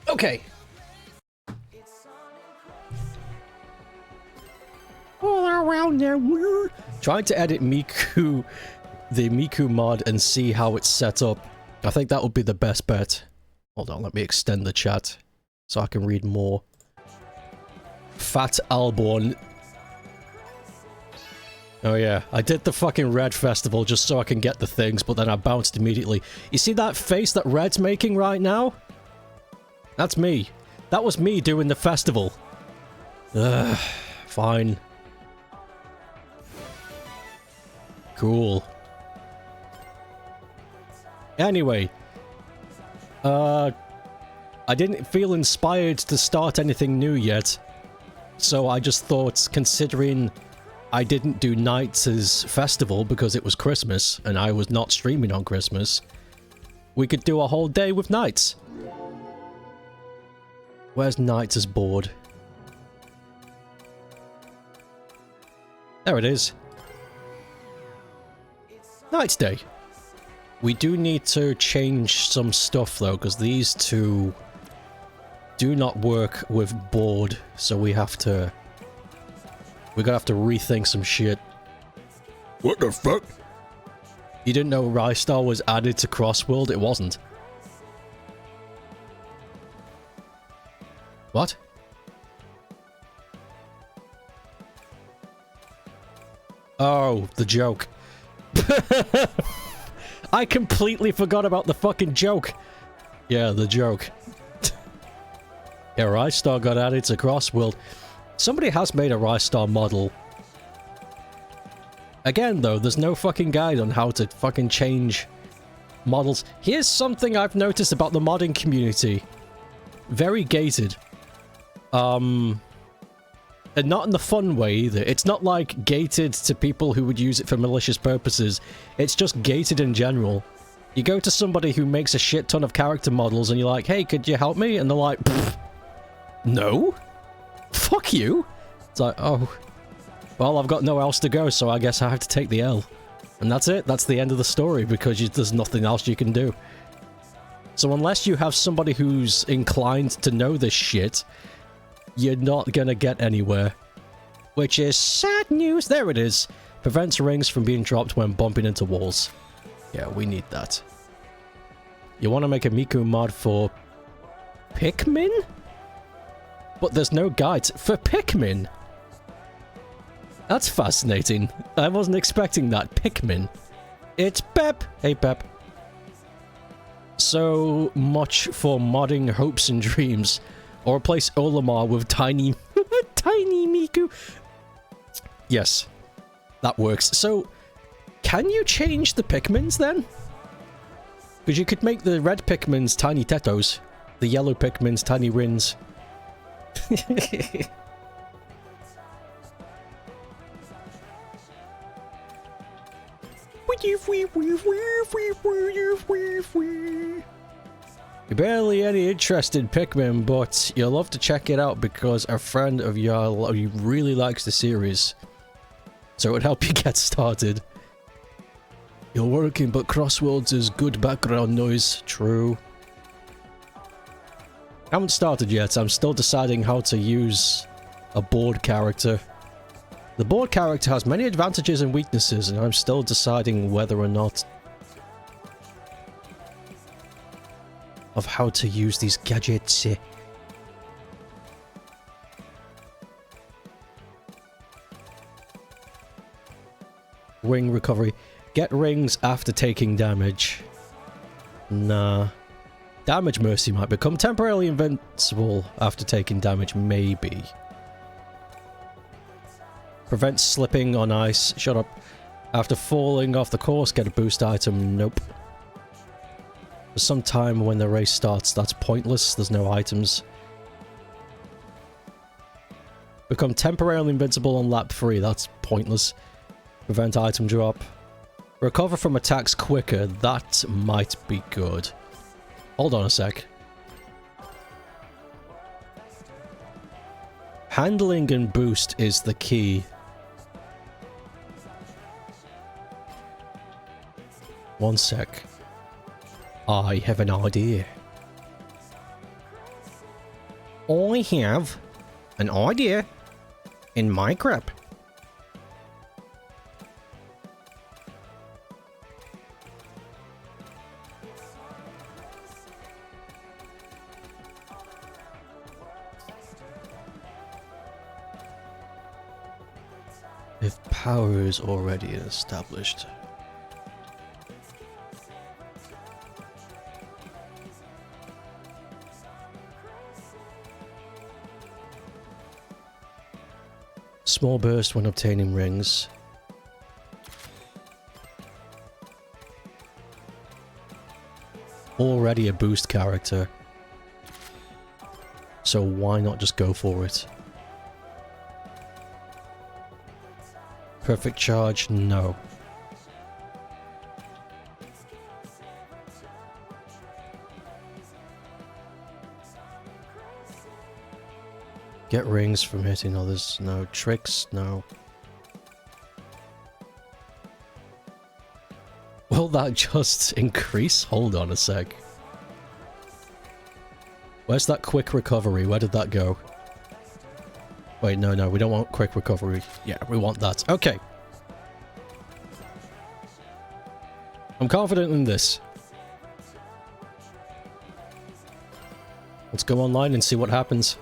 Okay. All around there, we're trying to edit Miku, the Miku mod, and see how it's set up. I think that would be the best bet. Hold on, let me extend the chat so I can read more. Fat Alborn. Oh yeah, I did the fucking Red Festival just so I can get the things, but then I bounced immediately. You see that face that Red's making right now? That's me. That was me doing the festival. Ugh, fine. Cool. Anyway. I didn't feel inspired to start anything new yet. So I just thought, considering I didn't do NiGHTS' festival because it was Christmas, and I was not streaming on Christmas, we could do a whole day with NiGHTS. Where's NiGHTS' board? There it is. NiGHTS Day. We do need to change some stuff though, because these two do not work with board, so we're gonna have to rethink some shit. What the fuck? You didn't know Rystar was added to CrossWorld? It wasn't. What? Oh, the joke. I completely forgot about the fucking joke. Yeah, the joke. Yeah, Rystar got added to CrossWorld. Somebody has made a Rystar model. Again, though, there's no fucking guide on how to fucking change models. Here's something I've noticed about the modding community. Very gated. And not in the fun way either. It's not like gated to people who would use it for malicious purposes. It's just gated in general. You go to somebody who makes a shit ton of character models and you're like, hey, could you help me? And they're like, no? Fuck you? It's like, oh. Well, I've got nowhere else to go, so I guess I have to take the L. And that's it. That's the end of the story, because there's nothing else you can do. So unless you have somebody who's inclined to know this shit, you're not gonna get anywhere. Which is sad news. There it is. Prevents rings from being dropped when bumping into walls. Yeah, we need that. You want to make a Miku mod for Pikmin? But there's no guides for Pikmin. That's fascinating. I wasn't expecting that. Pikmin. It's Pep. Hey, Pep. So much for modding hopes and dreams. Or replace Olimar with tiny... tiny Miku. Yes. That works. So, can you change the Pikmins then? Because you could make the red Pikmins tiny Tetos. The yellow Pikmins tiny Rins. You're barely any interest in Pikmin, but you'll love to check it out because a friend of yours really likes the series. So it would help you get started. You're working, but CrossWorlds is good background noise. True. I haven't started yet. I'm still deciding how to use a board character. The board character has many advantages and weaknesses, and I'm still deciding whether or not of how to use these gadgets. Ring recovery. Get rings after taking damage. Nah. Damage Mercy might become temporarily invincible after taking damage, maybe. Prevents slipping on ice. Shut up. After falling off the course, get a boost item. Nope. For some time when the race starts, that's pointless. There's no items. Become temporarily invincible on lap 3. That's pointless. Prevent item drop. Recover from attacks quicker. That might be good. Hold on a sec. Handling and boost is the key. One sec. I have an idea. I have an idea in my crap. If power is already established. Small burst when obtaining rings. Already a boost character. So why not just go for it? Perfect charge? No. Get rings from hitting others? No. Tricks? No. Will that just increase? Hold on a sec. Where's that quick recovery? Where did that go? Wait, no, we don't want quick recovery. Yeah, we want that. Okay. I'm confident in this. Let's go online and see what happens.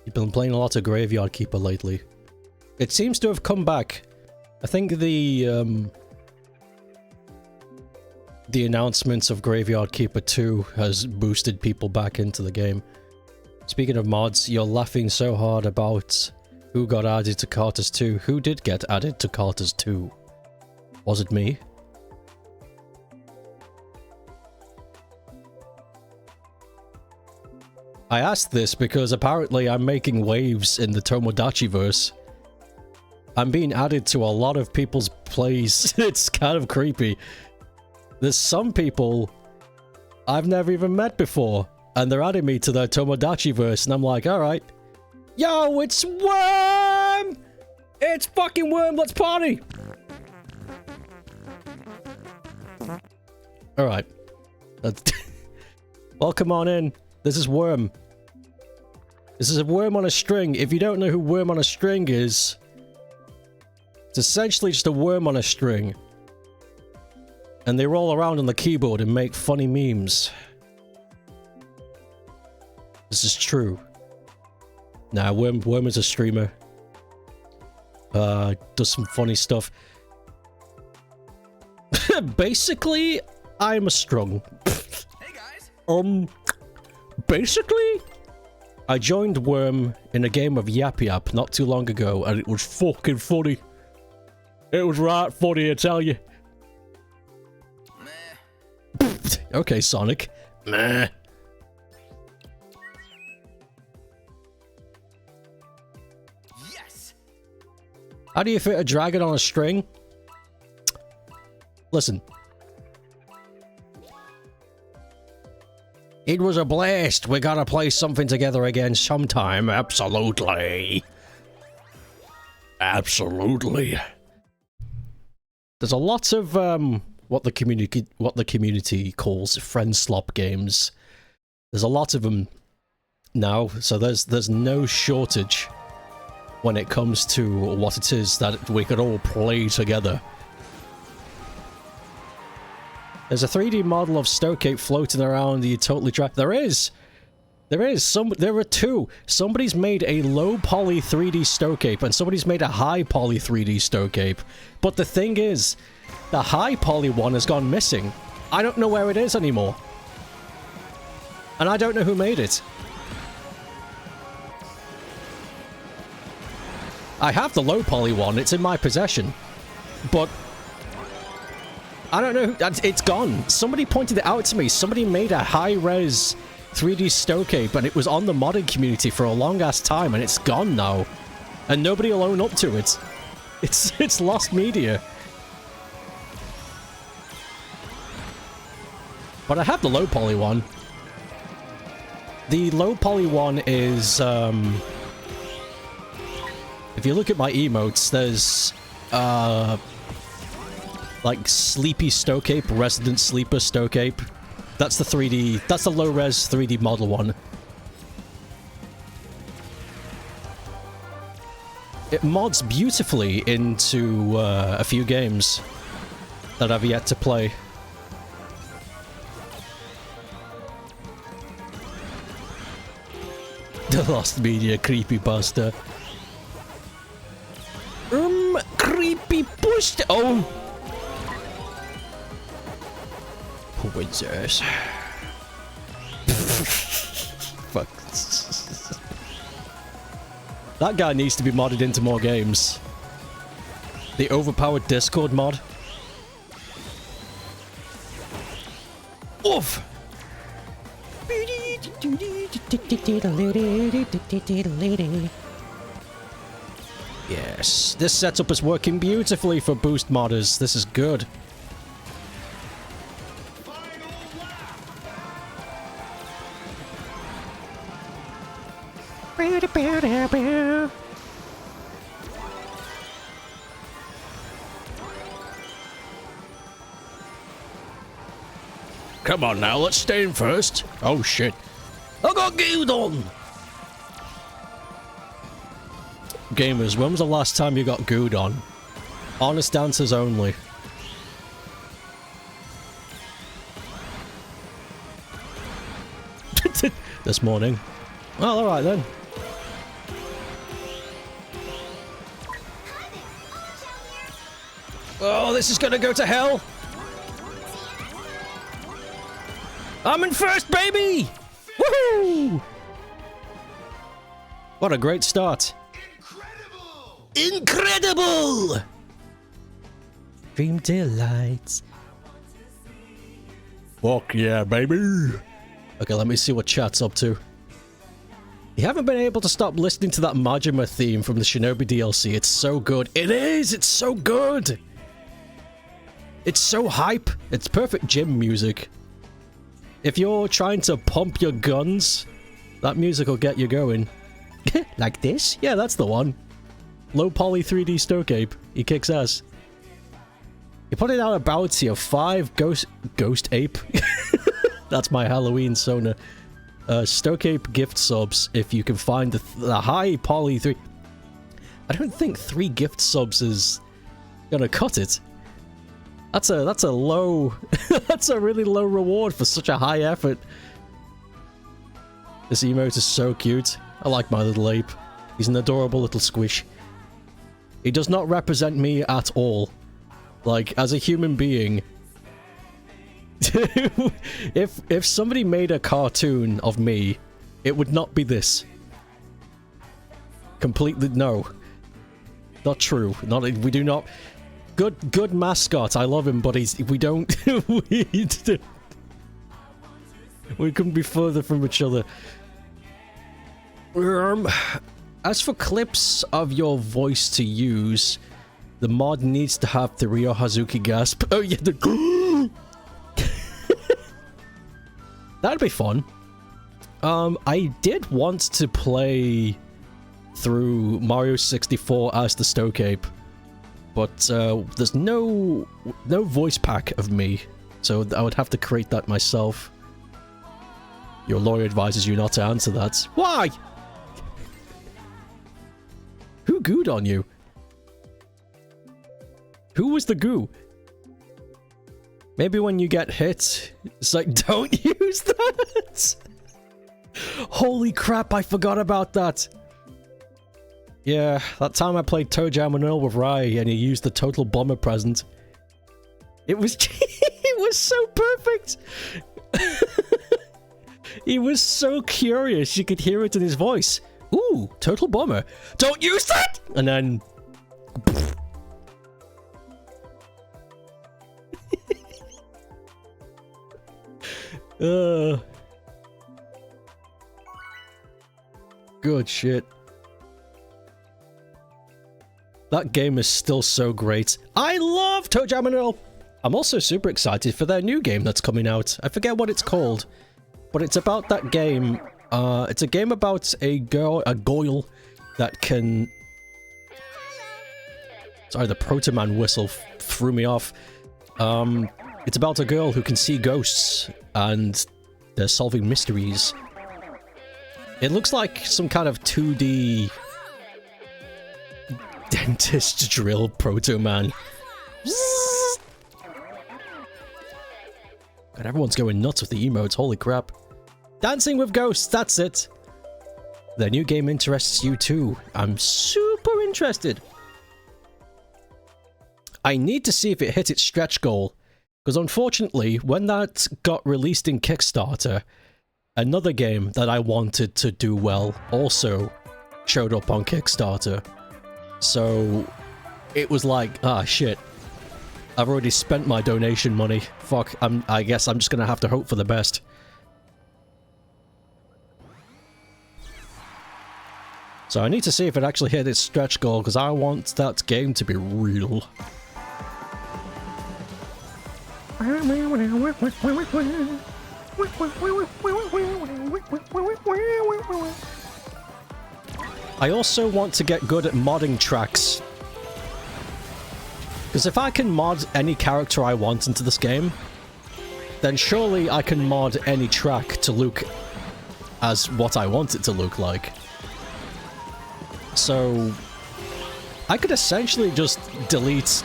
You've been playing a lot of Graveyard Keeper lately. It seems to have come back. I think the announcements of Graveyard Keeper 2 has boosted people back into the game. Speaking of mods, you're laughing so hard about who got added to Carter's 2. Who did get added to Carter's 2? Was it me? I asked this because apparently I'm making waves in the Tomodachi-verse. I'm being added to a lot of people's plays. It's kind of creepy. There's some people I've never even met before, and they're adding me to their Tomodachi-verse, and I'm like, alright. Yo, it's Worm! It's fucking Worm, let's party! Alright. Welcome on in. This is Worm. This is a worm on a string. If you don't know who Worm on a string is, it's essentially just a worm on a string. And they roll around on the keyboard and make funny memes. This is true. Nah, Worm is a streamer. Does some funny stuff. Basically, I'm a strong. Hey guys. Basically, I joined Worm in a game of Yap Yap not too long ago, and it was fucking funny. It was right funny, I tell you. Meh. Okay, Sonic. Meh. Yes. How do you fit a dragon on a string? Listen. It was a blast. We gotta play something together again sometime. Absolutely. Absolutely. There's a lot of what the community calls friend slop games. There's a lot of them now, so there's no shortage when it comes to what it is that we could all play together. There's a 3D model of Stokeape floating around. You totally try. There is. There are two. Somebody's made a low poly 3D Stokeape and somebody's made a high poly 3D Stokeape. But the thing is, the high poly one has gone missing. I don't know where it is anymore. And I don't know who made it. I have the low poly one. It's in my possession. But I don't know. It's gone. Somebody pointed it out to me. Somebody made a high-res 3D Stokeape, and it was on the modding community for a long-ass time, and it's gone now. And nobody will own up to it. It's lost media. But I have the low-poly one. The low-poly one is, if you look at my emotes, there's, like Sleepy Stokeape, Resident Sleeper Stokeape. That's the 3D... That's the low-res 3D model one. It mods beautifully into a few games that I've yet to play. The Lost Media creepypasta. Creepypasta. Oh! Wizards. Fuck. That guy needs to be modded into more games. The overpowered Discord mod. Oof! Yes, this setup is working beautifully for boost modders. This is good. Come on now, let's stay in first. Oh shit. I got gooed on! Gamers, when was the last time you got gooed on? Honest answers only. This morning. Well, alright then. Oh, this is gonna go to hell! I'm in first, baby! Woohoo! What a great start. Incredible! Dream delights. Fuck yeah, baby. Okay, let me see what chat's up to. You haven't been able to stop listening to that Majima theme from the Shinobi DLC. It's so good. It is! It's so good! It's so hype. It's perfect gym music. If you're trying to pump your guns, that music will get you going. Like this? Yeah, that's the one. Low poly 3D Stokeape. He kicks ass. He put it out a bounty of 5 Ghost Ape. That's my Halloween Sona. Stokeape gift subs if you can find the high poly 3. I don't think 3 gift subs is gonna cut it. That's a low that's a really low reward for such a high effort. This emote is so cute. I like my little ape. He's an adorable little squish. He does not represent me at all. Like, as a human being. if somebody made a cartoon of me, it would not be this. Completely no. Not true. We do not. Good mascot. I love him, but we don't. We couldn't be further from each other. As for clips of your voice to use, the mod needs to have the Ryo Hazuki gasp. Oh yeah, that'd be fun. I did want to play through Mario 64 as the Stokeape, but there's no voice pack of me, so I would have to create that myself. Your lawyer advises you not to answer that. Why? Who gooed on you? Who was the goo? Maybe when you get hit, it's like, don't use that! Holy crap, I forgot about that! Yeah, that time I played Toe Jam and Earl with Rai and he used the Total Bomber present. It was it was so perfect! He was so curious, you could hear it in his voice. Ooh, Total Bomber. Don't use that! And then... Good shit. That game is still so great. I love Toe Jam and Earl! I'm also super excited for their new game that's coming out. I forget what it's called. But it's about that game. It's a game about a goyle that can... Sorry, the Proto Man whistle threw me off. It's about a girl who can see ghosts, and they're solving mysteries. It looks like some kind of 2D dentist drill Proto Man. God, everyone's going nuts with the emotes, holy crap. Dancing with ghosts, that's it. The new game interests you too. I'm super interested. I need to see if it hit its stretch goal. Because unfortunately, when that got released in Kickstarter, another game that I wanted to do well also showed up on Kickstarter. So it was like, ah, shit. I've already spent my donation money. Fuck, I guess I'm just gonna have to hope for the best. So I need to see if it actually hit its stretch goal, because I want that game to be real. I also want to get good at modding tracks. Because if I can mod any character I want into this game, then surely I can mod any track to look as what I want it to look like. So I could essentially just delete...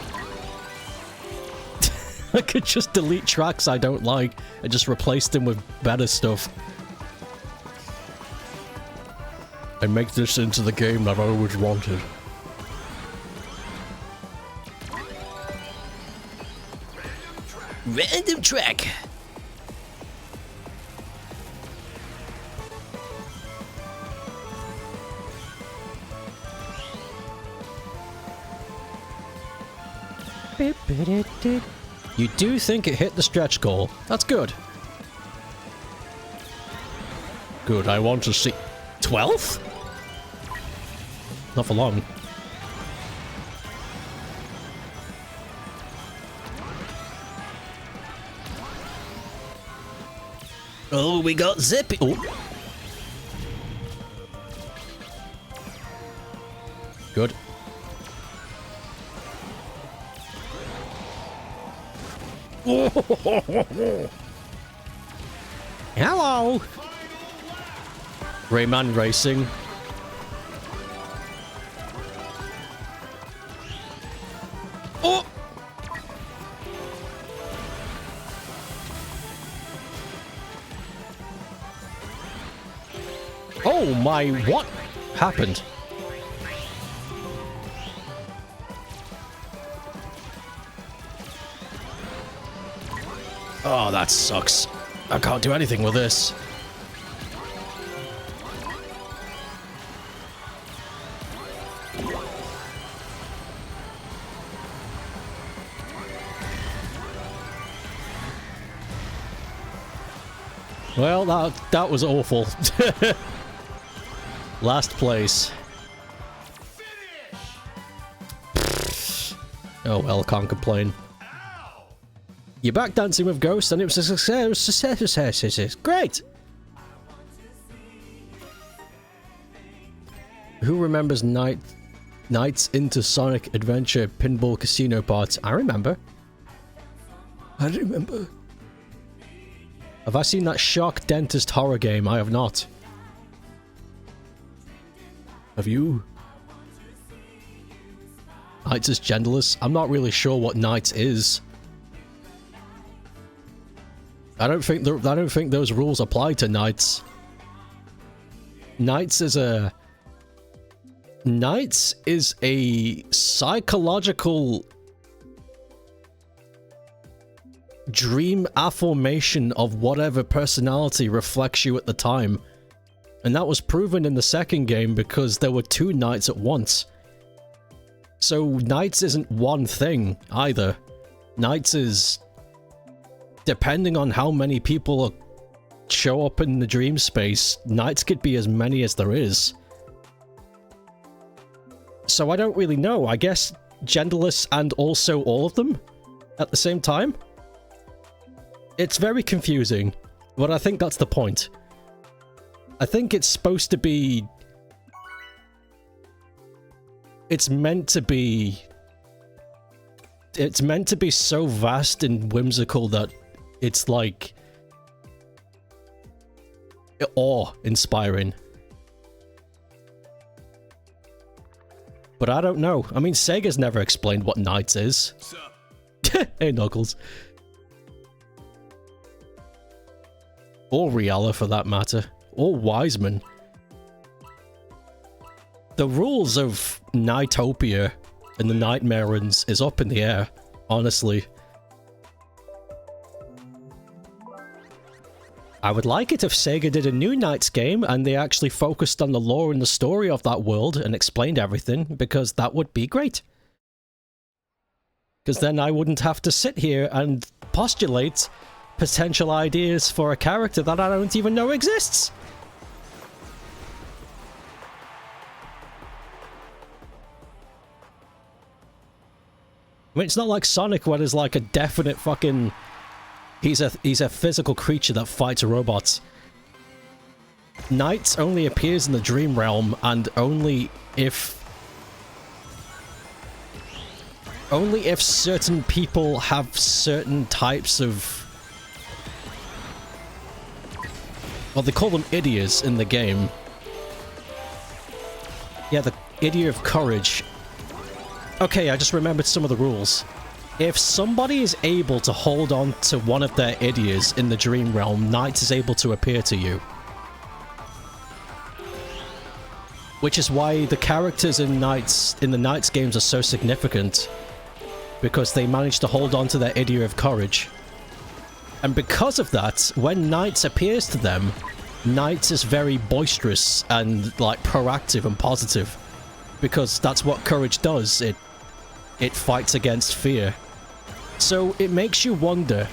I could just delete tracks I don't like and just replace them with better stuff. And make this into the game I've always wanted. Random track. You do think it hit the stretch goal. That's good. Good, I want to see... 12th? Not for long. Oh, we got Zippy. Oh. Good. Hello! Rayman Racing. Oh! Oh my, what happened? Oh, that sucks. I can't do anything with this. Well, that was awful. Last place. Oh well, can't complain. You're back dancing with ghosts and it was a success. Great! Who remembers NiGHTS into Sonic Adventure Pinball Casino parts? I remember. I remember. Have I seen that Shark Dentist horror game? I have not. Have you? NiGHTS is genderless? I'm not really sure what NiGHTS is. I don't think those rules apply to NiGHTS. NiGHTS is a psychological dream affirmation of whatever personality reflects you at the time. And that was proven in the second game because there were two NiGHTS at once. So NiGHTS isn't one thing either. NiGHTS is... depending on how many people show up in the dream space, NiGHTS could be as many as there is. So I don't really know. I guess genderless and also all of them at the same time? It's very confusing, but I think that's the point. I think it's supposed to be... it's meant to be... it's meant to be so vast and whimsical that it's like awe-inspiring. But I don't know. I mean, Sega's never explained what NiGHTS is. Hey, Knuckles. Or Riala, for that matter. Or Wiseman. The rules of Nightopia and the Nightmare Runs is up in the air, honestly. I would like it if Sega did a new NiGHTS game and they actually focused on the lore and the story of that world and explained everything, because that would be great. Because then I wouldn't have to sit here and postulate potential ideas for a character that I don't even know exists. I mean, it's not like Sonic where there's like a definite fucking... He's a physical creature that fights robots. NiGHTS only appears in the dream realm, and only if certain people have certain types of... Well, they call them idiots in the game. Yeah, the idiot of courage. Okay, I just remembered some of the rules. If somebody is able to hold on to one of their idiots in the dream realm, NiGHTS is able to appear to you. Which is why the characters in the NiGHTS games are so significant. Because they manage to hold on to their idiot of courage. And because of that, when NiGHTS appears to them, NiGHTS is very boisterous and like proactive and positive. Because that's what courage does. It fights against fear. So it makes you wonder,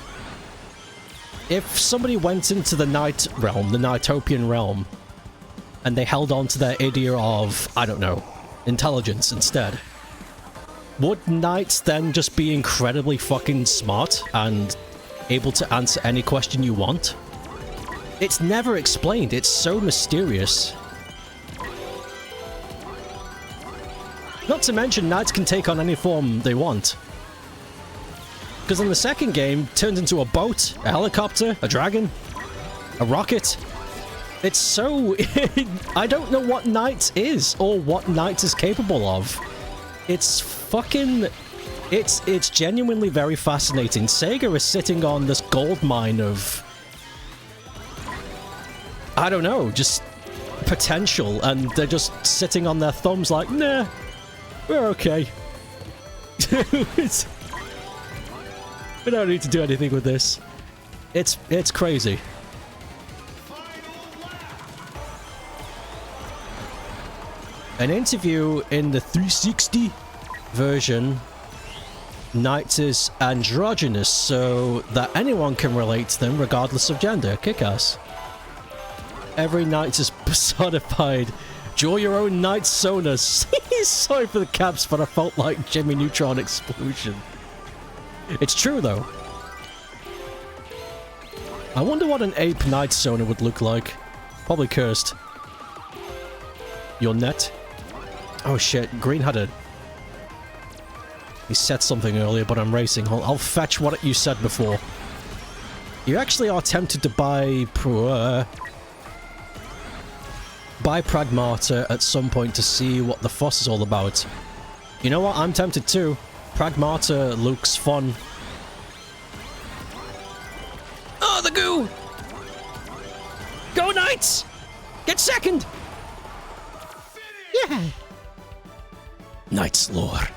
if somebody went into the Night realm, the Nightopian realm, and they held on to their idea of, I don't know, intelligence instead, would NiGHTS then just be incredibly fucking smart and able to answer any question you want? It's never explained. It's so mysterious. Not to mention, NiGHTS can take on any form they want. Because in the second game, it turns into a boat, a helicopter, a dragon, a rocket. It's so... I don't know what NiGHTS is, or what NiGHTS is capable of. It's fucking... It's genuinely very fascinating. Sega is sitting on this gold mine of... I don't know, just potential, and they're just sitting on their thumbs like, nah, we're okay. We don't need to do anything with this. It's crazy. An interview in the 360 version, NiGHTS is androgynous, so that anyone can relate to them regardless of gender. Kick-ass. Every NiGHTS is personified. Draw your own NiGHTS Sonus. Sorry for the caps, but I felt like Jimmy Neutron Explosion. It's true, though. I wonder what an ape NiGHTS Sona would look like. Probably cursed. Your net? Oh shit, Green had a... He said something earlier, but I'm racing. I'll fetch what you said before. You actually are tempted to buy Pragmata at some point to see what the fuss is all about. You know what? I'm tempted too. Pragmata looks fun. Oh, the goo! Go NiGHTS! Get second! Yeah! NiGHTS lore.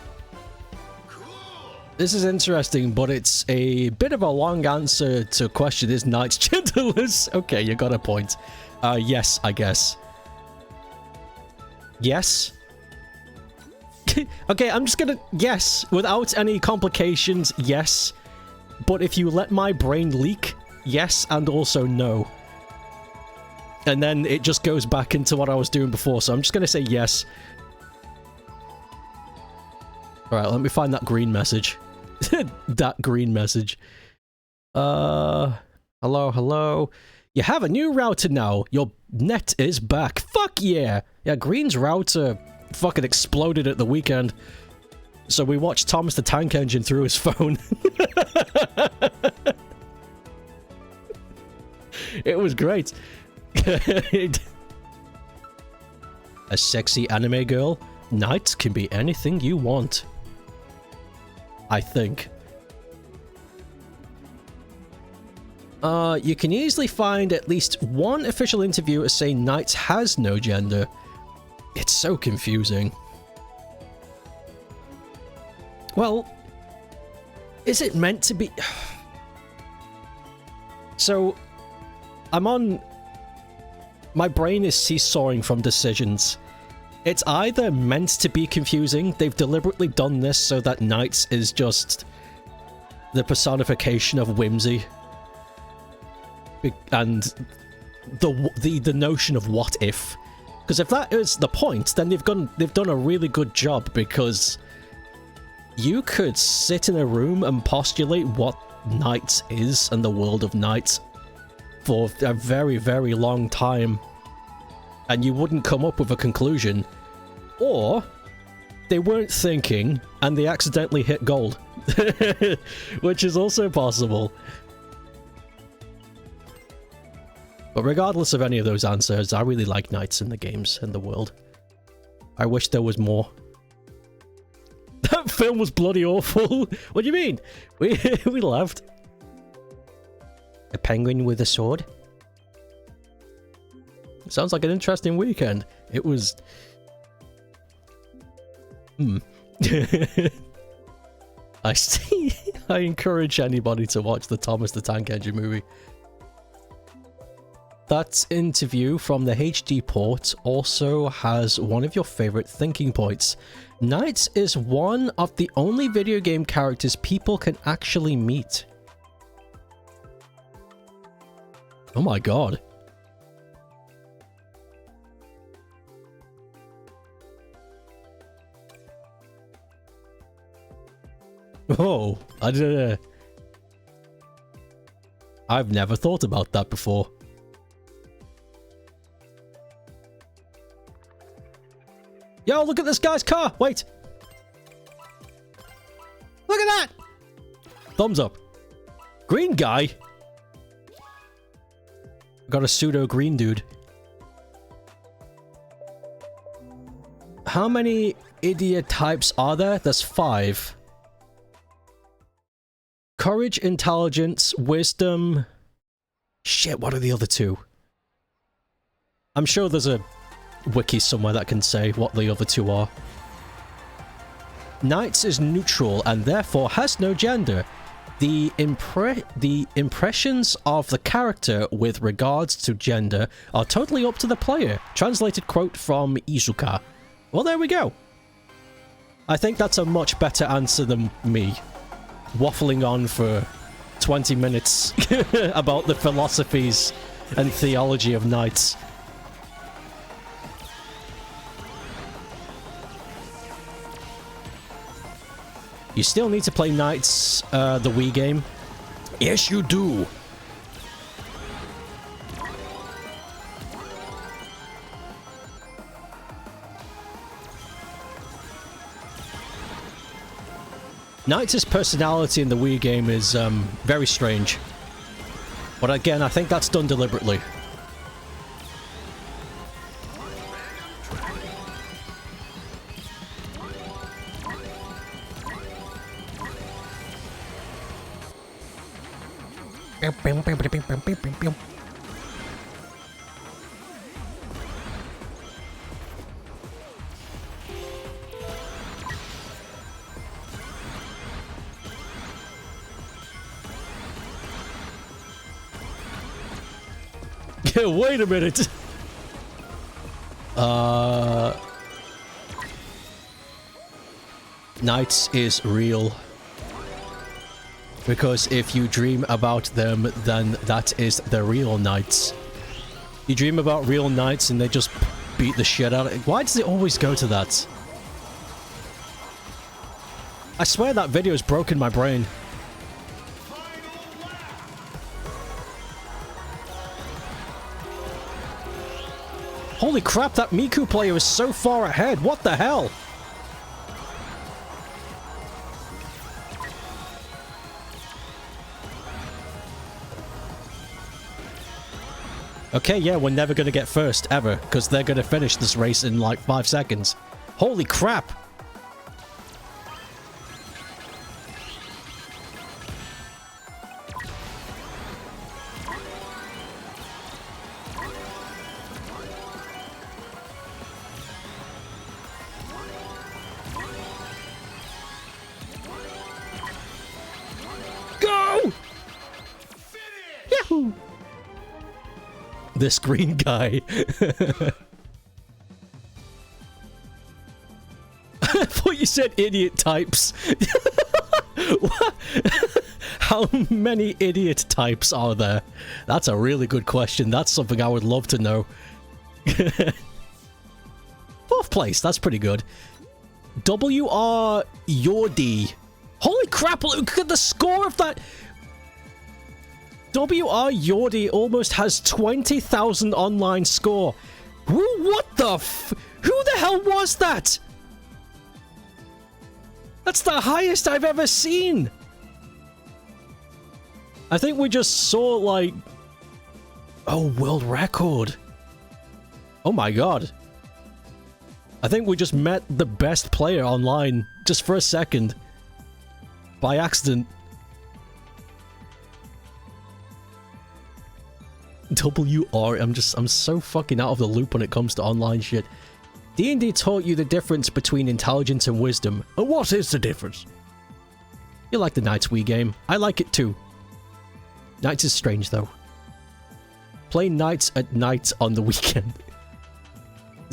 This is interesting, but it's a bit of a long answer to a question. Is NiGHTS genderless? Okay, you got a point. Yes, I guess. Yes? Okay, I'm just gonna... Yes, without any complications, yes. But if you let my brain leak, yes and also no. And then it just goes back into what I was doing before, so I'm just gonna say yes. Alright, let me find that green message. That green message. Hello. You have a new router now. Your net is back. Fuck yeah! Yeah, Green's router fucking exploded at the weekend. So we watched Thomas the Tank Engine through his phone. It was great. A sexy anime girl? NiGHTS can be anything you want. I think. You can easily find at least one official interviewer saying NiGHTS has no gender. It's so confusing. Well, is it meant to be? So, my brain is seesawing from decisions. It's either meant to be confusing, they've deliberately done this so that NiGHTS is just the personification of whimsy. And the notion of what if. Because if that is the point, then they've done a really good job, because you could sit in a room and postulate what NiGHTS is and the world of NiGHTS for a very, very long time, and you wouldn't come up with a conclusion. Or they weren't thinking and they accidentally hit gold. Which is also possible. But regardless of any of those answers, I really like NiGHTS in the games and the world. I wish there was more. That film was bloody awful. What do you mean? We laughed. A penguin with a sword? Sounds like an interesting weekend. It was... I encourage anybody to watch the Thomas the Tank Engine movie. That interview from the HD port also has one of your favorite thinking points. NiGHTS is one of the only video game characters people can actually meet. Oh my god. Oh, I've never thought about that before. Yo, look at this guy's car! Wait! Look at that! Thumbs up. Green guy? Got a pseudo green dude. How many idiot types are there? There's 5. Courage, intelligence, wisdom... Shit, what are the other 2? I'm sure there's a wiki somewhere that can say what the other 2 are. NiGHTS is neutral and therefore has no gender. The impressions of the character with regards to gender are totally up to the player. Translated quote from Izuka. Well, there we go. I think that's a much better answer than me waffling on for 20 minutes about the philosophies and theology of NiGHTS. You still need to play NiGHTS, the Wii game. Yes, you do. NiGHTS' personality in the Wii game is very strange. But again, I think that's done deliberately. Wait a minute. NiGHTS is real. Because if you dream about them, then that is the real NiGHTS. You dream about real NiGHTS and they just beat the shit out of it. Why does it always go to that? I swear that video has broken my brain. Holy crap, that Miku player is so far ahead. What the hell? Okay, yeah, we're never gonna get first, ever, because they're gonna finish this race in like 5 seconds. Holy crap! Go! Yahoo! This green guy. I thought you said idiot types. What? How many idiot types are there? That's a really good question. That's something I would love to know. 4th place, that's pretty good. WR Yordi. Holy crap, look at the score of that. WR Yordi almost has 20,000 online score. What the who the hell was that? That's the highest I've ever seen. I think we just saw, like... Oh, world record. Oh my god. I think we just met the best player online, just for a second. By accident. WR, I'm so fucking out of the loop when it comes to online shit. D&D taught you the difference between intelligence and wisdom. And what is the difference? You like the NiGHTS Wii game. I like it too. NiGHTS is strange though. Play NiGHTS at night on the weekend.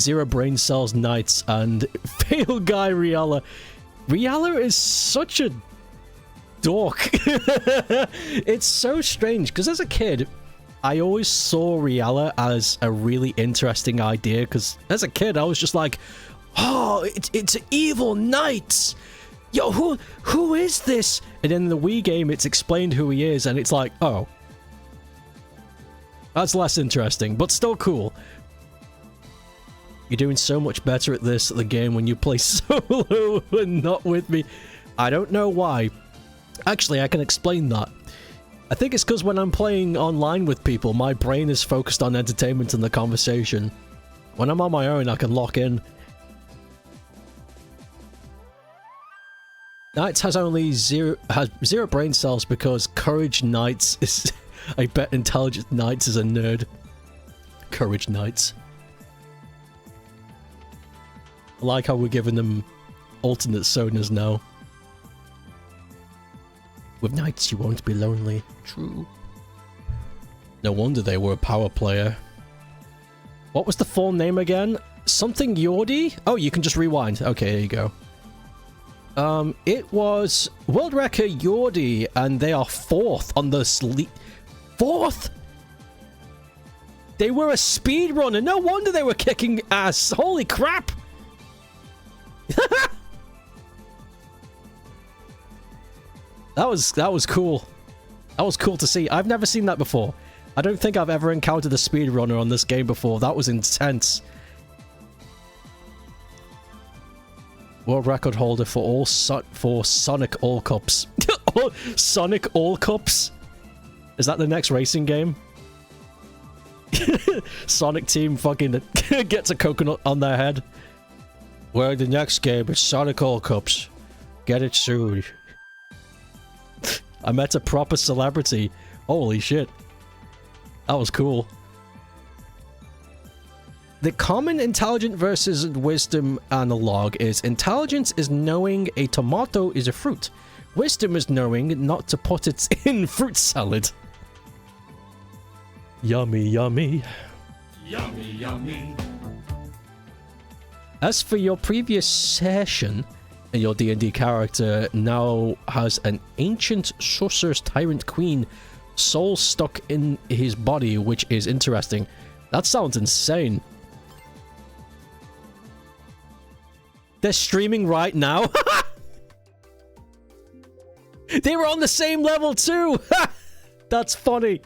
Zero brain cells NiGHTS and fail guy Riala. Riala is such a dork. It's so strange because as a kid, I always saw Riala as a really interesting idea because as a kid I was just like, oh, it's evil knights. Yo, who is this? And in the Wii game it's explained who he is and it's like, oh. That's less interesting, but still cool. You're doing so much better at this at the game when you play solo and not with me. I don't know why. Actually, I can explain that. I think it's because when I'm playing online with people, my brain is focused on entertainment and the conversation. When I'm on my own, I can lock in. NiGHTS has only zero brain cells because Courage NiGHTS is... I bet Intelligent NiGHTS is a nerd. Courage NiGHTS. I like how we're giving them alternate sonas now. With NiGHTS you won't be lonely. True. No wonder they were a power player. What was the full name again? Something Yordi? Oh, you can just rewind. Okay, there you go. It was World Record Yordi, and they are 4th on the 4th? They were a speedrunner. No wonder they were kicking ass. Holy crap! That was cool. That was cool to see. I've never seen that before. I don't think I've ever encountered a speedrunner on this game before. That was intense. World record holder for Sonic All Cups. Sonic All Cups? Is that the next racing game? Sonic team fucking gets a coconut on their head. Well, the next game is Sonic All Cups. Get it soon. I met a proper celebrity. Holy shit. That was cool. The common intelligent versus wisdom analog is intelligence is knowing a tomato is a fruit. Wisdom is knowing not to put it in fruit salad. Yummy, yummy. Yummy, yummy. As for your previous session, your D&D character now has an ancient sorcerer's tyrant queen soul stuck in his body, which is interesting. That sounds insane. They're streaming right now. They were on the same level too. That's funny.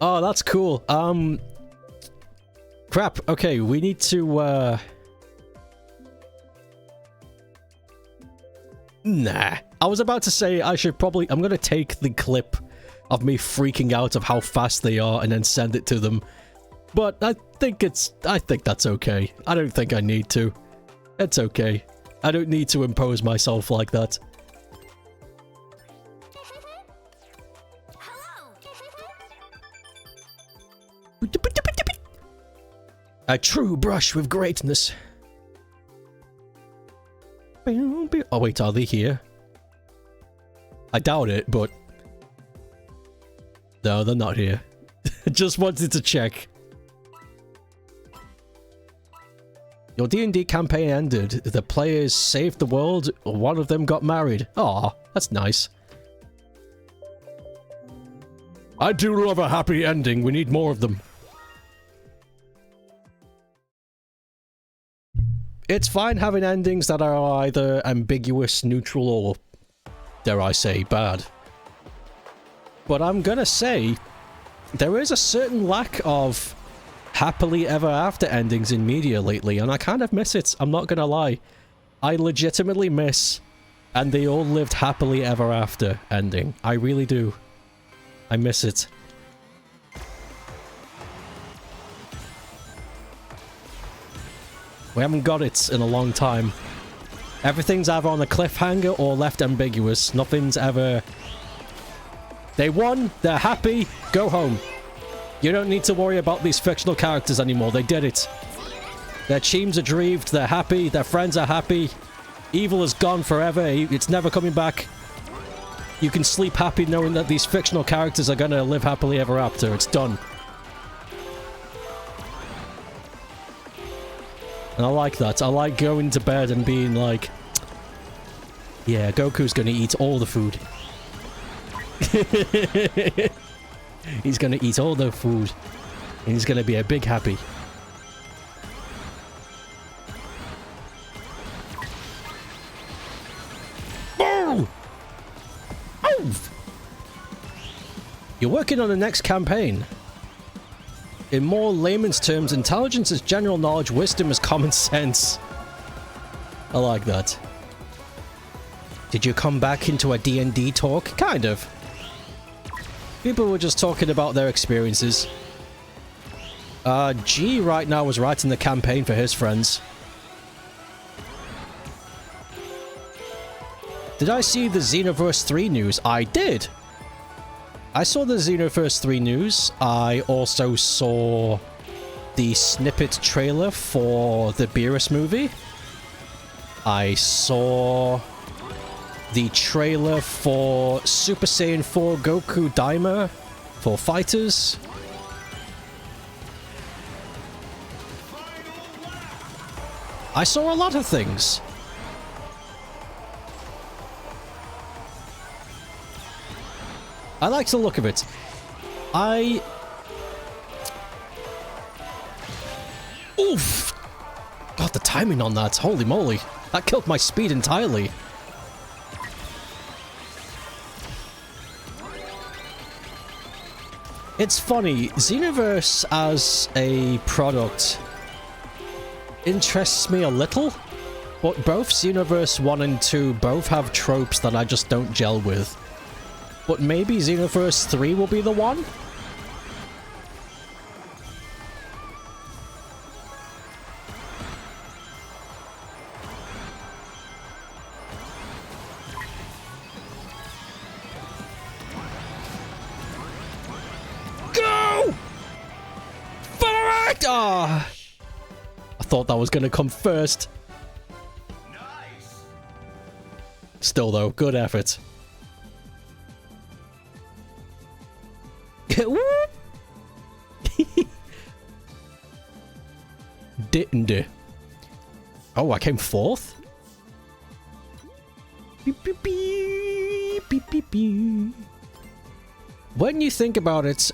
Oh, that's cool. Crap. Okay, we need to Nah. I was about to say I should probably... I'm going to take the clip of me freaking out of how fast they are and then send it to them. But I think that's okay. I don't think I need to. It's okay. I don't need to impose myself like that. A true brush with greatness. Oh wait, are they here? I doubt it, but... No, they're not here. Just wanted to check. Your D&D campaign ended. The players saved the world. One of them got married. Aw, that's nice. I do love a happy ending. We need more of them. It's fine having endings that are either ambiguous, neutral, or, dare I say, bad. But I'm gonna say, there is a certain lack of happily ever after endings in media lately, and I kind of miss it, I'm not gonna lie. I legitimately miss, and they all lived happily ever after ending. I really do. I miss it. We haven't got it in a long time. Everything's either on a cliffhanger or left ambiguous. Nothing's ever... They won, they're happy, go home. You don't need to worry about these fictional characters anymore, they did it. Their teams are grieved, they're happy, their friends are happy. Evil is gone forever, it's never coming back. You can sleep happy knowing that these fictional characters are gonna live happily ever after, it's done. And I like that. I like going to bed and being like, yeah, Goku's gonna eat all the food. He's gonna eat all the food. And he's gonna be a big happy. Boom! Oh! You're working on the next campaign. In more layman's terms, intelligence is general knowledge, wisdom is common sense. I like that. Did you come back into a D&D talk? Kind of. People were just talking about their experiences. G right now was writing the campaign for his friends. Did I see the Xenoverse 3 news? I did! I saw the Xenoverse 3 news. I also saw the snippet trailer for the Beerus movie. I saw the trailer for Super Saiyan 4 Goku Daima for Fighters. I saw a lot of things. I like the look of it. Oof! God, the timing on that. Holy moly. That killed my speed entirely. It's funny. Xenoverse as a product interests me a little, but both Xenoverse 1 and 2 both have tropes that I just don't gel with. But maybe Xenoverse 3 will be the one? Go! Fire! Ah! I thought that was gonna come first. Nice. Still though, good effort. Didn't. Oh, I came fourth? Beep, beep, beep, beep, beep, beep. When you think about it,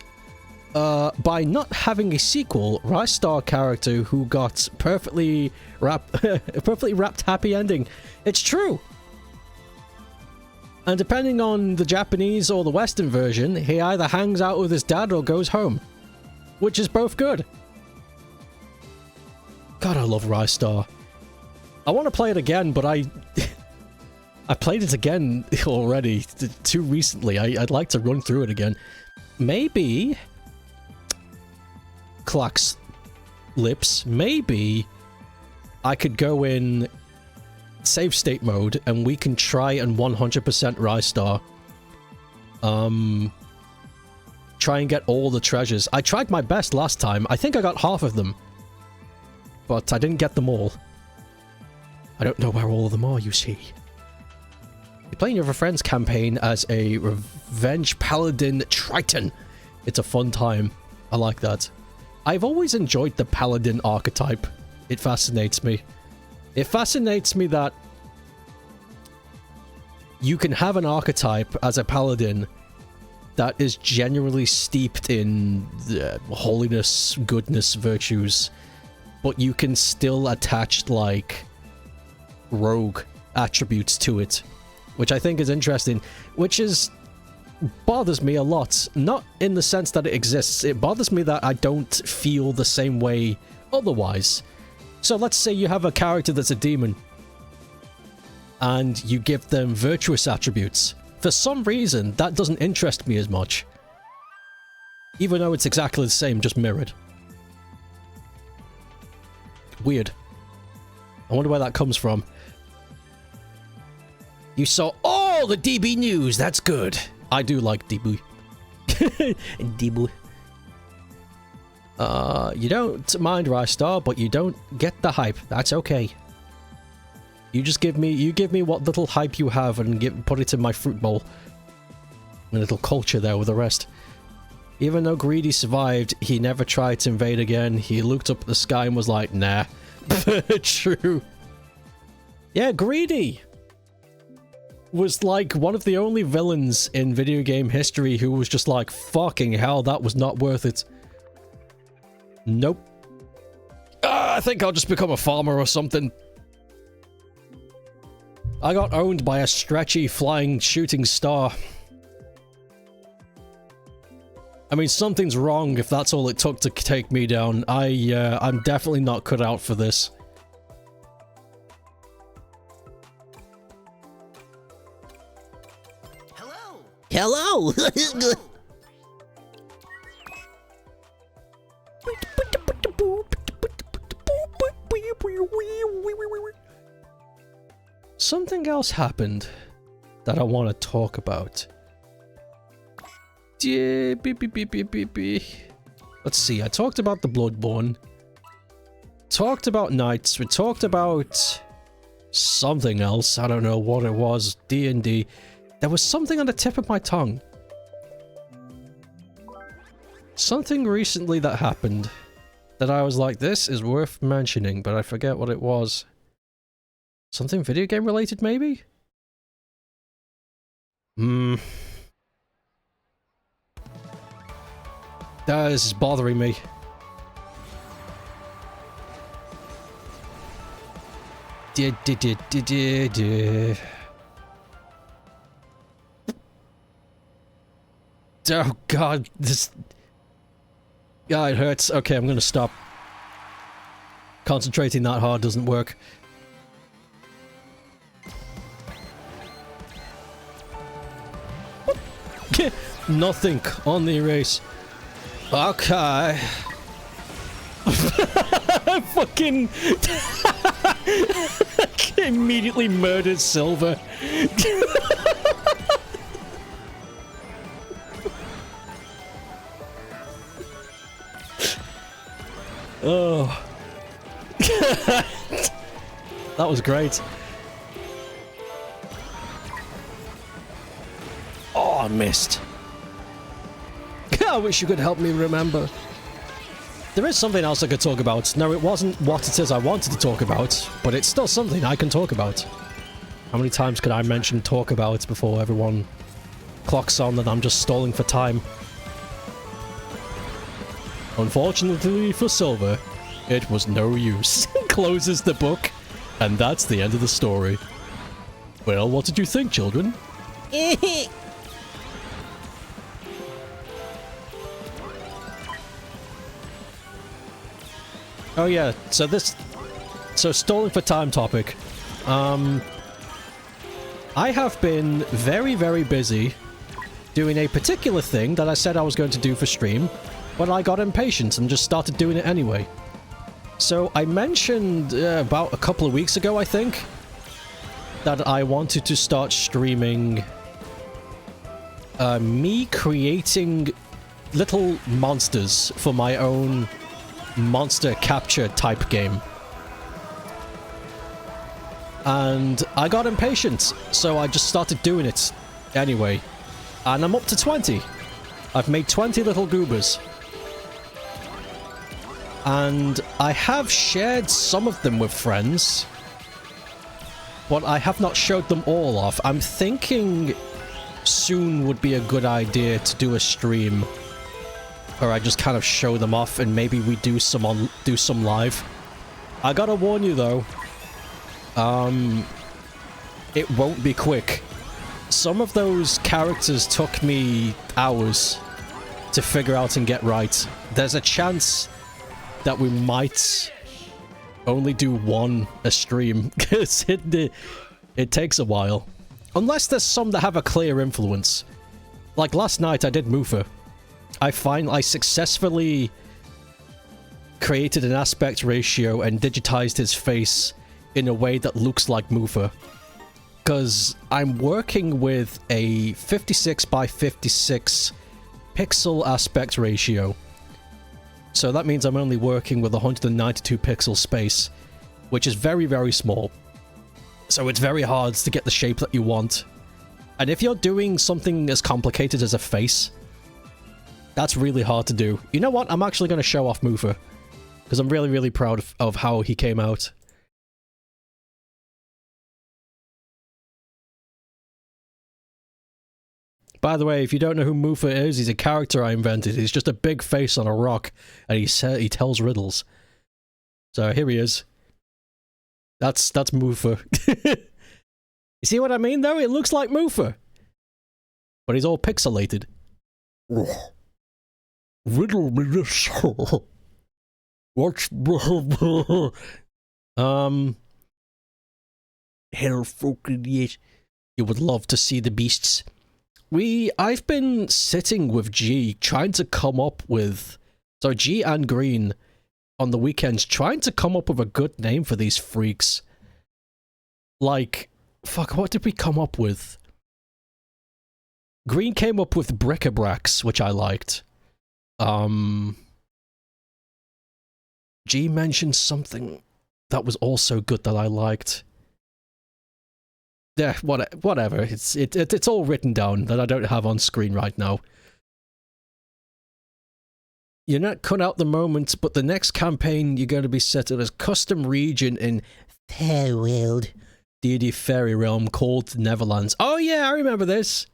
by not having a sequel, Rice Star character who got perfectly wrapped happy ending. It's true. And depending on the Japanese or the Western version, he either hangs out with his dad or goes home. Which is both good. God, I love Rice Star. I want to play it again, but I played it again already, too recently. I'd like to run through it again. Maybe... Clack's lips. Maybe I could go in save state mode and we can try and 100% Rystar. Try and get all the treasures. I tried my best last time. I think I got half of them. But I didn't get them all. I don't know where all of them are, you see. You're playing your friend's campaign as a revenge paladin Triton. It's a fun time. I like that. I've always enjoyed the paladin archetype. It fascinates me. It fascinates me that you can have an archetype as a paladin that is genuinely steeped in holiness, goodness, virtues, but you can still attach, like, rogue attributes to it, which I think is interesting, which bothers me a lot. Not in the sense that it exists, it bothers me that I don't feel the same way otherwise. So let's say you have a character that's a demon, and you give them virtuous attributes. For some reason, that doesn't interest me as much. Even though it's exactly the same, just mirrored. Weird. I wonder where that comes from. You saw all the DB news, that's good. I do like DB. DB. You don't mind Rystar, but you don't get the hype. That's okay. You just give me what little hype you have and put it in my fruit bowl. A little culture there with the rest. Even though Greedy survived, he never tried to invade again. He looked up at the sky and was like, nah. True. Yeah, Greedy was like one of the only villains in video game history who was just like, fucking hell, that was not worth it. Nope. I think I'll just become a farmer or something. I got owned by a stretchy flying shooting star. I mean, something's wrong if that's all it took to take me down. I'm definitely not cut out for this. Hello. Hello! Something else happened that I want to talk about. Let's see, I talked about the Bloodborne. Talked about Knights. We talked about something else. I don't know what it was. D&D. There was something on the tip of my tongue. Something recently that happened that I was like, this is worth mentioning, but I forget what it was. Something video game related, maybe? That is bothering me. Oh god, this... Yeah, it hurts. Okay, I'm gonna stop. Concentrating that hard doesn't work. Nothing on the erase. Okay. Fucking... immediately murdered Silver. Oh. That was great. Oh, I missed. I wish you could help me remember. There is something else I could talk about. No, it wasn't what it is I wanted to talk about, but it's still something I can talk about. How many times could I mention talk about before everyone clocks on that I'm just stalling for time? Unfortunately for Silver, it was no use. Closes the book, and that's the end of the story. Well, what did you think, children? Oh yeah, so stalling for time topic. I have been very, very busy doing a particular thing that I said I was going to do for stream, but I got impatient and just started doing it anyway. So I mentioned about a couple of weeks ago, I think, that I wanted to start streaming me creating little monsters for my own monster capture type game. And I got impatient, so I just started doing it anyway. And I'm up to 20. I've made 20 little goobers. And I have shared some of them with friends, but I have not showed them all off. I'm thinking soon would be a good idea to do a stream where I just kind of show them off and maybe we do some live. I gotta warn you though, it won't be quick. Some of those characters took me hours to figure out and get right. There's a chance that we might only do one a stream, because it takes a while. Unless there's some that have a clear influence. Like last night I did Mufa. I successfully created an aspect ratio and digitized his face in a way that looks like Mufa. Because I'm working with a 56 by 56 pixel aspect ratio. So that means I'm only working with 192 pixel space, which is very, very small. So it's very hard to get the shape that you want. And if you're doing something as complicated as a face, that's really hard to do. You know what? I'm actually going to show off Mufa, because I'm really, really proud of how he came out. By the way, if you don't know who Mufa is, he's a character I invented. He's just a big face on a rock, and he tells riddles. So here he is. That's Mufa. You see what I mean, though? It looks like Mufa. But he's all pixelated. Riddle me this. What's... Hell fucking yes. You would love to see the beasts. I've been sitting with G, trying to come up with... So G and Green, on the weekends, trying to come up with a good name for these freaks. Like, fuck, what did we come up with? Green came up with bric-a-bracs, which I liked. G mentioned something that was also good that I liked. Yeah, whatever. It's all written down that I don't have on screen right now. You're not cut out the moment, but the next campaign you're going to be set up as custom region in Fairworld, D&D Fairy Realm called Neverlands. Oh yeah, I remember this.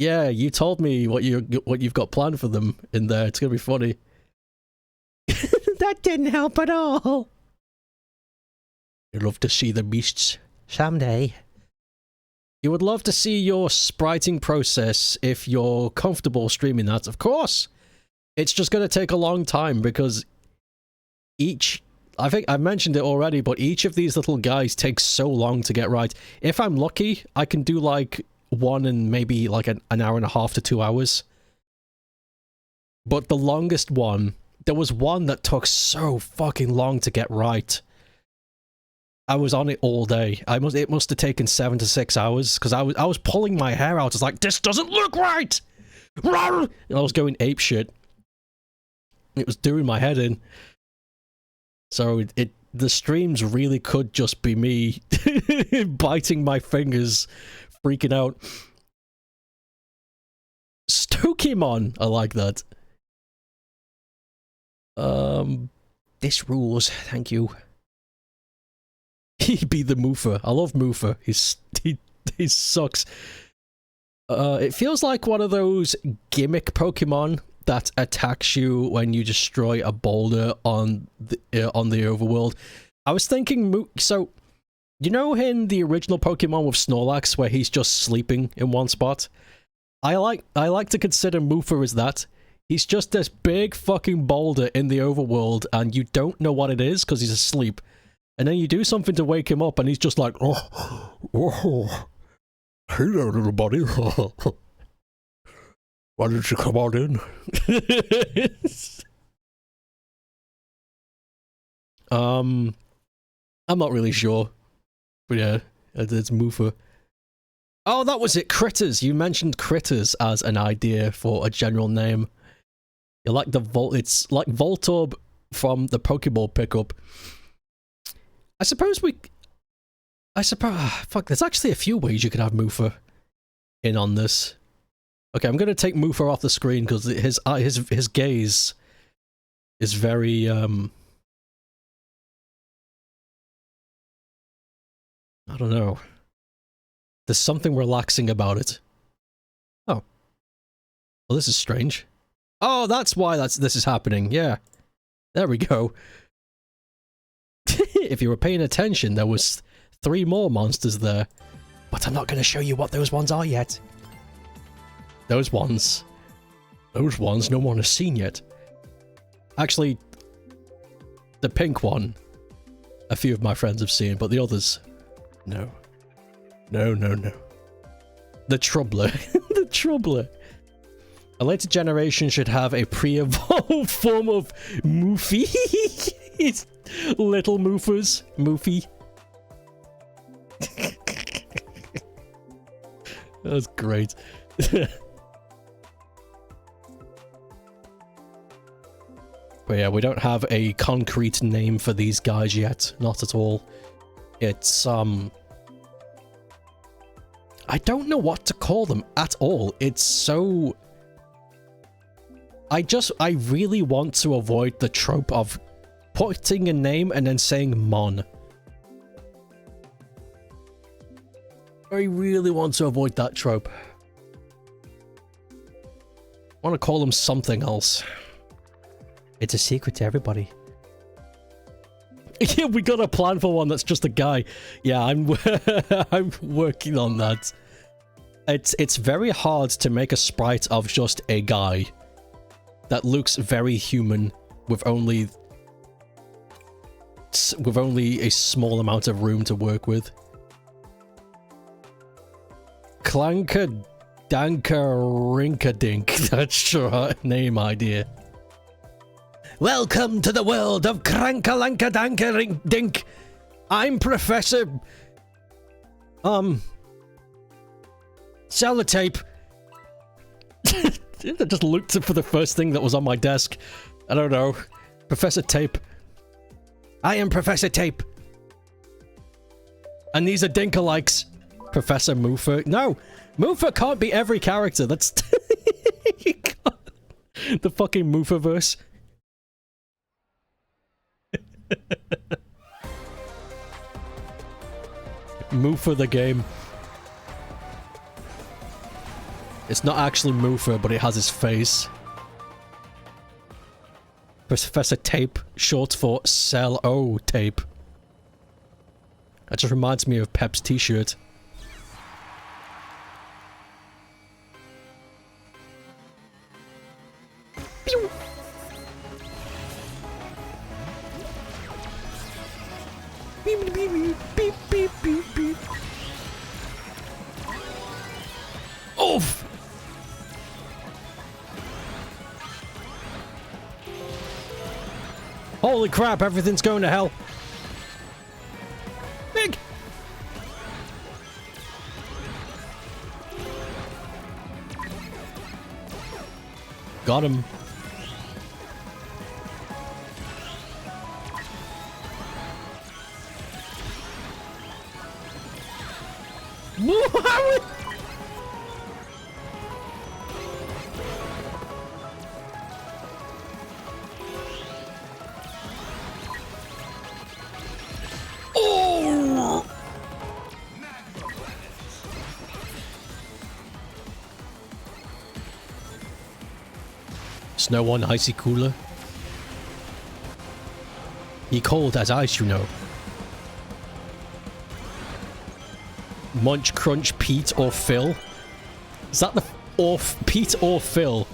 Yeah, you told me what you've got planned for them in there. It's gonna be funny. That didn't help at all. You'd love to see the beasts someday. You would love to see your spriting process if you're comfortable streaming that, of course. It's just going to take a long time because I think I mentioned it already, but each of these little guys takes so long to get right. If I'm lucky, I can do like one in maybe like an hour and a half to 2 hours. But the longest one, there was one that took so fucking long to get right. I was on it all day. It must have taken 7 to 6 hours because I was pulling my hair out. I was like, this doesn't look right. And I was going ape shit. It was doing my head in. So the streams really could just be me biting my fingers, freaking out. Stokemon, I like that. This rules. Thank you. He be the Mufa. I love Mufa. He sucks. It feels like one of those gimmick Pokemon that attacks you when you destroy a boulder on the overworld. I was thinking, so you know in the original Pokemon with Snorlax where he's just sleeping in one spot? I like to consider Mufa as that. He's just this big fucking boulder in the overworld and you don't know what it is because he's asleep. And then you do something to wake him up and he's just like, oh. Hey there, little buddy. Why don't you come on in? I'm not really sure. But yeah, it's Moofa. Oh, that was it, Critters. You mentioned Critters as an idea for a general name. You like the it's like Voltorb from the Pokeball pickup. I suppose, fuck, there's actually a few ways you could have Moofa in on this. Okay, I'm gonna take Moofa off the screen because his gaze is very I don't know. There's something relaxing about it. Oh. Well, this is strange. Oh, that's why this is happening. Yeah. There we go. If you were paying attention, there was 3 more monsters there. But I'm not going to show you what those ones are yet. Those ones no one has seen yet. Actually, the pink one, a few of my friends have seen, but the others, no. No. The Troubler. The Troubler. A later generation should have a pre-evolved form of Moofy. It's little Moofers. Moofy. That's great. But yeah, we don't have a concrete name for these guys yet. Not at all. It's, I don't know what to call them at all. It's so... I really want to avoid the trope of putting a name and then saying Mon. I really want to avoid that trope. I want to call them something else. It's a secret to everybody. Yeah, we got a plan for one that's just a guy. Yeah, I'm working on that. It's very hard to make a sprite of just a guy that looks very human with only a small amount of room to work with. Clanka Danka Rinkadink. That's your name idea. Welcome to the world of Crankalanka Danka Rink Dink. I'm Professor Sellotape. I just looked for the first thing that was on my desk. I don't know. Professor Tape. I am Professor Tape. And these are Dinkalikes. Professor Moofa. No! Moofa can't be every character. That's... The fucking Moofaverse. Moofa the game. It's not actually Moofa, but it has his face. Professor Tape, short for Cell-O Tape. That just reminds me of Pep's t-shirt. Pew! Beep, beep, beep, beep, beep, beep, beep. Oof! Holy crap, everything's going to hell. Big! Got him. Oh! Snow on icy cooler. He cold as ice, you know. Munch, Crunch, Pete, or Phil? Is that the... or Pete or Phil?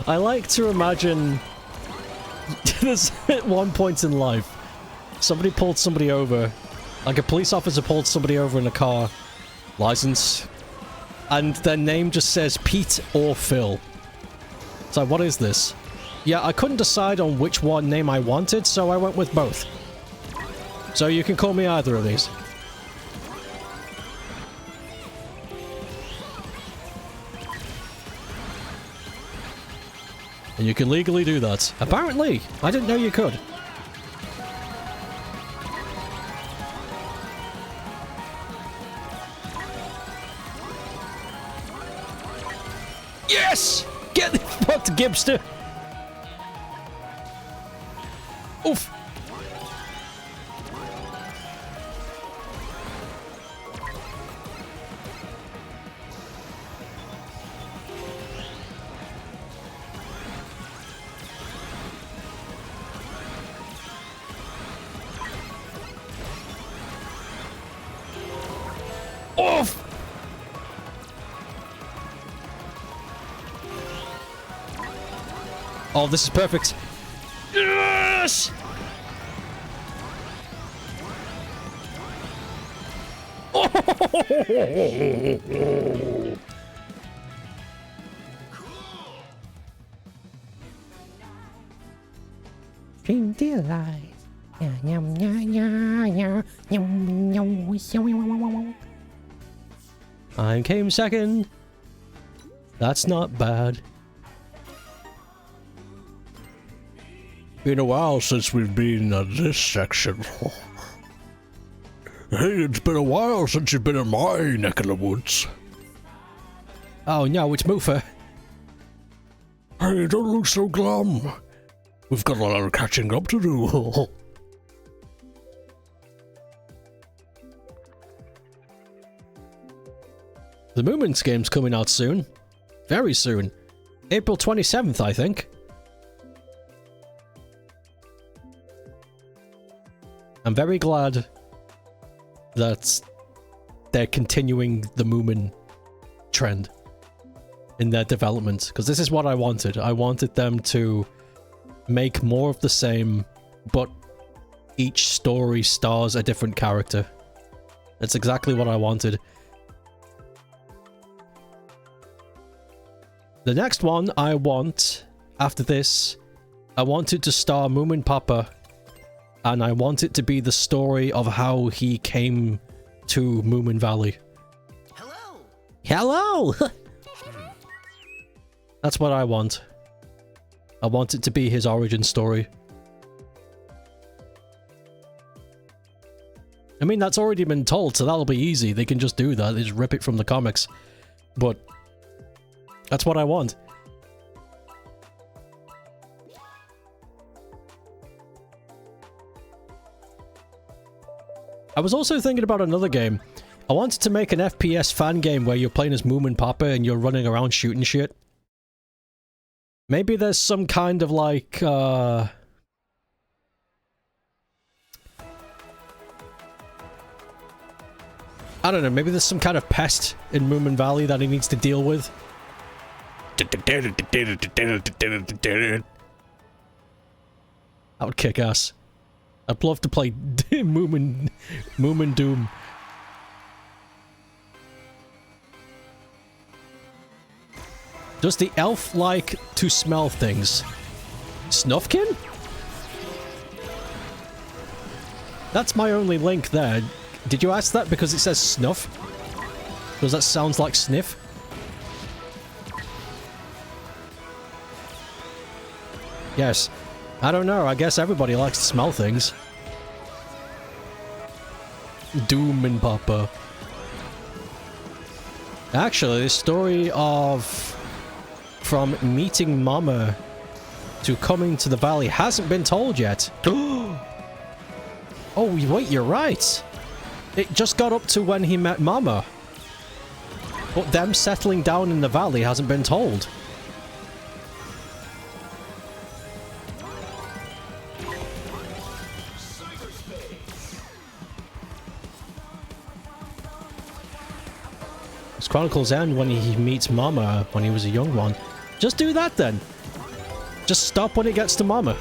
I like to imagine... There's at one point in life, somebody pulled somebody over Like a police officer pulled somebody over in a car, license, and their name just says Pete or Phil. So what is this? Yeah, I couldn't decide on which one name I wanted, so I went with both. So you can call me either of these. And you can legally do that. Apparently! I didn't know you could. Yes! Get the fucked, Gibster! Oof! Oof! Oh, this is perfect. Yes! Dream delight. Yum, yum, yum, yum, yum, yum, yum. I came second. That's not bad. Been a while since we've been at this section. Hey, it's been a while since you've been in my neck of the woods. Oh no, it's Moofer. Hey, don't look so glum. We've got a lot of catching up to do. The Moomins game's coming out soon. Very soon. April 27th, I think. I'm very glad that they're continuing the Moomin trend in their development, because this is what I wanted. I wanted them to make more of the same, but each story stars a different character. That's exactly what I wanted. The next one I want, after this, I want it to star Moomin Papa, and I want it to be the story of how he came to Moomin Valley. Hello. Hello! That's what I want. I want it to be his origin story. I mean, that's already been told, so that'll be easy. They can just do that. They just rip it from the comics. But that's what I want. I was also thinking about another game. I wanted to make an FPS fan game where you're playing as Moomin Papa and you're running around shooting shit. Maybe there's some kind of like, I don't know, maybe there's some kind of pest in Moomin Valley that he needs to deal with. That would kick ass. I'd love to play Moomin Doom. Does the elf like to smell things? Snufkin? That's my only link there. Did you ask that because it says snuff? Because that sounds like sniff? Yes. I don't know, I guess everybody likes to smell things. Doom and Papa. Actually, the story of from meeting Mama to coming to the valley hasn't been told yet. Oh, wait, you're right. It just got up to when he met Mama. But them settling down in the valley hasn't been told. Chronicles end when he meets Mama when he was a young one. Just do that then. Just stop when it gets to Mama.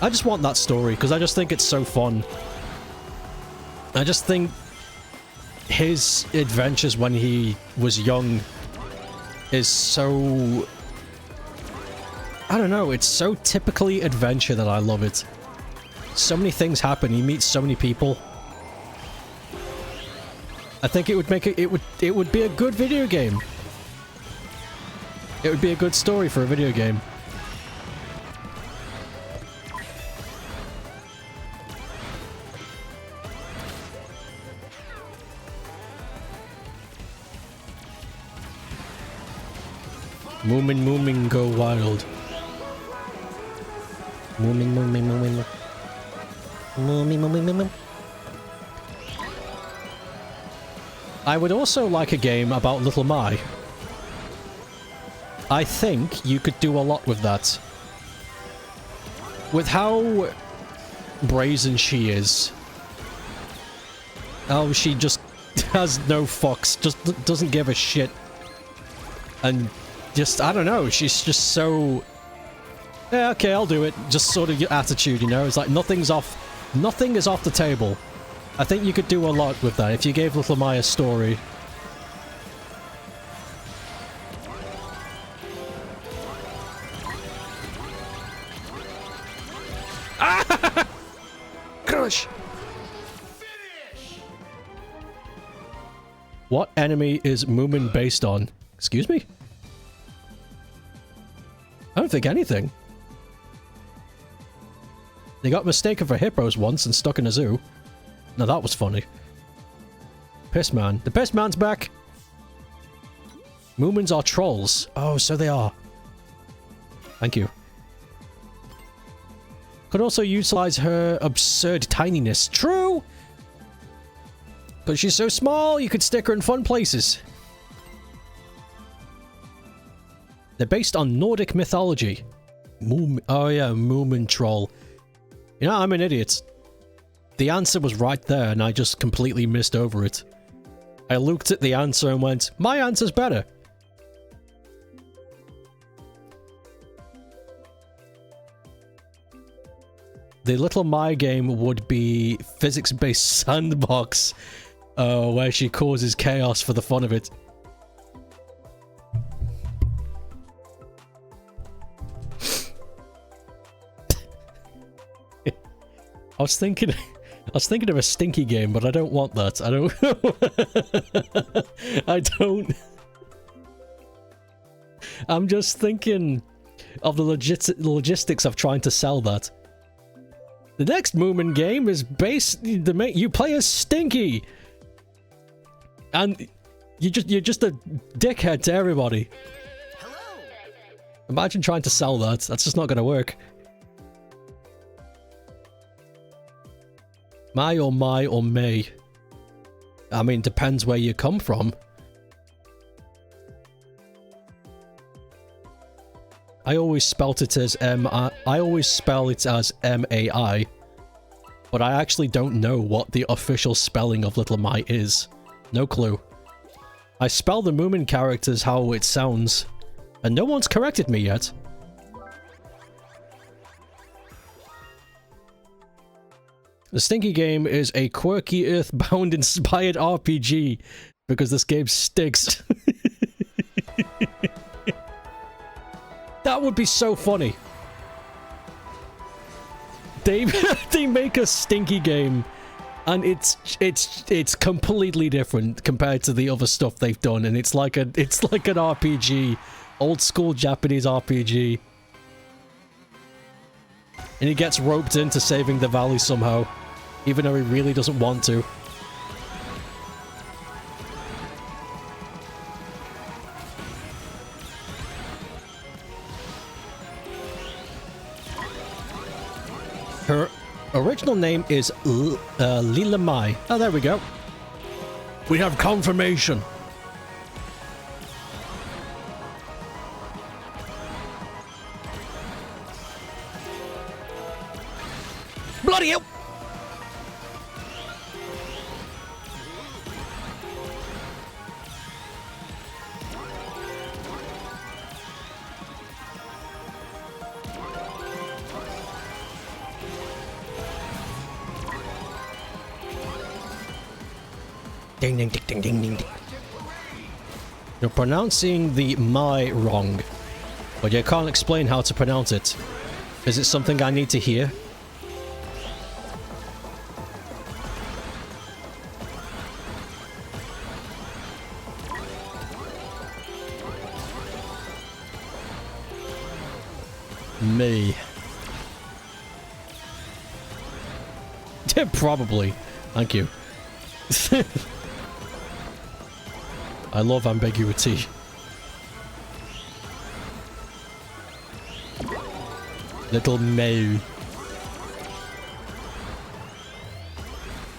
I just want that story because I just think it's so fun. I just think his adventures when he was young is so... I don't know, it's so typically adventure that I love it. So many things happen, he meets so many people. I think it would make it would be a good video game. It would be a good story for a video game. Moomin, moomin, go wild. Moomin, moomin, moomin. Moomin, moomin, moomin. I would also like a game about Little Mai. I think you could do a lot with that. With how brazen she is. How she just has no fucks, just doesn't give a shit. And just, I don't know, she's just so... Yeah, okay, I'll do it. Just sort of your attitude, you know? It's like nothing is off the table. I think you could do a lot with that if you gave Little Mai a story. Ah! Crush! What enemy is Moomin based on? Excuse me? I don't think anything. They got mistaken for hippos once and stuck in a zoo. Now that was funny. Pissman. The Pissman's back! Moomins are trolls. Oh, so they are. Thank you. Could also utilize her absurd tininess. True! But she's so small, you could stick her in fun places. They're based on Nordic mythology. Oh yeah, Moomin troll. You know, I'm an idiot. The answer was right there and I just completely missed over it. I looked at the answer and went, my answer's better. The Little Mai game would be physics-based sandbox, where she causes chaos for the fun of it. I was thinking of a stinky game, but I don't want that. I don't. I'm just thinking of the logistics of trying to sell that. The next Moomin game is based. You play as Stinky, and you're just a dickhead to everybody. Hello. Imagine trying to sell that. That's just not going to work. My or May. I mean, depends where you come from. I always spelt it as I always spell it as M-A-I. But I actually don't know what the official spelling of Little Mai is. No clue. I spell the Moomin characters how it sounds. And no one's corrected me yet. The Stinky game is a quirky Earthbound inspired RPG because this game sticks. That would be so funny. They make a Stinky game and it's completely different compared to the other stuff they've done, and it's like an RPG, old school Japanese RPG. And he gets roped into saving the valley somehow, even though he really doesn't want to. Her original name is Lila Mai. Oh, there we go. We have confirmation. Bloody hell! Ding ding ding ding ding ding ding. You're pronouncing the my wrong, but you can't explain how to pronounce it. Is it something I need to hear? Me. Probably. Thank you. I love ambiguity. Little May.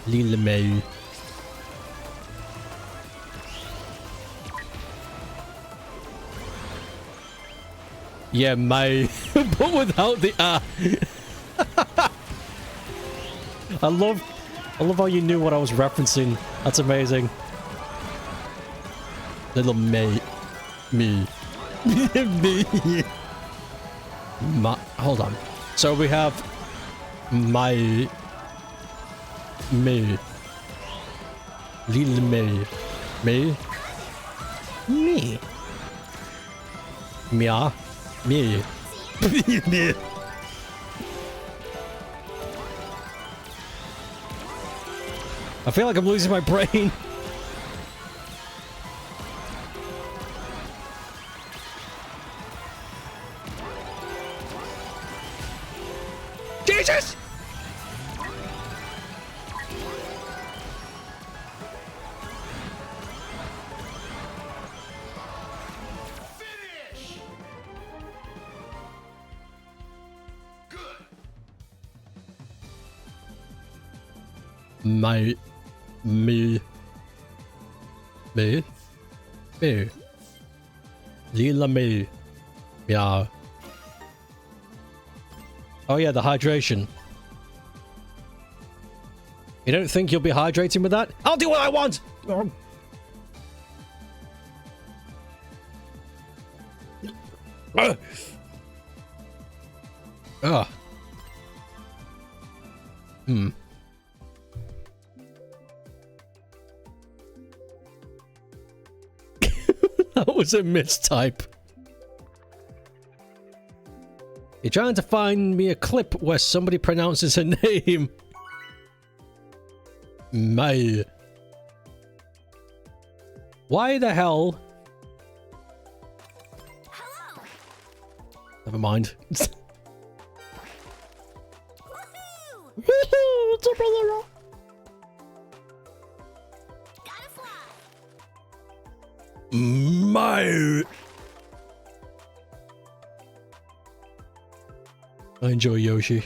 Little May. Yeah, May. But without the ah. I love how you knew what I was referencing. That's amazing. Little May. Me. Me. Hold on. So we have my me. Little May. Me. Me. Mia. Me. Me. I feel like I'm losing my brain. Jesus! Finish! Good. My... Me. Me? Me. Lila me. Yeah. Oh yeah, the hydration. You don't think you'll be hydrating with that? I'll do what I want! Ugh. Hmm. That was a mistype. You're trying to find me a clip where somebody pronounces her name. May. Why the hell? Hello. Never mind. Woohoo! Gotta fly. My. I enjoy Yoshi.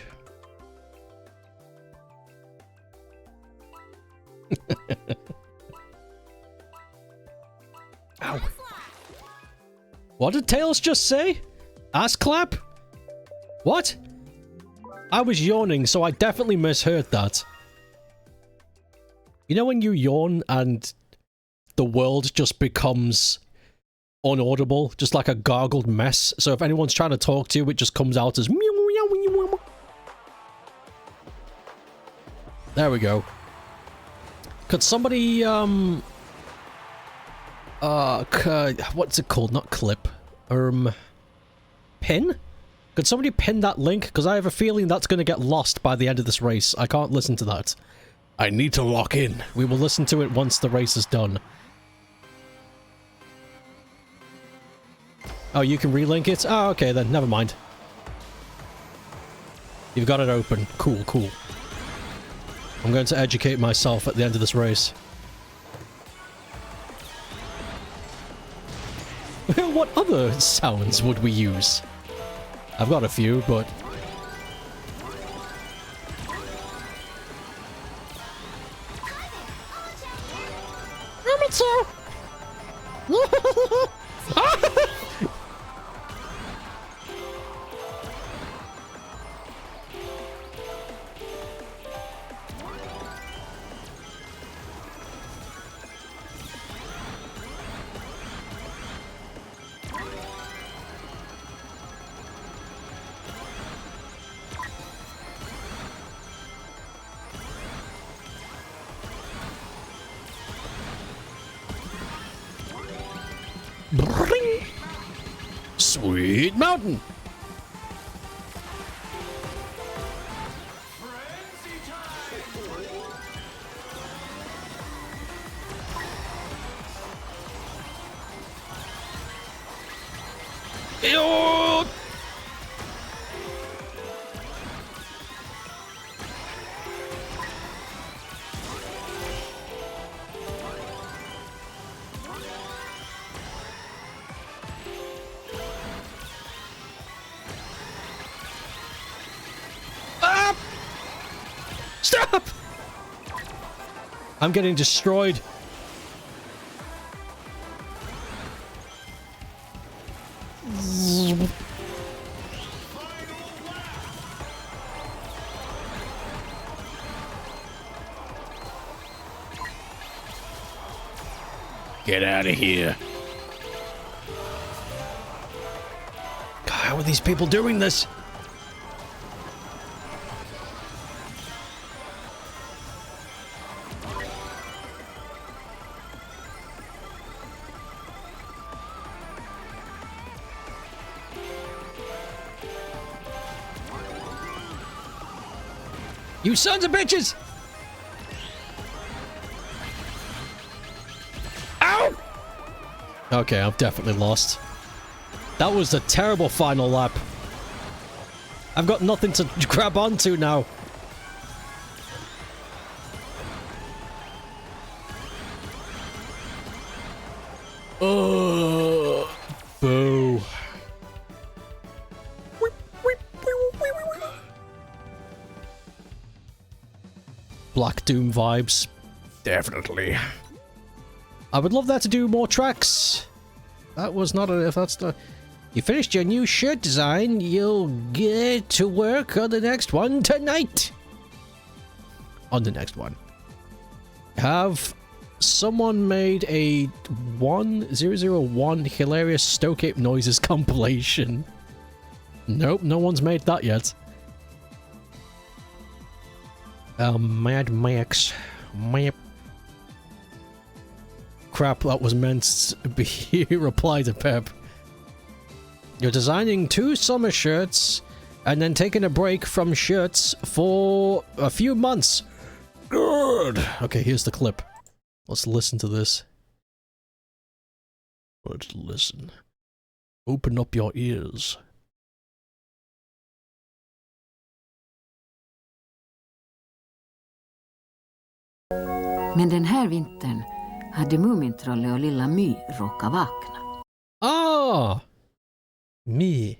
Ow. What did Tails just say? Ass clap? What? I was yawning, so I definitely misheard that. You know when you yawn and the world just becomes unaudible, just like a gargled mess? So if anyone's trying to talk to you, it just comes out as meow meow meow meow. There we go. Could somebody what's it called? Not clip. Pin? Could somebody pin that link? Because I have a feeling that's going to get lost by the end of this race. I can't listen to that. I need to lock in. We will listen to it once the race is done. Oh, you can relink it? Oh, okay then. Never mind. You've got it open. Cool, cool. I'm going to educate myself at the end of this race. What other sounds would we use? I've got a few, but... Bring. Sweet mountain. Frenzy time! Ew. Ah! Stop! I'm getting destroyed. Get out of here. God, how are these people doing this? You sons of bitches! Ow! Okay, I've definitely lost. That was a terrible final lap. I've got nothing to grab onto now. Boo. Black Doom vibes. Definitely. I would love that to do more tracks. That was not a... If that's the... You finished your new shirt design, you'll get to work on the next one tonight. On the next one. Have someone made a 1001 hilarious Stoke Ape noises compilation? Nope, no one's made that yet. Mad Max. Crap, that was meant to be a reply to Pep. You're designing 2 summer shirts and then taking a break from shirts for a few months. Good. Okay, here's the clip. Let's listen to this. Let's listen. Open up your ears. Men den här vintern hade Mumintrollet och Lilla My råkat vakna. Ah! Me.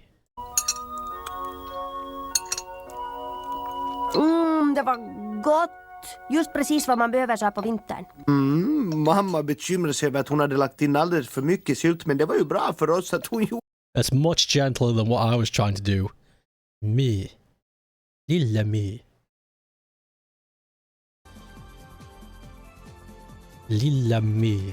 Det var gott. Just precis vad man behöver så här på vintern. Mamma bekymrade sig över att hon hade lagt in alldeles för mycket sylt, men det var ju bra för oss att hon gjorde. That's much gentler than what I was trying to do. Me. Lilla me. Lilla me.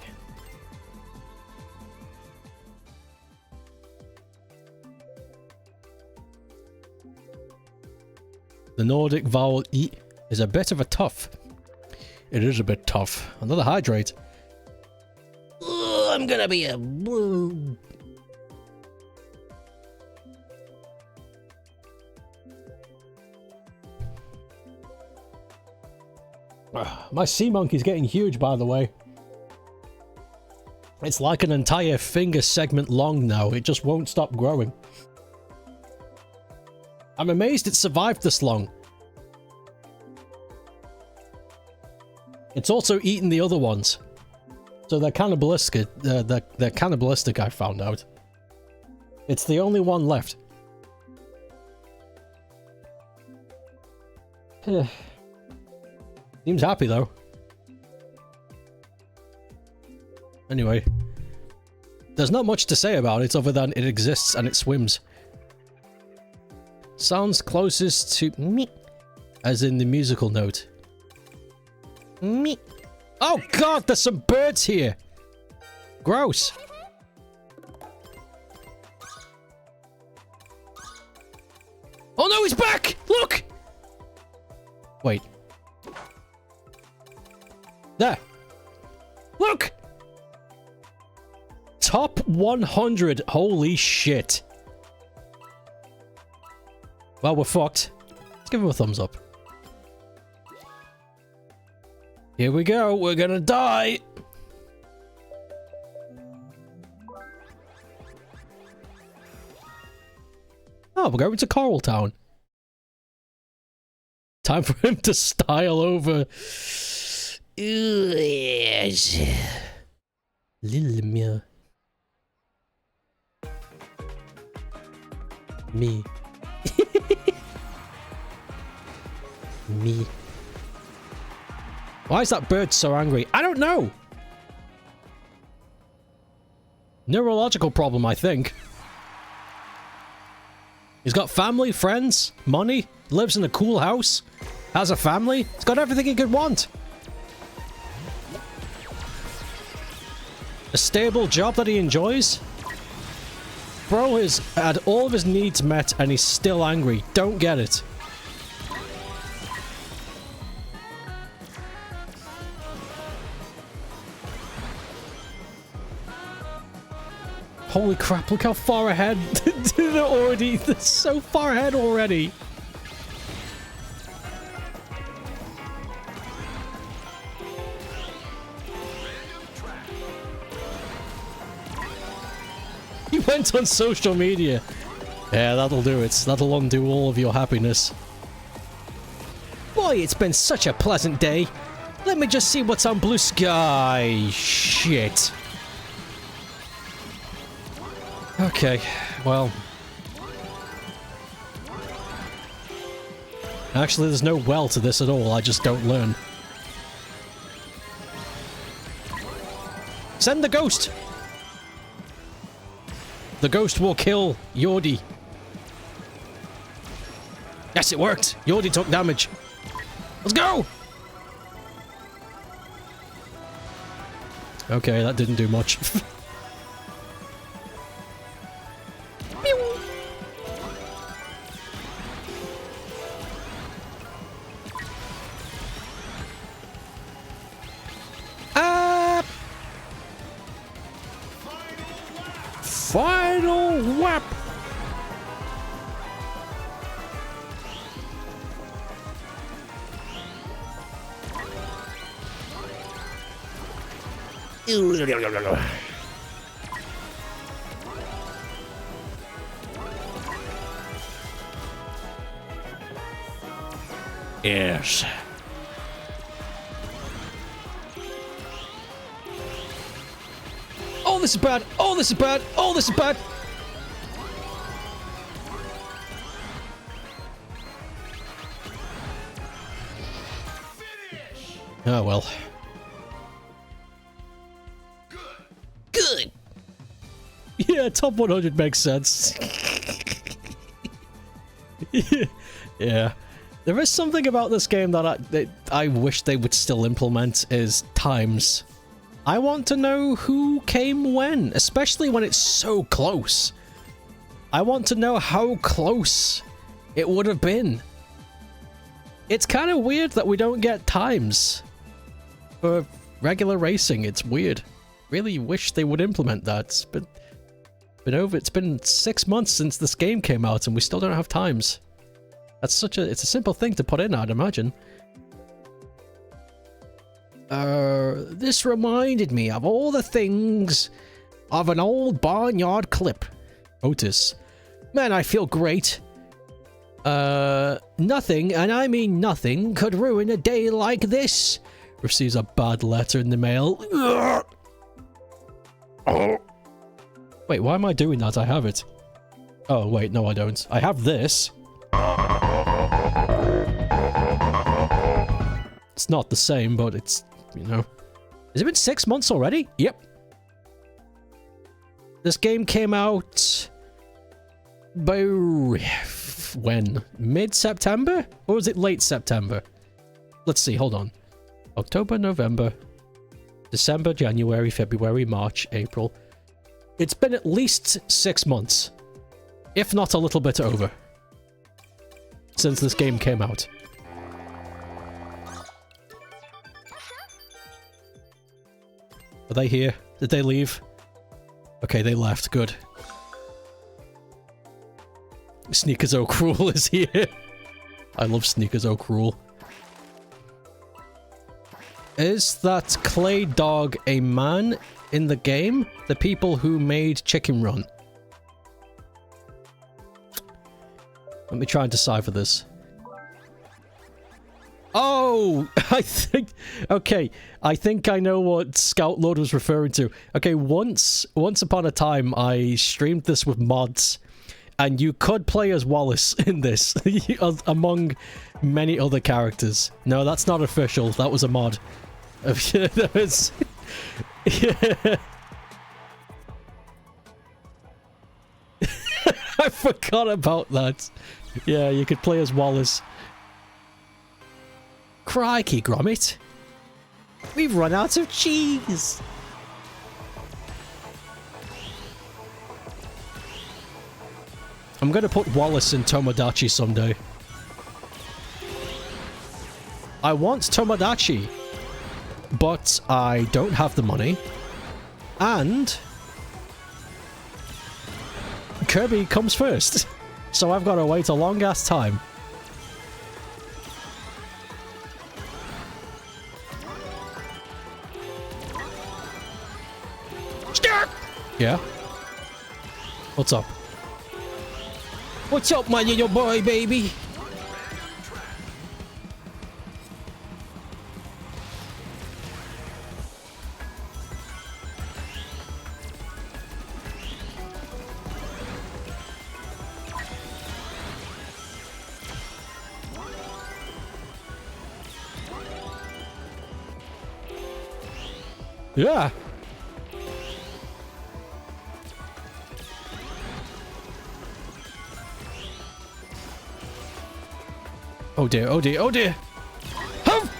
The Nordic vowel E is a bit of a tough. It is a bit tough. Another hydrate. I'm gonna be a... My sea monkey's getting huge, by the way. It's like an entire finger segment long now. It just won't stop growing. I'm amazed it survived this long. It's also eaten the other ones. So they're cannibalistic. They're cannibalistic, I found out. It's the only one left. Seems happy, though. Anyway. There's not much to say about it other than it exists and it swims. Sounds closest to me, as in the musical note. Me. Oh god, there's some birds here! Gross! Oh no, he's back! Look! Wait. There! Look! Top 100. Holy shit. Well, we're fucked. Let's give him a thumbs up. Here we go. We're gonna die. Oh, we're going to Coral Town. Time for him to style over. Yes. Little Mia. Me. Me. Why is that bird so angry? I don't know. Neurological problem, I think. He's got family, friends, money, lives in a cool house, has a family. He's got everything he could want. A stable job that he enjoys. Bro has had all of his needs met and he's still angry. Don't get it. Holy crap, look how far ahead. They're so far ahead already. You went on social media. Yeah, that'll do it. That'll undo all of your happiness. Boy, it's been such a pleasant day. Let me just see what's on BlueSky. Shit. Okay, well. Actually, there's no well to this at all. I just don't learn. Send the ghost! The ghost will kill Yordi. Yes, it worked! Yordi took damage. Let's go! Okay, that didn't do much. Final whap! Yes. Oh, this is bad. Oh, this is bad. Oh, this is bad. Oh, well. Good. Yeah, top 100 makes sense. Yeah. There is something about this game that I wish they would still implement is times. I want to know who came when, especially when it's so close. I want to know how close it would have been. It's kind of weird that we don't get times for regular racing. It's weird. Really wish they would implement that. It's been 6 months since this game came out and we still don't have times. It's a simple thing to put in, I'd imagine. This reminded me of all the things of an old barnyard clip. Otis. Man, I feel great. Nothing, and I mean nothing, could ruin a day like this. Receives a bad letter in the mail. Wait, why am I doing that? I have it. Oh, wait, no I don't. I have this. It's not the same, but it's, you know. Has it been 6 months already? Yep. This game came out by when? Mid-September? Or was it late September? Let's see, hold on. October, November, December, January, February, March, April. It's been at least 6 months. If not a little bit over. Since this game came out. Are they here? Did they leave? Okay, they left. Good. Sneakers O Cruel is here. I love Sneakers O Cruel. Is that Clay Dog a man in the game? The people who made Chicken Run. Let me try and decipher this. Oh, I think... Okay, I think I know what Scout Lord was referring to. Okay, once upon a time, I streamed this with mods, and you could play as Wallace in this, among many other characters. No, that's not official. That was a mod. That was... Yeah. I forgot about that. Yeah, you could play as Wallace. Crikey, Gromit. We've run out of cheese. I'm gonna put Wallace in Tomodachi someday. I want Tomodachi, but I don't have the money. And Kirby comes first. So I've got to wait a long ass time. Yeah? What's up? What's up, my little boy, baby? Yeah. Oh dear, oh dear, oh dear! Humph!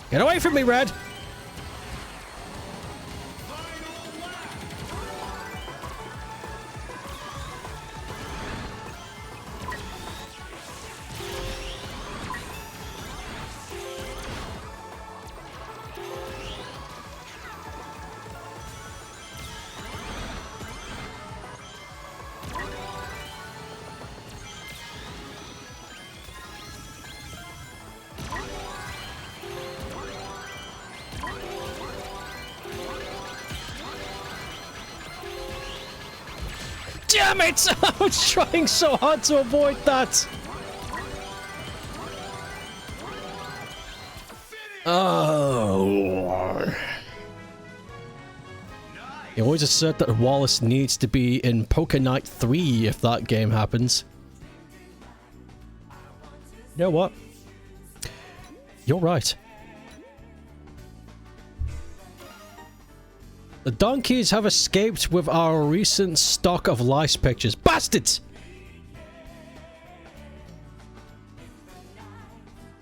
Get away from me, Red! Damn it! I was trying so hard to avoid that! Oh. You always assert that Wallace needs to be in Poker Night 3 if that game happens. You know what? You're right. The donkeys have escaped with our recent stock of lice pictures. Bastards!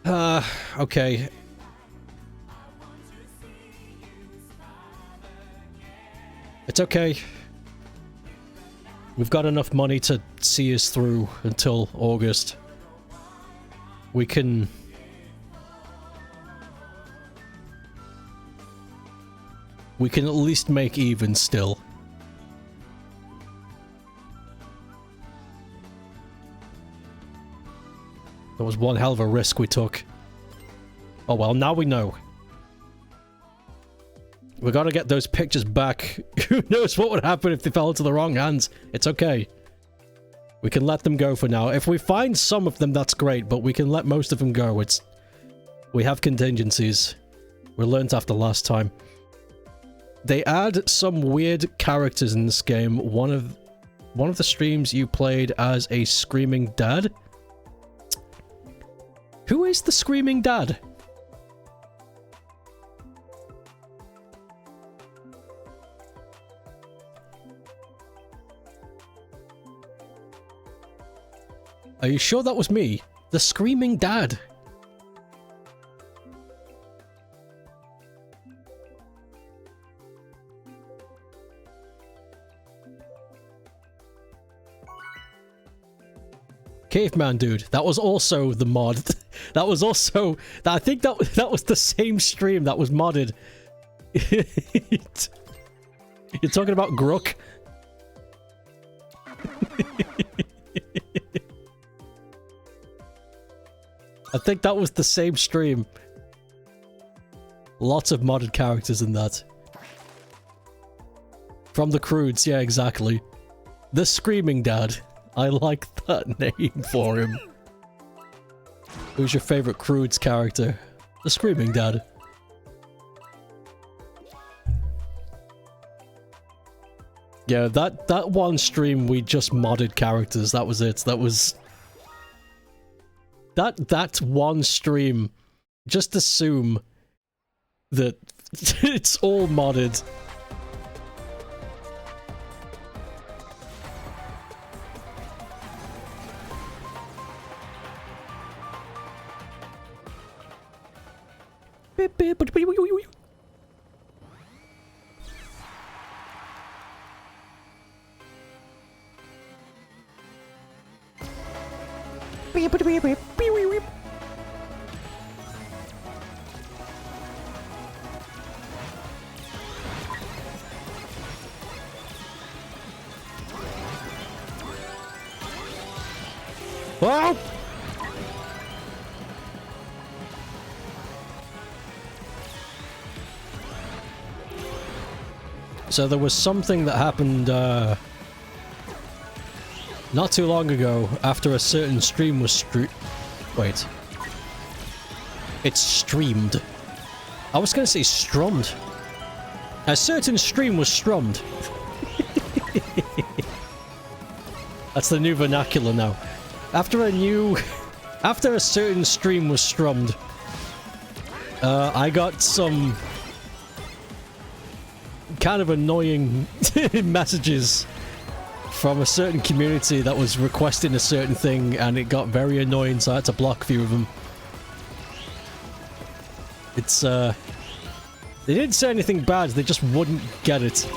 Okay. It's okay. We've got enough money to see us through until August. We can... We can at least make even still. That was one hell of a risk we took. Oh well, now we know. We gotta get those pictures back. Who knows what would happen if they fell into the wrong hands? It's okay. We can let them go for now. If we find some of them, that's great, but we can let most of them go. We have contingencies. We learned after last time. They add some weird characters in this game. One of the streams you played as a screaming dad. Who is the screaming dad? Are you sure that was me? The screaming dad. Caveman dude. That was also the mod. That was also... I think that was the same stream that was modded. You're talking about Grook? I think that was the same stream. Lots of modded characters in that. From the Croods, yeah, exactly. The Screaming Dad. I like that name for him. Who's your favorite Croods character? The Screaming Dad. Yeah, that one stream we just modded characters. That was it. That was... That one stream. Just assume that it's all modded. Oh! So there was something that happened not too long ago after a certain stream was wait. It's streamed. I was gonna say strummed. A certain stream was strummed. That's the new vernacular now. After a certain stream was strummed, I got some kind of annoying messages from a certain community that was requesting a certain thing, and it got very annoying, so I had to block a few of them. It's, they didn't say anything bad, they just wouldn't get it.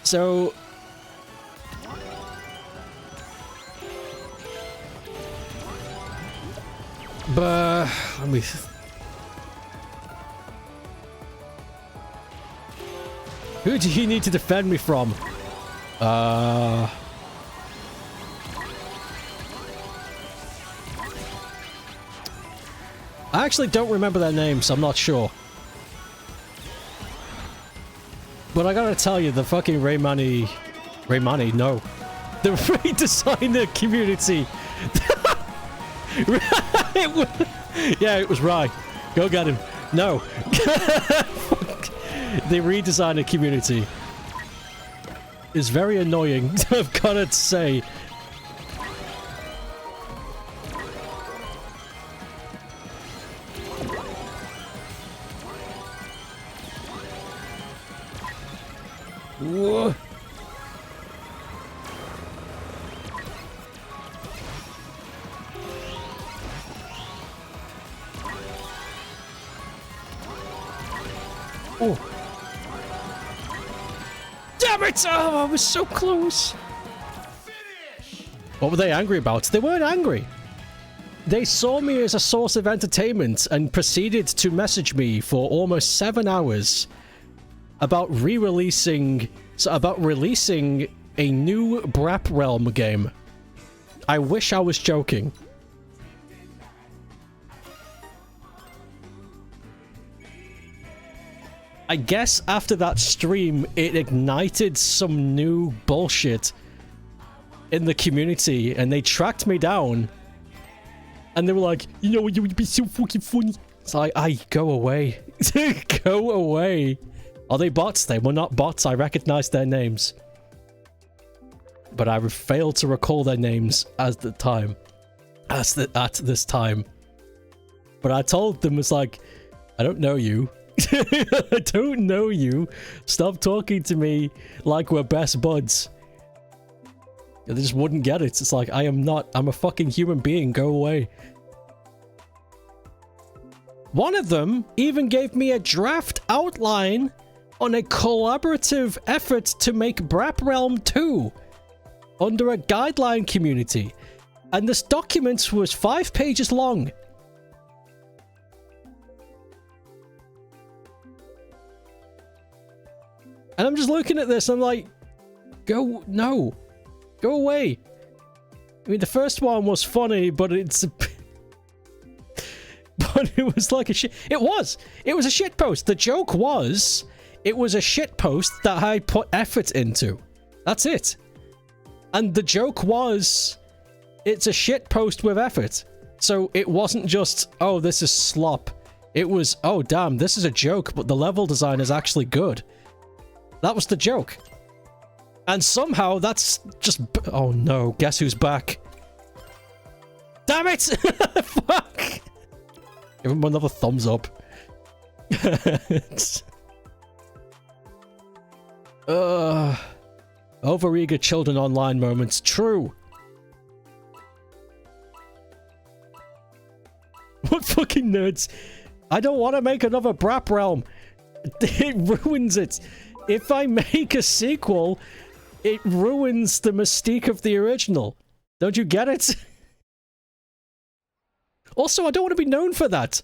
So... But... let me... Who do you need to defend me from? I actually don't remember their names, I'm not sure. But I gotta tell you, the fucking Raymani, no. The redesigner community. Yeah, it was Rai. Go get him. No. The redesigner community is very annoying, I've gotta say. Whoa. Oh. Damn it! Oh, I was so close. Finish! What were they angry about? They weren't angry. They saw me as a source of entertainment and proceeded to message me for almost 7 hours about releasing a new Brap Realm game. I wish I was joking. I guess after that stream, it ignited some new bullshit in the community, and they tracked me down. And they were like, you know, you would be so fucking funny. It's like, go away. Go away. Are they bots? They were not bots. I recognized their names. But I failed to recall their names at this time. But I told them, it's like, I don't know you. I don't know you. Stop talking to me like we're best buds. They just wouldn't get it. It's like, I'm a fucking human being. Go away. One of them even gave me a draft outline on a collaborative effort to make Brap Realm 2. under a guideline community. And this document was 5 pages long. And I'm just looking at this, I'm like, go away. I mean, the first one was funny, but it's... but it was like a shit... It was a shit post. The joke was, it was a shit post that I put effort into. That's it. And the joke was, it's a shit post with effort. So it wasn't just, oh, this is slop. It was, oh, damn, this is a joke, but the level design is actually good. That was the joke. And somehow that's just... Oh no, guess who's back? Damn it! Fuck! Give him another thumbs up. Overeager children online moments. True. What fucking nerds? I don't want to make another Brap Realm. It ruins it. If I make a sequel, it ruins the mystique of the original. Don't you get it? Also, I don't want to be known for that.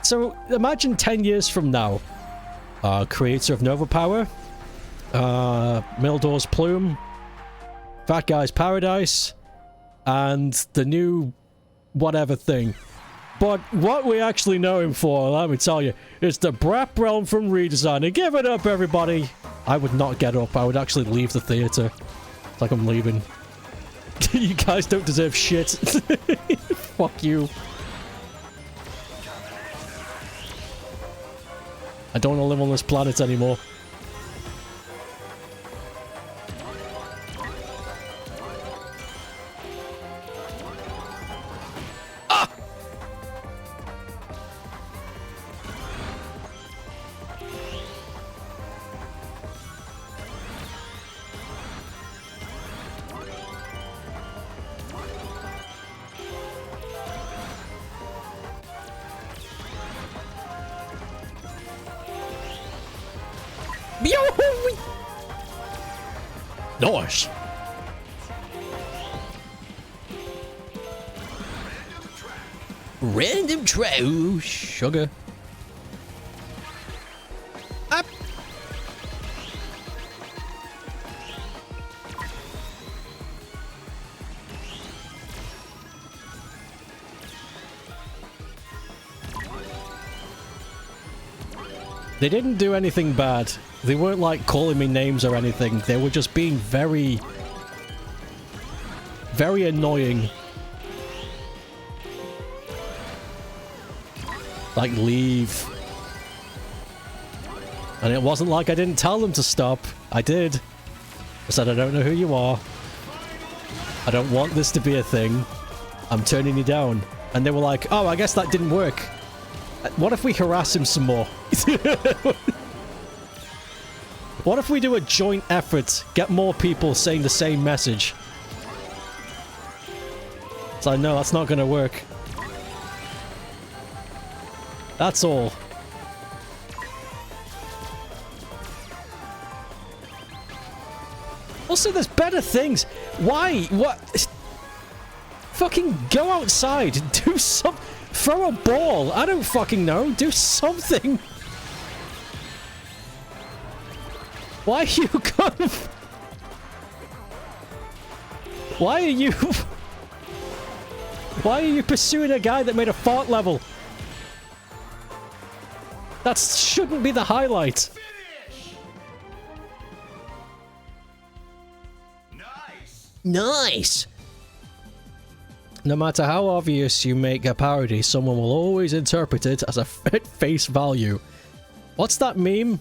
So, imagine 10 years from now. Creator of Nova Power. Mildor's Plume. Fat Guy's Paradise. And the new whatever thing. But what we actually know him for, let me tell you, is the Brap Realm from Redesigner. Give it up, everybody! I would not get up. I would actually leave the theater. It's like I'm leaving. You guys don't deserve shit. Fuck you. I don't want to live on this planet anymore. Nice. Random track. Ooh, sugar. Up. They didn't do anything bad. They weren't like calling me names or anything. They were just being very, very annoying. Like, leave. And it wasn't like I didn't tell them to stop. I did. I said, I don't know who you are. I don't want this to be a thing. I'm turning you down. And they were like, oh, I guess that didn't work. What if we harass him some more? What if we do a joint effort, get more people saying the same message? So I know that's not gonna work. That's all. Also, there's better things. Why? What? Fucking go outside. Do some... Throw a ball. I don't fucking know. Do something. Why are you going... Why are you... Why are you pursuing a guy that made a fart level? That shouldn't be the highlight. Finish! Nice! Nice! No matter how obvious you make a parody, someone will always interpret it as a face value. What's that meme?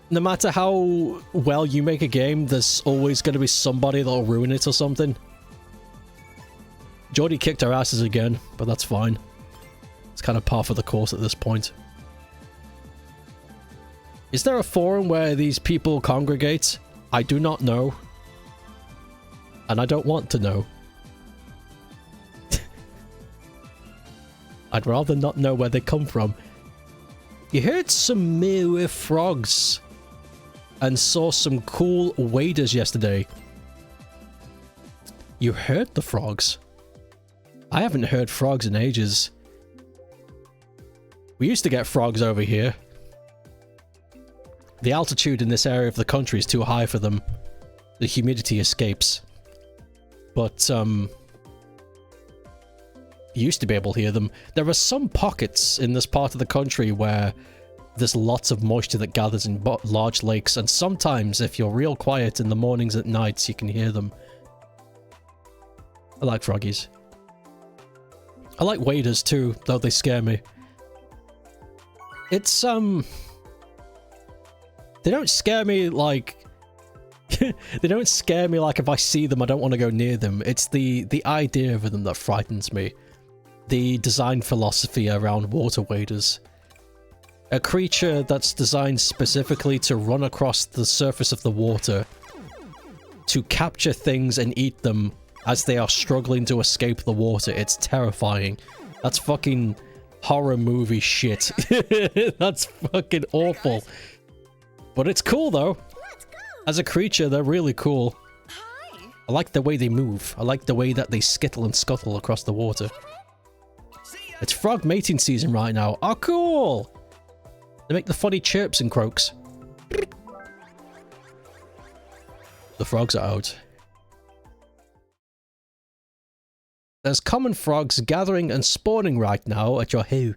No matter how well you make a game, there's always going to be somebody that'll ruin it or something. Geordie kicked our asses again, but that's fine. It's kind of par for the course at this point. Is there a forum where these people congregate? I do not know. And I don't want to know. I'd rather not know where they come from. You heard some mirror frogs and saw some cool waders yesterday. You heard the frogs? I haven't heard frogs in ages. We used to get frogs over here. The altitude in this area of the country is too high for them. The humidity escapes. But, you used to be able to hear them. There are some pockets in this part of the country where there's lots of moisture that gathers in large lakes, and sometimes, if you're real quiet in the mornings and nights, you can hear them. I like froggies. I like waders too, though they scare me. It's, they don't scare me like... they don't scare me like if I see them, I don't want to go near them. It's the idea of them that frightens me. The design philosophy around water waders. A creature that's designed specifically to run across the surface of the water, to capture things and eat them as they are struggling to escape the water. It's terrifying. That's fucking horror movie shit. That's fucking awful. But it's cool though. As a creature, they're really cool. I like the way they move. I like the way that they skittle and scuttle across the water. It's frog mating season right now. Oh, cool! They make the funny chirps and croaks. The frogs are out. There's common frogs gathering and spawning right now at your hoo,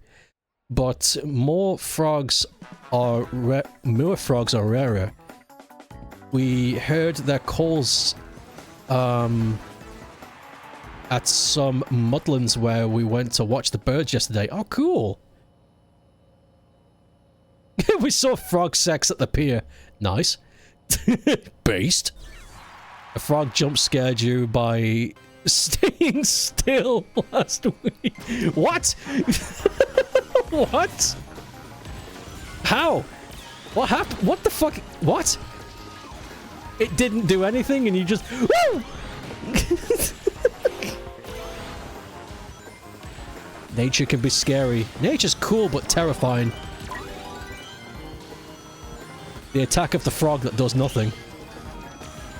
but more frogs are rarer. We heard their calls at some mudlands where we went to watch the birds yesterday. Oh, cool. We saw frog sex at the pier. Nice. Based. A frog jump scared you by staying still last week. What? What? How? What happened? What the fuck? What? It didn't do anything and you just... Woo! Nature can be scary. Nature's cool but terrifying. The attack of the frog that does nothing.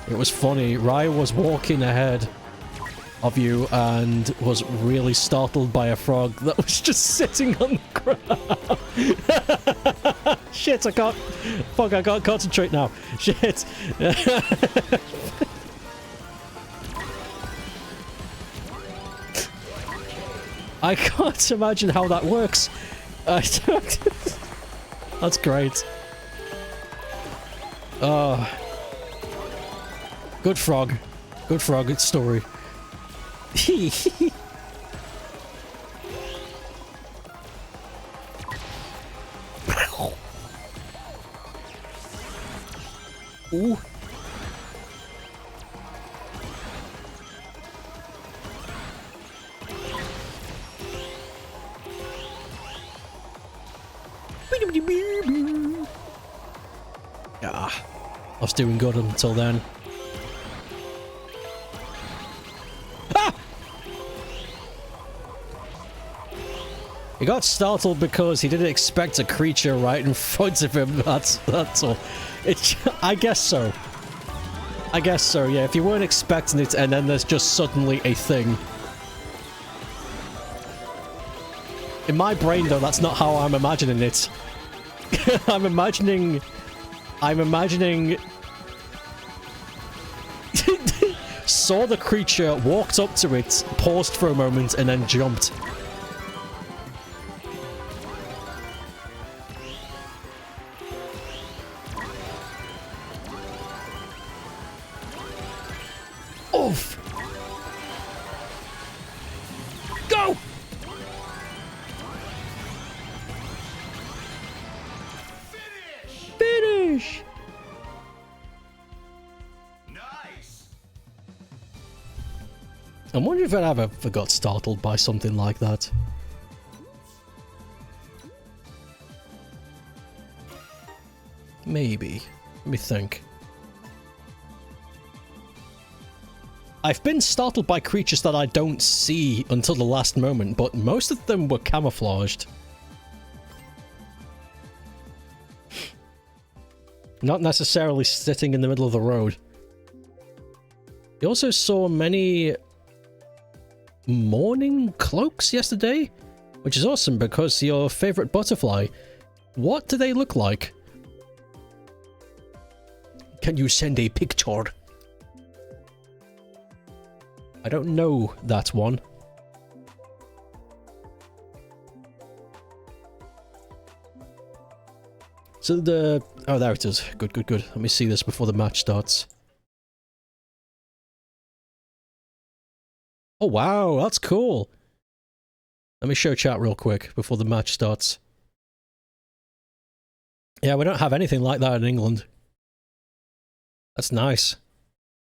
It was funny. Raya was walking ahead of you and was really startled by a frog that was just sitting on the ground. Shit, I can't... Fuck, I can't concentrate now. Shit. I can't imagine how that works. That's great. Good frog. Good frog, good story. Ooh. Yeah, I was doing good until then. Ah! He got startled because he didn't expect a creature right in front of him. That's all. I guess so. I guess so, yeah. If you weren't expecting it and then there's just suddenly a thing. In my brain, though, that's not how I'm imagining it. I'm imagining... saw the creature, walked up to it, paused for a moment, and then jumped. Oof! Go! Finish! Nice. I'm wondering if I ever got startled by something like that. Maybe. Let me think. I've been startled by creatures that I don't see until the last moment, but most of them were camouflaged. Not necessarily sitting in the middle of the road. You also saw many morning cloaks yesterday, which is awesome because your favorite butterfly. What do they look like? Can you send a picture? I don't know that one. So the... Oh, there it is. Good, good, good. Let me see this before the match starts. Oh, wow. That's cool. Let me show chat real quick before the match starts. Yeah, we don't have anything like that in England. That's nice.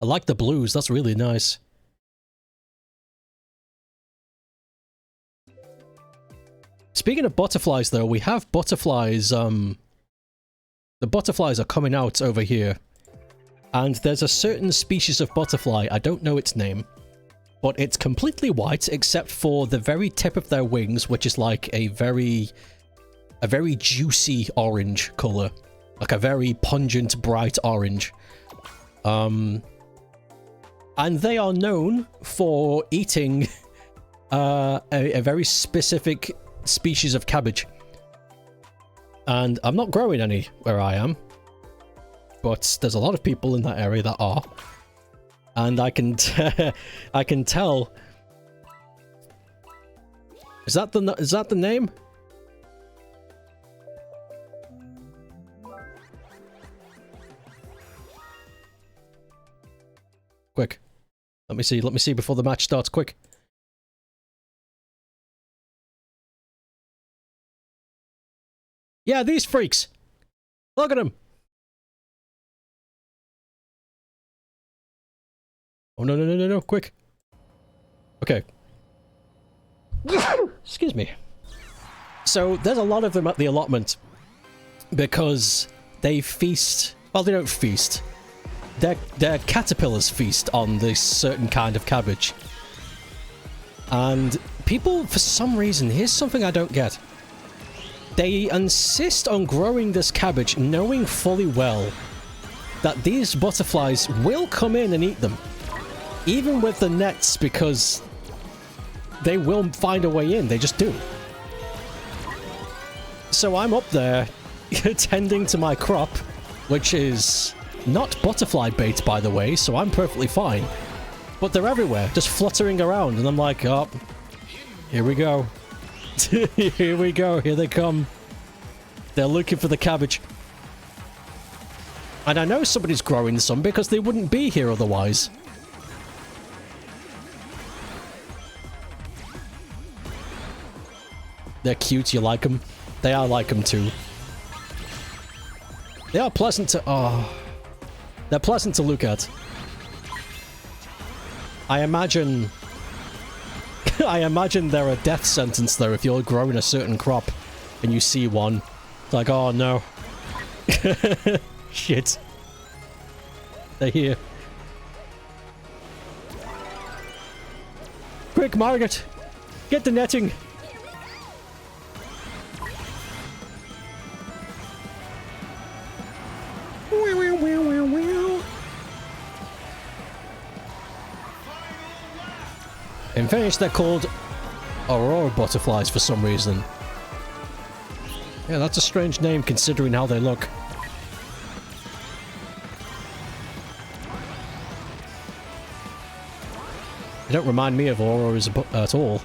I like the blues. That's really nice. Speaking of butterflies, though, we have butterflies, the butterflies are coming out over here. And there's a certain species of butterfly, I don't know its name, but it's completely white except for the very tip of their wings, which is like a very juicy orange color. Like a very pungent, bright orange. And they are known for eating a very specific species of cabbage. And I'm not growing any where I am, but there's a lot of people in that area that are. And I can I can tell. Is that the name? Quick. Let me see before the match starts, quick. Yeah, these freaks. Look at them. Oh, no, no, no, no, no, quick. Okay. Excuse me. So, there's a lot of them at the allotment. Because they feast... Well, they don't feast. Their caterpillars feast on this certain kind of cabbage. And people, for some reason, here's something I don't get. They insist on growing this cabbage knowing fully well that these butterflies will come in and eat them. Even with the nets, because they will find a way in, they just do. So I'm up there tending to my crop, which is not butterfly bait, by the way, so I'm perfectly fine. But they're everywhere, just fluttering around, and I'm like, oh, here we go. Here we go, here they come. They're looking for the cabbage. And I know somebody's growing some because they wouldn't be here otherwise. They're cute, you like them? They are like them too. They are pleasant to... Oh. They're pleasant to look at. I imagine... I imagine they're a death sentence though if you're growing a certain crop and you see one. It's like, oh no. Shit. They're here. Quick, Margaret! Get the netting! In fairness, they're called aurora butterflies for some reason. Yeah, that's a strange name considering how they look. They don't remind me of auroras at all.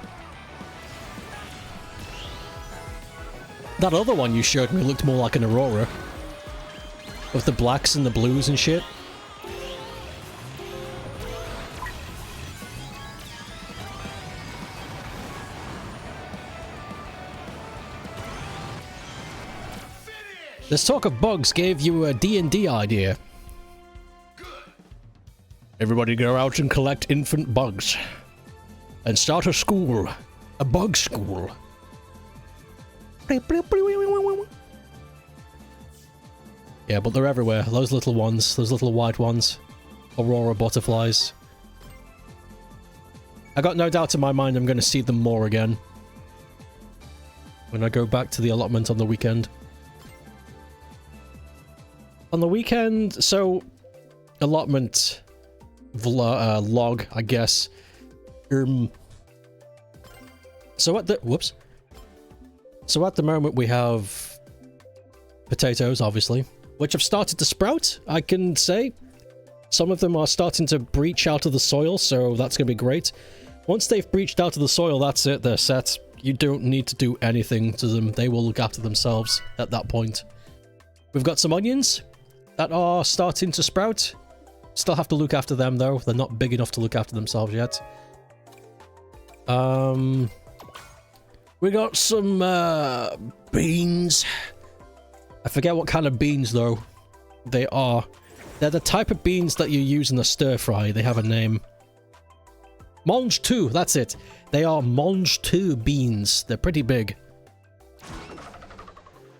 That other one you showed me looked more like an aurora. With the blacks and the blues and shit. This talk of bugs gave you a D&D idea. Everybody go out and collect infant bugs. And start a school. A bug school. Yeah, but they're everywhere. Those little ones. Those little white ones. Aurora butterflies. I got no doubt in my mind I'm going to see them more again. When I go back to the allotment on the weekend. On the weekend, so allotment log, I guess. So at the So at the moment we have potatoes, obviously, which have started to sprout, I can say. Some of them are starting to breach out of the soil, so that's going to be great. Once they've breached out of the soil, that's it, they're set. You don't need to do anything to them. They will look after themselves at that point. We've got some onions that are starting to sprout. Still have to look after them, though. They're not big enough to look after themselves yet. We got some beans. I forget what kind of beans, though. They are. They're the type of beans that you use in a stir fry. They have a name. Mange 2, that's it. They are Mange 2 beans. They're pretty big.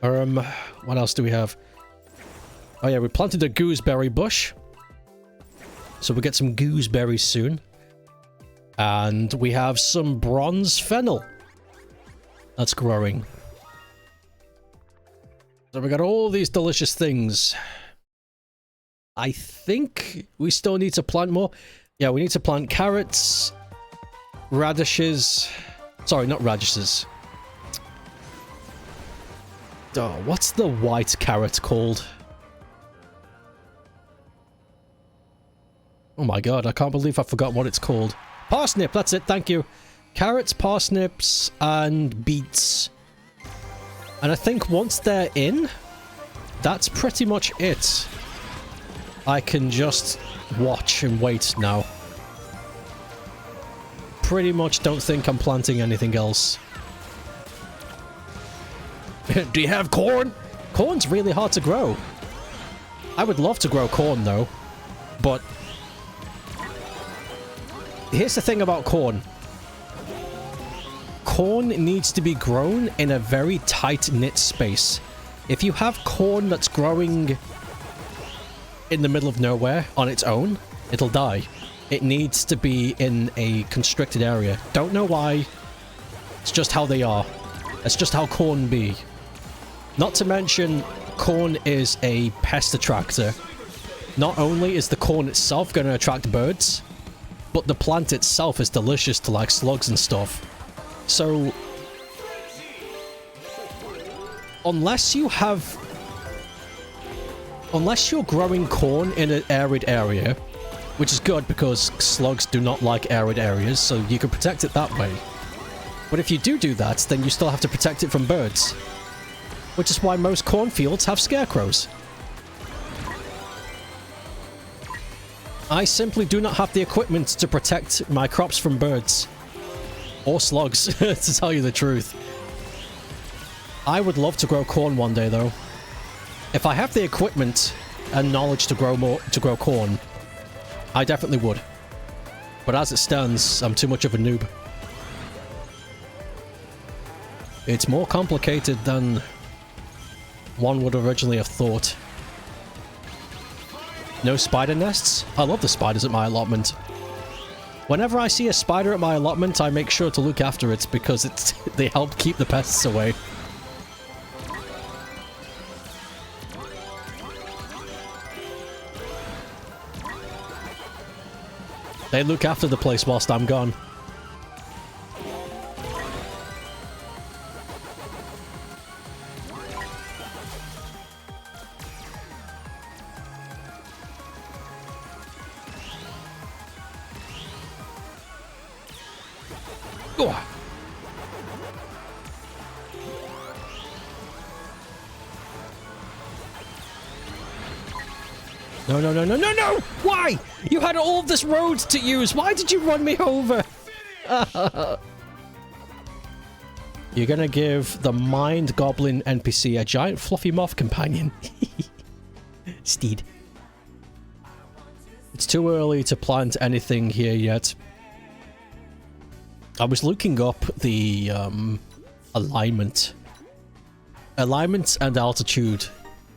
What else do we have? Oh yeah, we planted a gooseberry bush. So we'll get some gooseberries soon. And we have some bronze fennel. That's growing. So we got all these delicious things. I think we still need to plant more. Yeah, we need to plant carrots, radishes. Sorry, not radishes. Oh, what's the white carrot called? Oh my god, I can't believe I forgot what it's called. Parsnip, that's it, thank you. Carrots, parsnips, and beets. And I think once they're in, that's pretty much it. I can just watch and wait now. Pretty much don't think I'm planting anything else. Do you have corn? Corn's really hard to grow. I would love to grow corn though, but here's the thing about corn. Corn needs to be grown in a very tight-knit space. If you have corn that's growing in the middle of nowhere on its own, it'll die. It needs to be in a constricted area. Don't know why. It's just how they are. It's just how corn be. Not to mention, corn is a pest attractor. Not only is the corn itself going to attract birds, but the plant itself is delicious to like slugs and stuff. So, unless you're growing corn in an arid area, which is good because slugs do not like arid areas, so you can protect it that way. But if you do that, then you still have to protect it from birds. Which is why most cornfields have scarecrows. I simply do not have the equipment to protect my crops from birds. Or slugs, to tell you the truth. I would love to grow corn one day, though. If I have the equipment and knowledge to grow corn, I definitely would. But as it stands, I'm too much of a noob. It's more complicated than one would originally have thought. No spider nests? I love the spiders at my allotment. Whenever I see a spider at my allotment, I make sure to look after it because they help keep the pests away. They look after the place whilst I'm gone. Oh. No, no, no, no, no, no! Why? You had all this road to use. Why did you run me over? You're gonna give the Mind Goblin NPC a giant fluffy moth companion. Steed. It's too early to plant anything here yet. I was looking up the alignment and altitude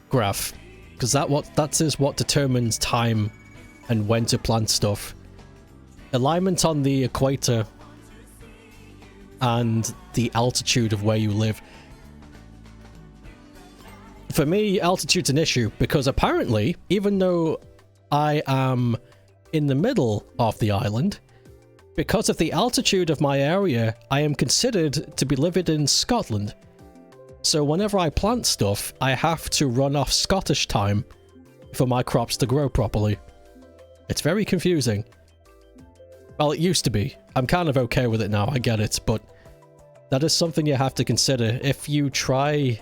graph, because that is what determines time and when to plant stuff. Alignment on the equator and the altitude of where you live. for me, altitude's an issue because apparently, even though I am in the middle of the island, because of the altitude of my area, I am considered to be living in Scotland. So whenever I plant stuff, I have to run off Scottish time for my crops to grow properly. It's very confusing. Well, it used to be. I'm kind of okay with it now, I get it, but that is something you have to consider. If you try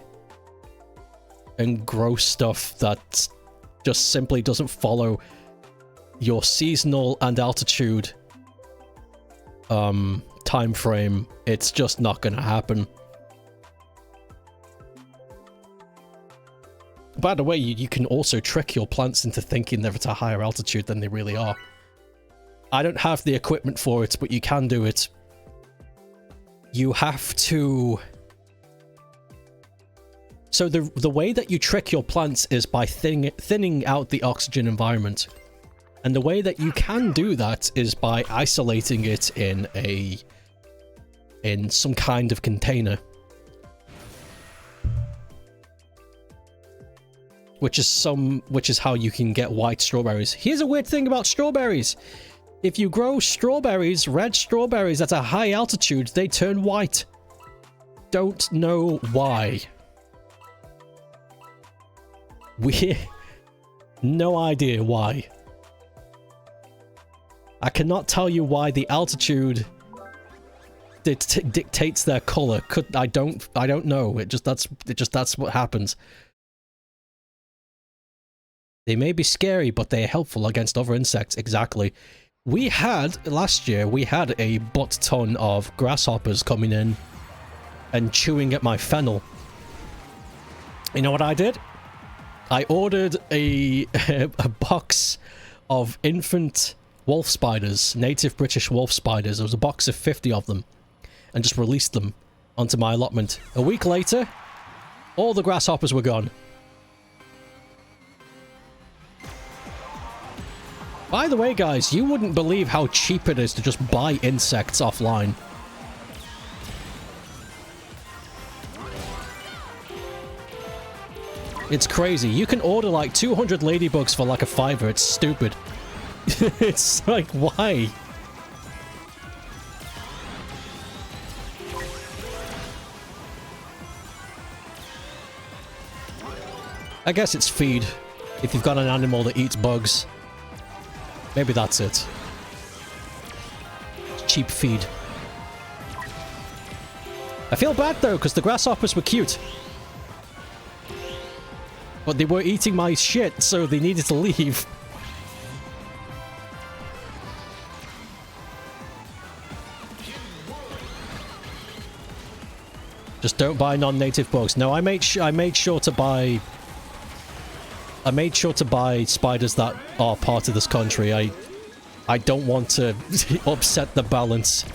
and grow stuff that just simply doesn't follow your seasonal and altitude time frame, it's just not gonna happen. By the way, you can also trick your plants into thinking they're at a higher altitude than they really are. I don't have the equipment for it, but you can do it. You have to... So the way that you trick your plants is by thinning out the oxygen environment. And the way that you can do that is by isolating it in some kind of container. Which is how you can get white strawberries. Here's a weird thing about strawberries. If you grow strawberries, red strawberries at a high altitude, they turn white. Don't know why. No idea why. I cannot tell you why the altitude dictates their color. I don't know. That's what happens. They may be scary, but they are helpful against other insects. Exactly. Last year, we had a butt ton of grasshoppers coming in and chewing at my fennel. You know what I did? I ordered a box of infant wolf spiders, native British wolf spiders. There was a box of 50 of them, and just released them onto my allotment. A week later, all the grasshoppers were gone. By the way, guys, you wouldn't believe how cheap it is to just buy insects offline. It's crazy. You can order like 200 ladybugs for like a $5. It's stupid. It's like, why? I guess it's feed. If you've got an animal that eats bugs. Maybe that's it. Cheap feed. I feel bad though, because the grasshoppers were cute. But they were eating my shit, so they needed to leave. Just don't buy non-native bugs. No, I made sure to buy spiders that are part of this country. I don't want to upset the balance.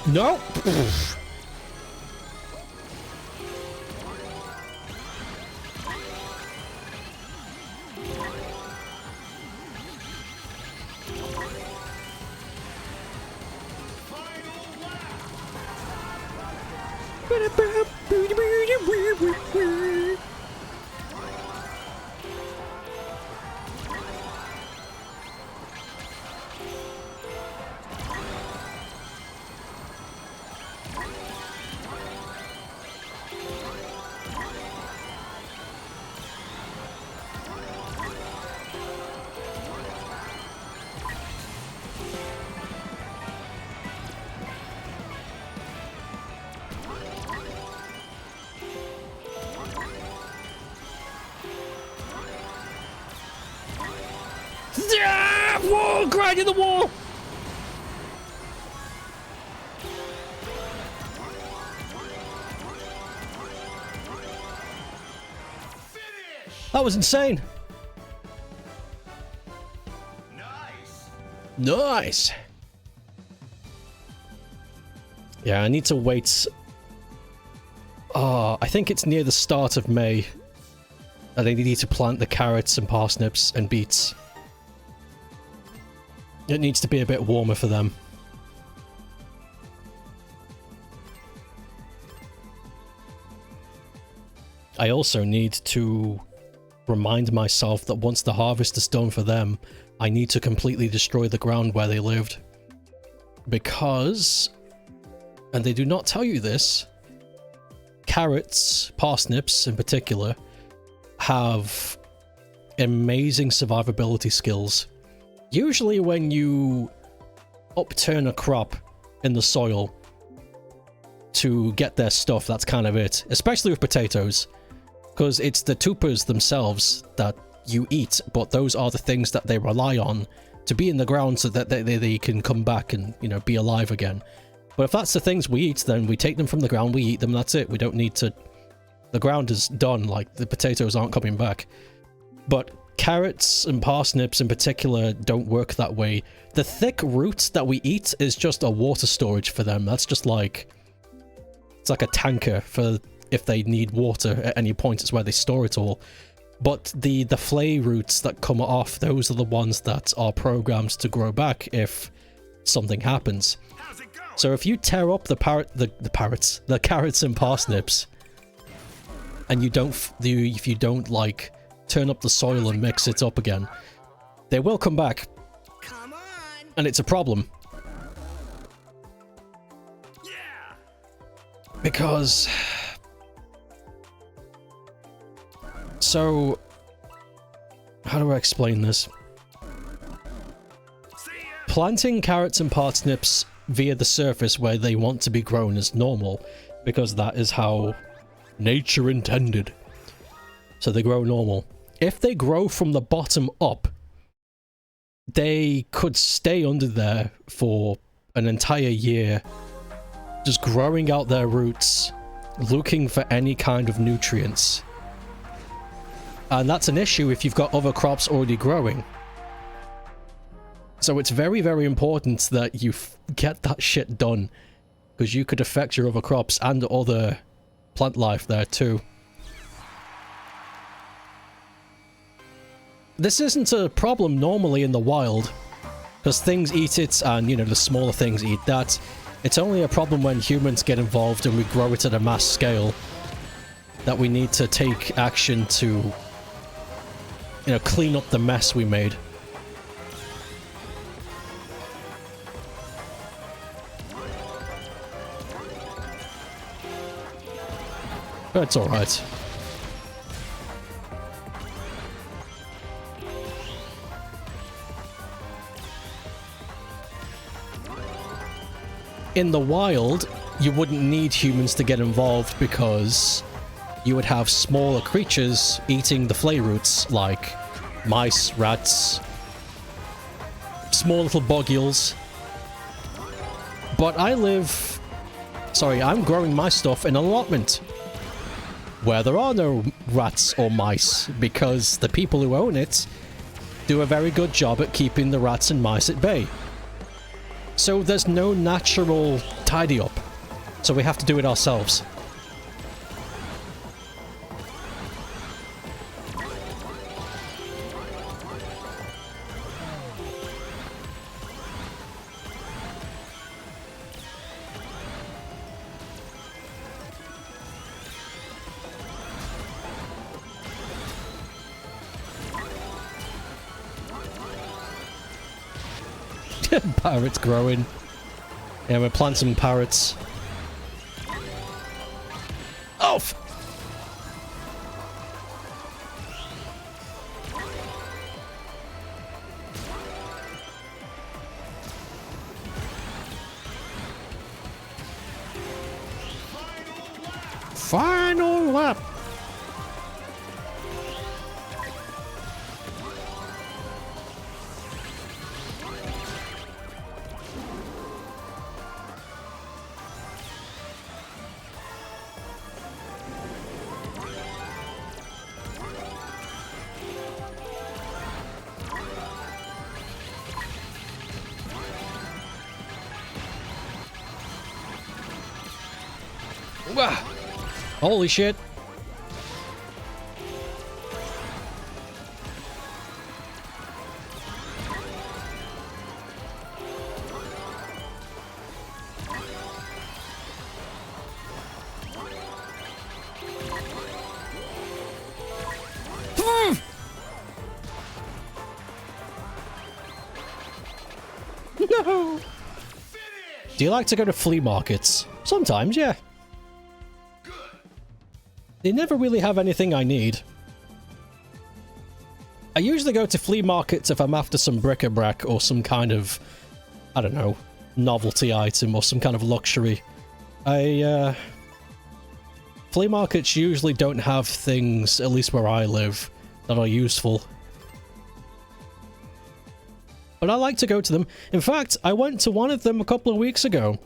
No! Wall! Grinding the wall! That was insane. Nice! Yeah, I need to wait. I think it's near the start of May. And I need to plant the carrots and parsnips and beets. It needs to be a bit warmer for them. I also need to remind myself that once the harvest is done for them, I need to completely destroy the ground where they lived. Because, and they do not tell you this, carrots, parsnips in particular, have amazing survivability skills. Usually when you upturn a crop in the soil to get their stuff, that's kind of it. Especially with potatoes. Because it's the tubers themselves that you eat, but those are the things that they rely on to be in the ground so that they can come back and, you know, be alive again. But if that's the things we eat, then we take them from the ground, we eat them, that's it. We don't need to... The ground is done, like, the potatoes aren't coming back. But carrots and parsnips in particular don't work that way. The thick roots that we eat is just a water storage for them. That's just like... It's like a tanker for if they need water at any point. It's where they store it all. But the flay roots that come off, those are the ones that are programmed to grow back if something happens. So if you tear up the carrots and parsnips, and if you don't like turn up the soil and mix it up again, they will come back. Come on. And it's a problem. Yeah. Because... So... How do I explain this? Planting carrots and parsnips via the surface where they want to be grown is normal, because that is how nature intended. So they grow normal. If they grow from the bottom up, they could stay under there for an entire year, just growing out their roots, looking for any kind of nutrients. And that's an issue if you've got other crops already growing. So it's very, very important that you get that shit done, because you could affect your other crops and other plant life there too. This isn't a problem normally in the wild, because things eat it and, you know, the smaller things eat that. It's only a problem when humans get involved and we grow it at a mass scale that we need to take action to, you know, clean up the mess we made. But it's alright. In the wild, you wouldn't need humans to get involved because you would have smaller creatures eating the flay roots, like mice, rats, small little bog eels. But I'm growing my stuff in an allotment where there are no rats or mice, because the people who own it do a very good job at keeping the rats and mice at bay. So there's no natural tidy up, so we have to do it ourselves. Parrots growing. Yeah, we're planting some parrots. Oh! Final lap! Wah! Holy shit. No! Do you like to go to flea markets? Sometimes, yeah. They never really have anything I need. I usually go to flea markets if I'm after some bric-a-brac or some kind of, I don't know, novelty item or some kind of luxury. Flea markets usually don't have things, at least where I live, that are useful. But I like to go to them. In fact, I went to one of them a couple of weeks ago.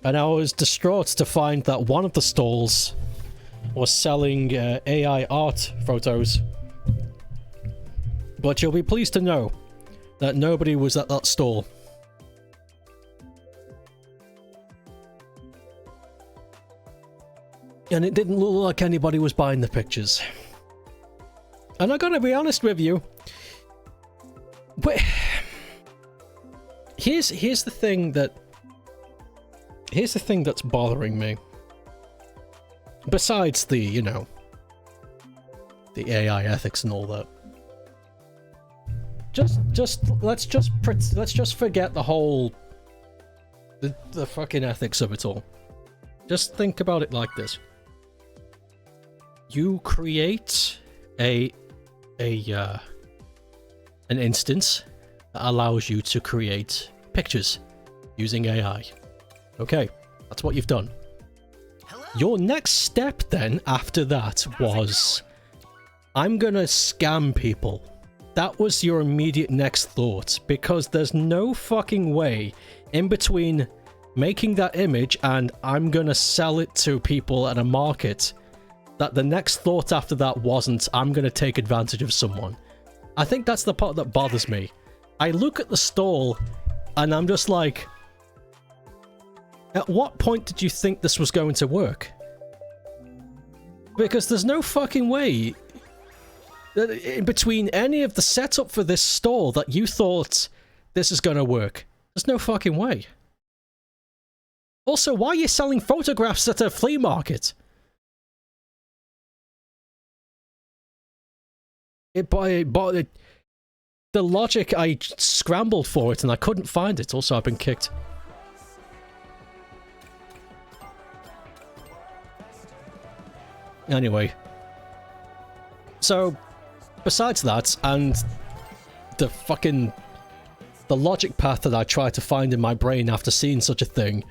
And I was distraught to find that one of the stalls was selling AI art photos. But you'll be pleased to know that nobody was at that stall. And it didn't look like anybody was buying the pictures. And I gotta be honest with you. But here's the thing that's bothering me. Besides the, you know, the AI ethics and all that. Let's just forget the whole the fucking ethics of it all. Just think about it like this. You create an instance that allows you to create pictures using AI. Okay, that's what you've done. Your next step then after that was, I'm gonna scam people. That was your immediate next thought, because there's no fucking way in between making that image and I'm gonna sell it to people at a market that the next thought after that wasn't, I'm gonna take advantage of someone. I think that's the part that bothers me. I look at the stall and I'm just like, at what point did you think this was going to work? Because there's no fucking way that in between any of the setup for this stall that you thought this is going to work. There's no fucking way. Also, why are you selling photographs at a flea market? The logic, I scrambled for it and I couldn't find it. Also, I've been kicked. Anyway. So, besides that, and the logic path that I tried to find in my brain after seeing such a thing,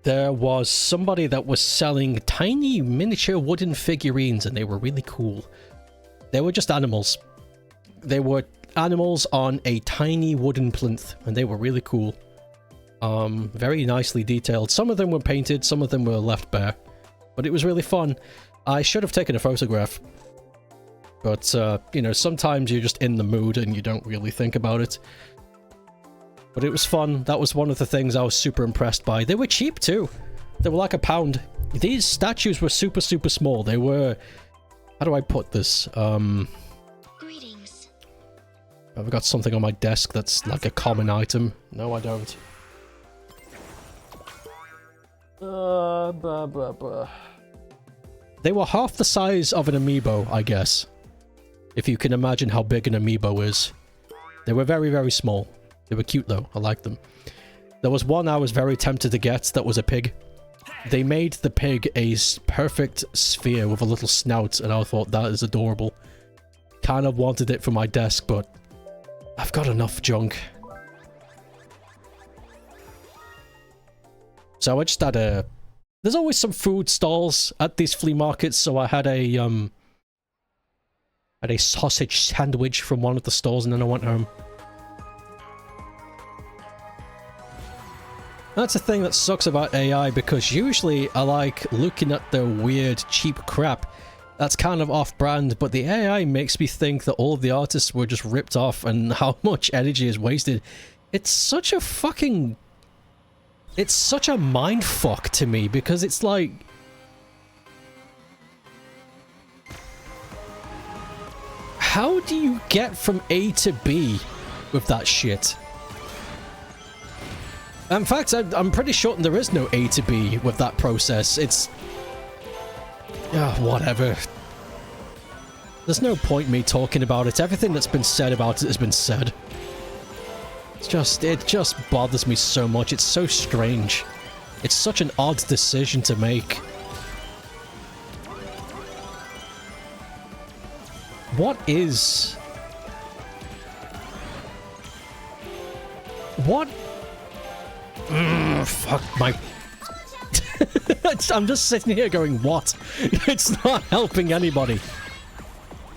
there was somebody that was selling tiny miniature wooden figurines and they were really cool. They were just animals. They were animals on a tiny wooden plinth and they were really cool. Very nicely detailed. Some of them were painted, some of them were left bare. But it was really fun. I should have taken a photograph. But, you know, sometimes you're just in the mood and you don't really think about it. But it was fun. That was one of the things I was super impressed by. They were cheap too. They were like £1. These statues were super, super small. They were... How do I put this? Greetings. I've got something on my desk that's like a common item. No, I don't. They were half the size of an amiibo, I guess. If you can imagine how big an amiibo is. They were very, very small. They were cute though, I liked them. There was one I was very tempted to get that was a pig. They made the pig a perfect sphere with a little snout and I thought that is adorable. Kind of wanted it for my desk, but I've got enough junk. So I just had a... There's always some food stalls at these flea markets, so I had a sausage sandwich from one of the stalls and then I went home. That's the thing that sucks about AI, because usually I like looking at the weird, cheap crap that's kind of off-brand, but the AI makes me think that all of the artists were just ripped off and how much energy is wasted. It's such a fucking It's such a mind fuck to me because it's like... How do you get from A to B with that shit? In fact, I'm pretty sure there is no A to B with that process. It's... Yeah, whatever. There's no point me talking about it. Everything that's been said about it has been said. It just bothers me so much. It's so strange. It's such an odd decision to make. What is... What? Fuck my... I'm just sitting here going, what? It's not helping anybody.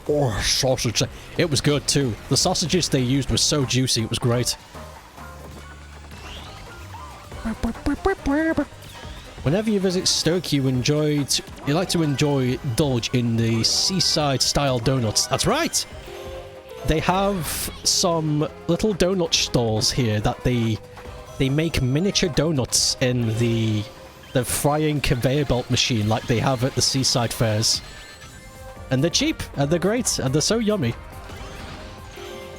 Oh, sausage. It was good too. The sausages they used were so juicy, it was great. Whenever you visit Stoke, you like to indulge in the seaside style donuts. That's right! They have some little donut stalls here that they make miniature donuts in the frying conveyor belt machine like they have at the seaside fairs. And they're cheap, and they're great, and they're so yummy.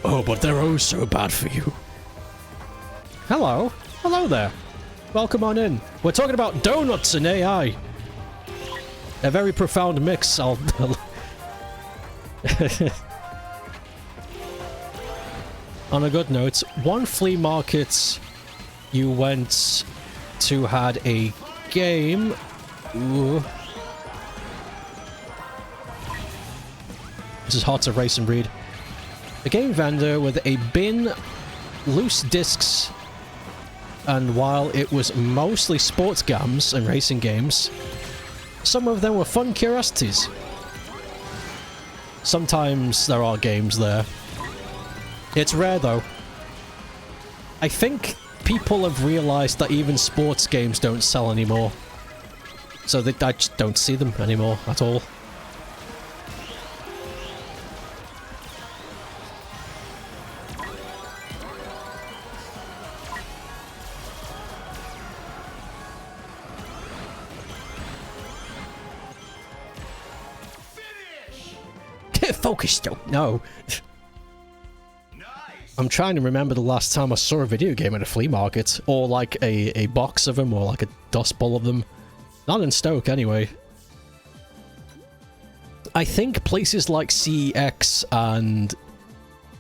Oh, but they're oh so bad for you. Hello. Hello there. Welcome on in. We're talking about donuts and AI. A very profound mix. On a good note, one flea market you went to had a game. Ooh. This is hard to race and read. A game vendor with a bin, loose discs, and while it was mostly sports games and racing games, some of them were fun curiosities. Sometimes there are games there. It's rare though. I think people have realized that even sports games don't sell anymore. So I just don't see them anymore at all. Get focused though. No. I'm trying to remember the last time I saw a video game at a flea market, or like a box of them, or like a dust bowl of them. Not in Stoke, anyway. I think places like CEX and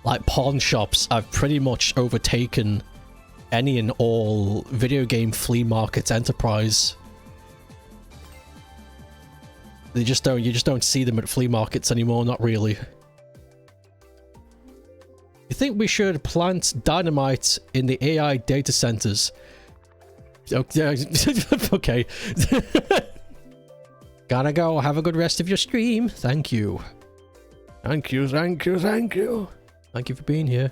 like pawn shops have pretty much overtaken any and all video game flea market enterprise. You just don't see them at flea markets anymore, not really. You think we should plant dynamite in the AI data centers? Okay. Gotta go. Have a good rest of your stream. Thank you. Thank you, thank you, thank you. Thank you for being here.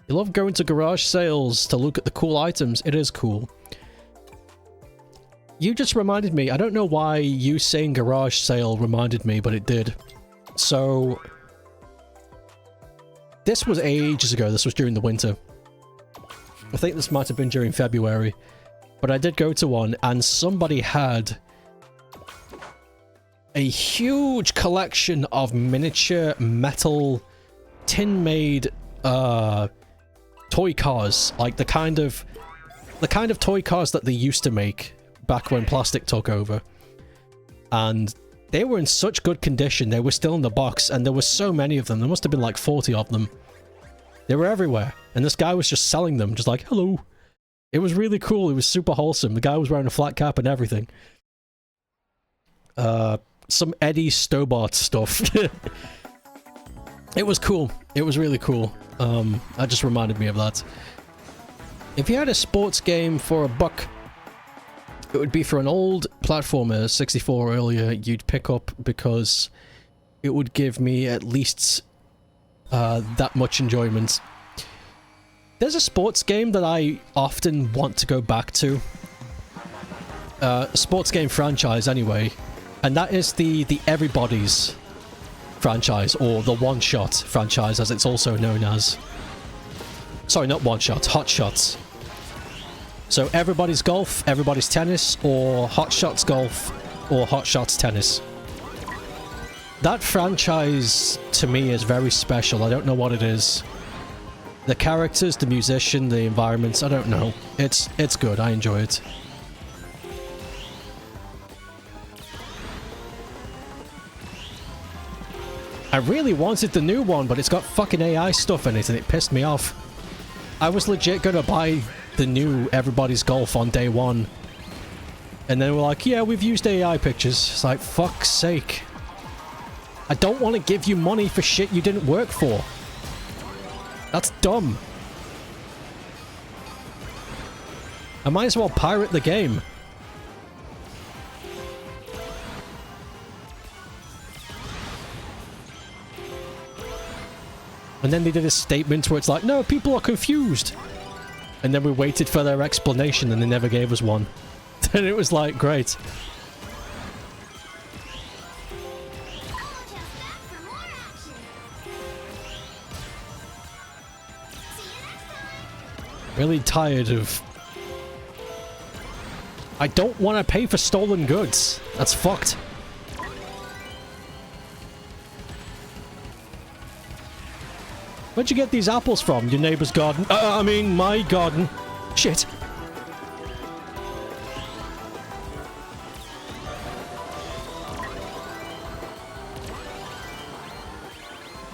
You love going to garage sales to look at the cool items. It is cool. You just reminded me. I don't know why you saying garage sale reminded me, but it did. So... this was ages ago. This was during the winter. I think this might have been during February. But I did go to one, and somebody had a huge collection of miniature metal tin-made toy cars. Like the kind of toy cars that they used to make back when plastic took over. And they were in such good condition. They were still in the box, and there were so many of them. There must have been like 40 of them. They were everywhere, and this guy was just selling them, just like, hello. It was really cool. It was super wholesome. The guy was wearing a flat cap and everything. Some Eddie Stobart stuff. It was cool. It was really cool. That just reminded me of that. If you had a sports game for $1, it would be for an old platformer, 64 earlier, you'd pick up because it would give me at least that much enjoyment. There's a sports game that I often want to go back to. A sports game franchise, anyway. And that is the Everybody's franchise, or the One Shot franchise, as it's also known as. Sorry, not One Shot, Hot Shots. So everybody's golf, everybody's tennis, or Hot Shots golf, or Hot Shots tennis. That franchise, to me, is very special. I don't know what it is. The characters, the musician, the environments, I don't know. It's good. I enjoy it. I really wanted the new one, but it's got fucking AI stuff in it, and it pissed me off. I was legit gonna buy the new Everybody's Golf on day one. And then we're like, yeah, we've used AI pictures. It's like, fuck's sake. I don't want to give you money for shit you didn't work for. That's dumb. I might as well pirate the game. And then they did a statement where it's like, no, people are confused. And then we waited for their explanation and they never gave us one. And it was like, great. Really tired of... I don't want to pay for stolen goods. That's fucked. Where'd you get these apples from? Your neighbor's garden? I mean, my garden. Shit.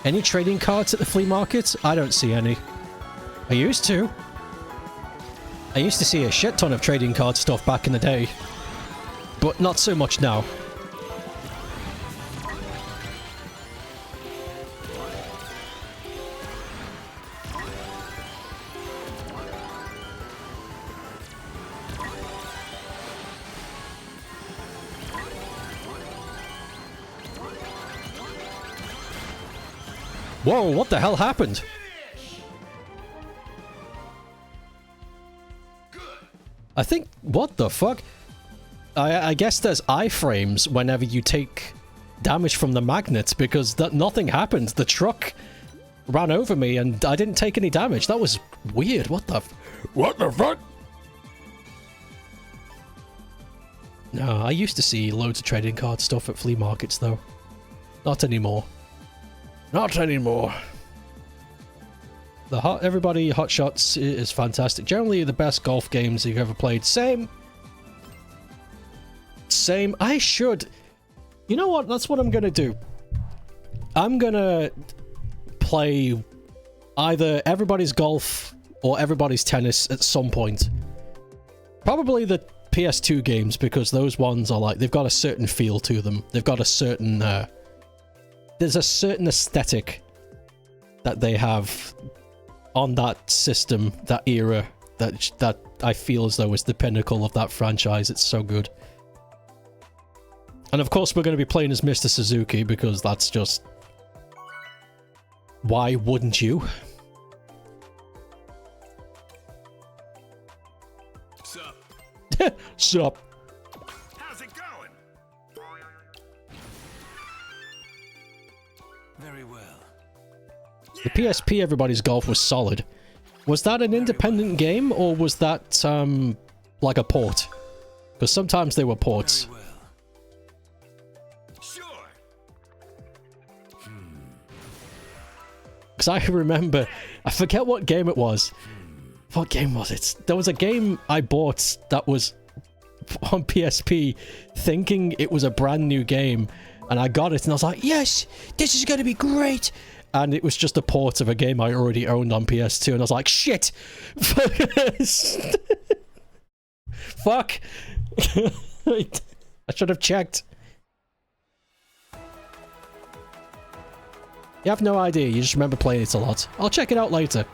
Any trading cards at the flea market? I don't see any. I used to. I used to see a shit ton of trading card stuff back in the day. But not so much now. Whoa, what the hell happened? I think... What the fuck? I guess there's iframes whenever you take damage from the magnets, because nothing happened. The truck ran over me and I didn't take any damage. That was weird. What the... What the fuck? No, I used to see loads of trading card stuff at flea markets, though. Not anymore. Not anymore. Everybody Hot Shots is fantastic. Generally the best golf games you've ever played. Same. I should... You know what? That's what I'm gonna do. I'm gonna play either Everybody's Golf or Everybody's Tennis at some point. Probably the PS2 games, because those ones are like... They've got a certain feel to them. They've got a certain... There's a certain aesthetic that they have on that system, that era, that I feel as though is the pinnacle of that franchise. It's so good. And of course we're going to be playing as Mr. Suzuki, because that's just... Why wouldn't you? Sup? Sup? How's it going? Very well. The PSP Everybody's Golf was solid. Was that an independent game, or was that, like a port? Because sometimes they were ports. Very well. Sure. Because I remember... I forget what game it was. What game was it? There was a game I bought that was on PSP, thinking it was a brand new game. And I got it, and I was like, yes! This is going to be great! And it was just a port of a game I already owned on PS2, and I was like, shit! Fuck! I should have checked. You have no idea, you just remember playing it a lot. I'll check it out later.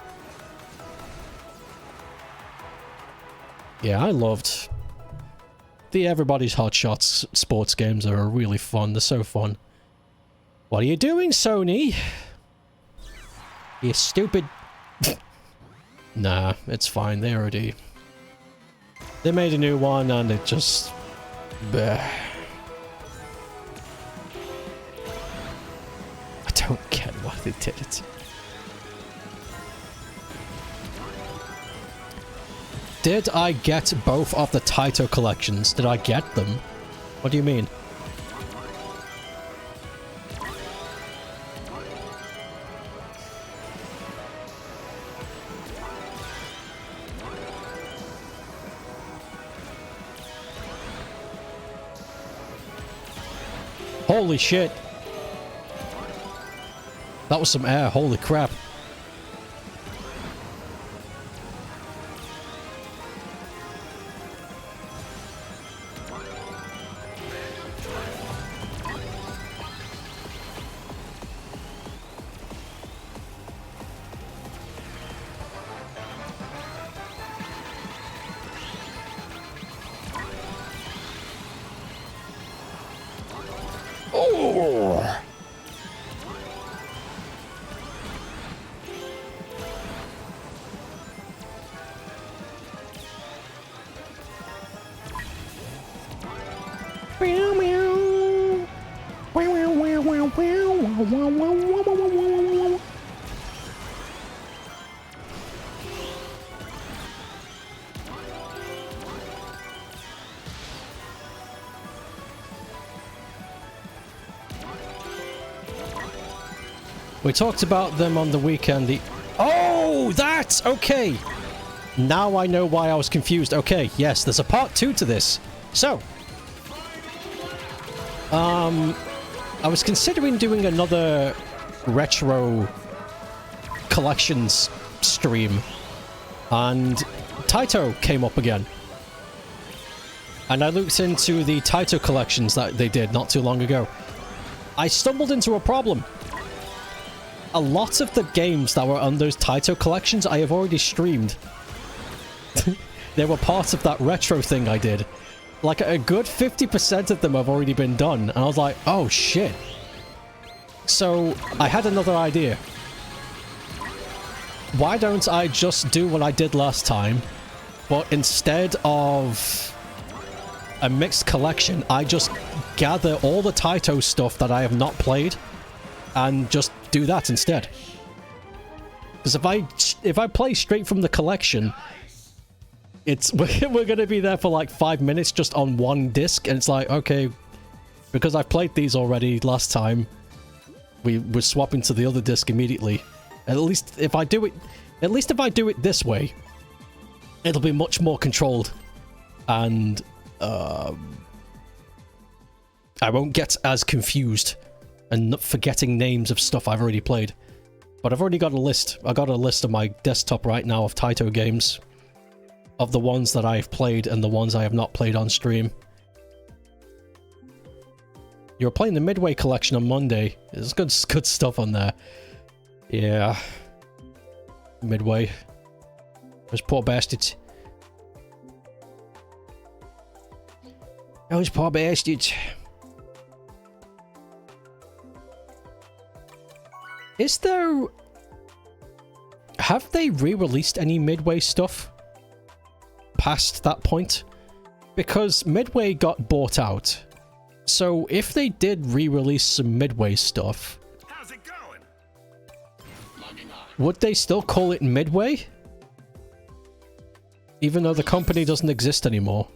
Yeah, I loved... The Everybody's Hot Shots sports games are really fun, they're so fun. What are you doing, Sony? You stupid... Nah, it's fine, they already... They made a new one and it just... Bleh. I don't get why they did it. did I get both of the Taito collections? Did I get them? What do you mean? Holy shit. That was some air, holy crap. We talked about them on the weekend. Oh, that's okay. Now I know why I was confused. Okay, yes, there's a part 2 to this. So, I was considering doing another retro collections stream, and Taito came up again. And I looked into the Taito collections that they did not too long ago. I stumbled into a problem. A lot of the games that were on those Taito collections I have already streamed. They were part of that retro thing I did. Like a good 50% of them have already been done. And I was like, oh shit. So I had another idea. Why don't I just do what I did last time, but instead of a mixed collection, I just gather all the Taito stuff that I have not played and just do that instead. Because if I play straight from the collection, we're gonna be there for like 5 minutes just on one disc, and it's like, okay, because I've played these already last time, we're swapping to the other disc immediately. At least if I do it this way, it'll be much more controlled, and I won't get as confused and not forgetting names of stuff I've already played. But I've already got a list. I got a list on my desktop right now of Taito games, of the ones that I've played and the ones I have not played on stream. You were playing the Midway collection on Monday. There's good stuff on there. Yeah. Midway. Those poor bastards. Those poor bastards. Is there... Have they re-released any Midway stuff past that point? Because Midway got bought out. So if they did re-release some Midway stuff, How's it going? would they still call it Midway? Even though the company doesn't exist anymore.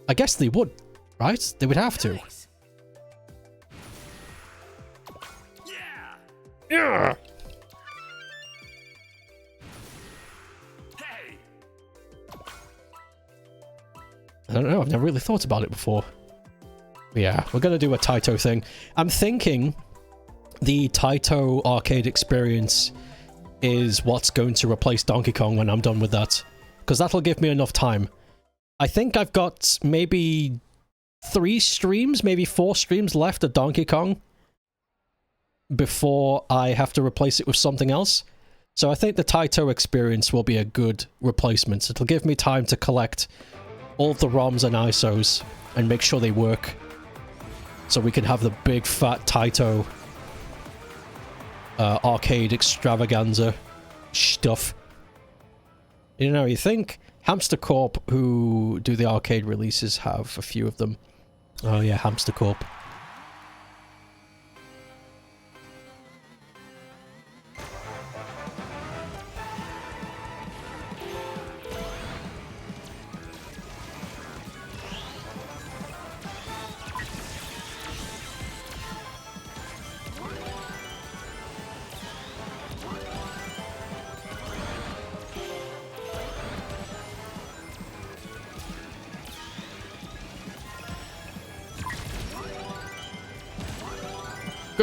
I guess they would, right? They would have to. Yeah. Yeah. Hey. I don't know, I've never really thought about it before. Yeah, we're gonna do a Taito thing. I'm thinking the Taito arcade experience is what's going to replace Donkey Kong when I'm done with that. Because that'll give me enough time. I think I've got maybe 3 streams, maybe 4 streams left of Donkey Kong before I have to replace it with something else. So I think the Taito experience will be a good replacement. It'll give me time to collect all of the ROMs and ISOs and make sure they work. So we can have the big fat Taito arcade extravaganza stuff. You know, you think Hamster Corp, who do the arcade releases, have a few of them. Oh yeah, Hamster Corp.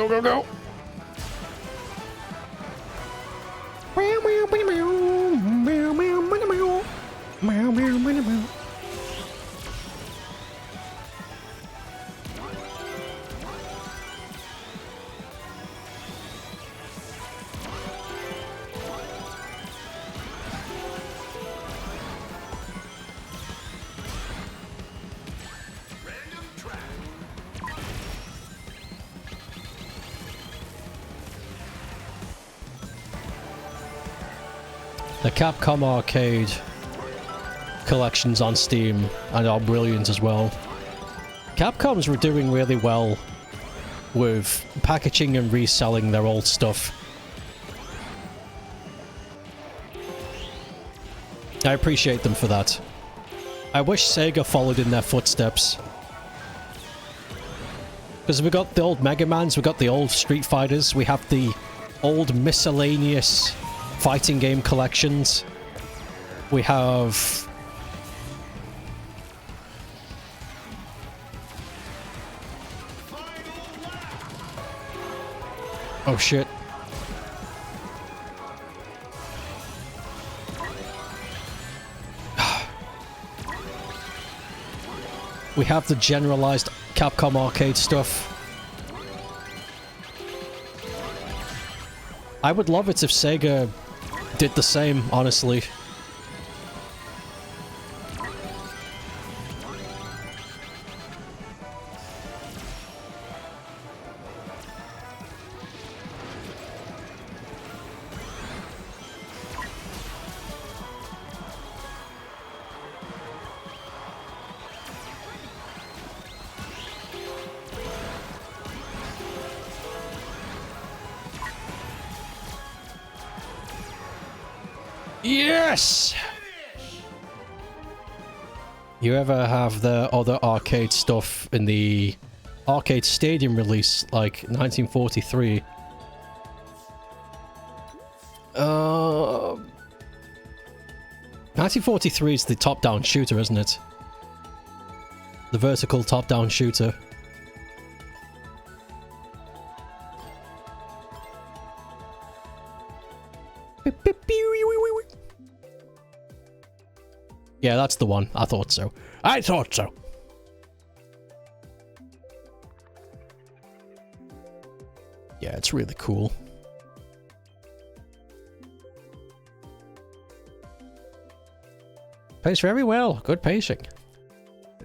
Go, go, go. The Capcom Arcade collections on Steam and are brilliant as well. Capcoms were doing really well with packaging and reselling their old stuff. I appreciate them for that. I wish Sega followed in their footsteps. Because we got the old Mega Mans, we got the old Street Fighters, we have the old miscellaneous fighting game collections. We have... Oh shit. We have the generalized Capcom Arcade stuff. I would love it if Sega did the same, honestly. Yes! You ever have the other arcade stuff in the Arcade Stadium release, like 1943? 1943 is the top-down shooter, isn't it? The vertical top-down shooter. Yeah, that's the one. I thought so. I thought so. Yeah, it's really cool. Plays very well. Good pacing.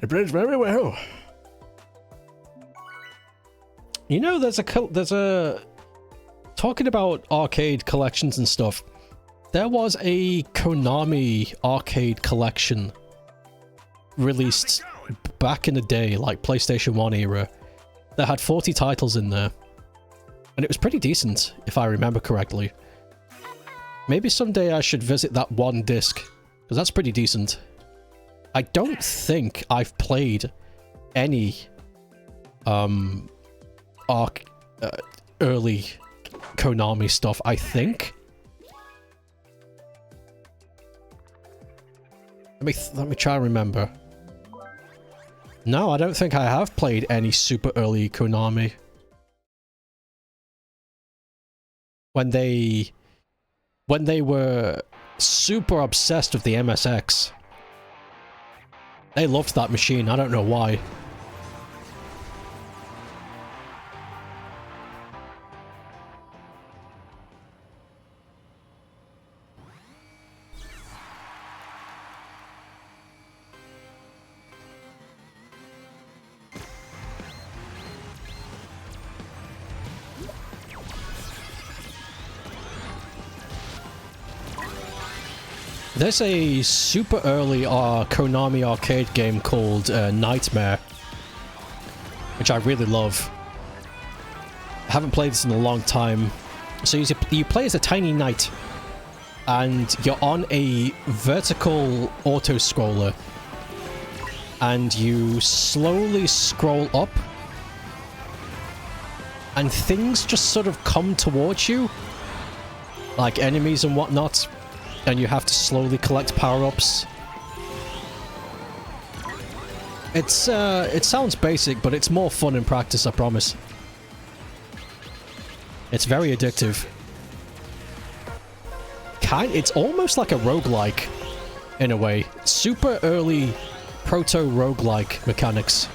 It plays very well. You know, there's a talking about arcade collections and stuff. There was a Konami arcade collection released back in the day, like PlayStation 1 era, that had 40 titles in there. And it was pretty decent, if I remember correctly. Maybe someday I should visit that one disc, because that's pretty decent. I don't think I've played any early Konami stuff, I think. Let me try and remember. No, I don't think I have played any super early Konami. When they were super obsessed with the MSX. They loved that machine, I don't know why. There's a super early Konami arcade game called Nightmare, which I really love. I haven't played this in a long time. So you play as a tiny knight, and you're on a vertical auto-scroller, and you slowly scroll up, and things just sort of come towards you, like enemies and whatnot. And you have to slowly collect power-ups. It sounds basic, but it's more fun in practice, I promise. It's very addictive. It's almost like a roguelike, in a way. Super early proto-roguelike mechanics.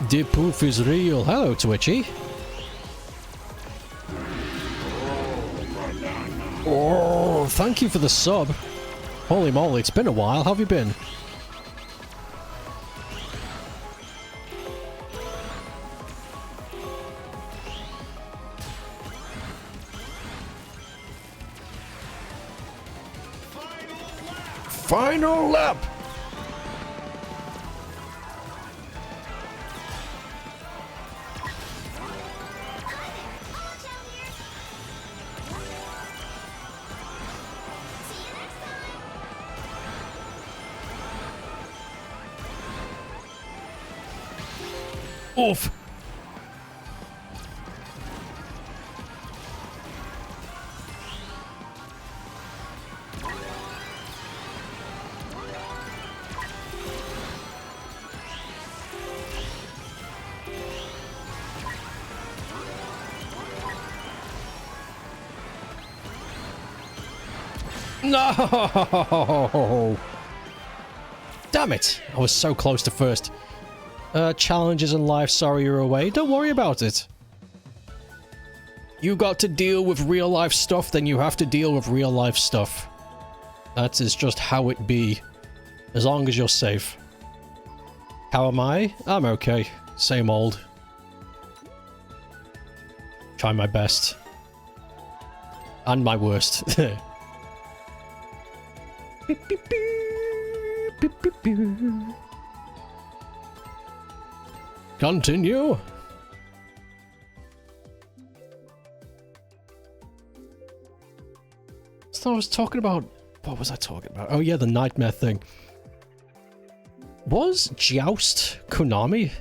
The proof is real. Hello, Twitchy. Oh, thank you for the sub. Holy moly, it's been a while. How have you been? Final lap! Oof. No! Damn it! I was so close to first. Challenges in life, sorry you're away. Don't worry about it. You got to deal with real life stuff, then you have to deal with real life stuff. That is just how it be. As long as you're safe. How am I? I'm okay. Same old. Try my best. And my worst. Continue. So I was talking about... What was I talking about? Oh yeah, the nightmare thing. Was Joust Konami?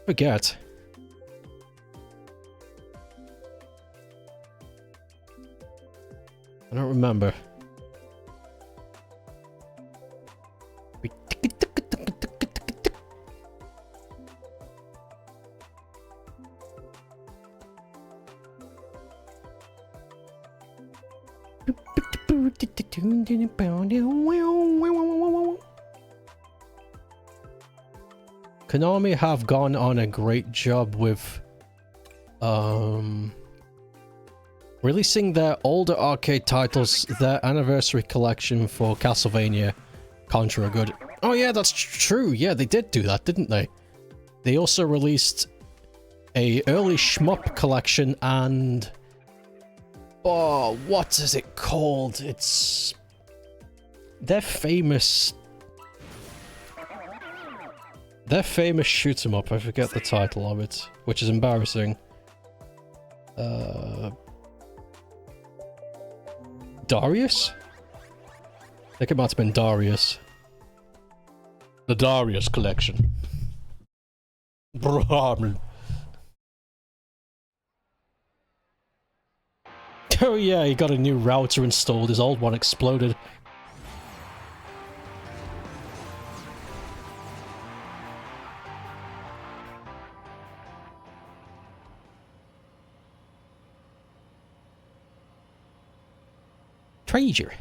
Forget. I don't remember. Konami have gone on a great job with releasing their older arcade titles. Their anniversary collection for Castlevania Contra Good. Oh yeah, that's true. Yeah, they did do that, didn't they? They also released a early shmup collection and... Oh, what is it called? It's... Their famous shoot 'em up. I forget the title of it, which is embarrassing. Darius? I think it might have been Darius. The Darius collection. Oh yeah, he got a new router installed. His old one exploded. Treasure.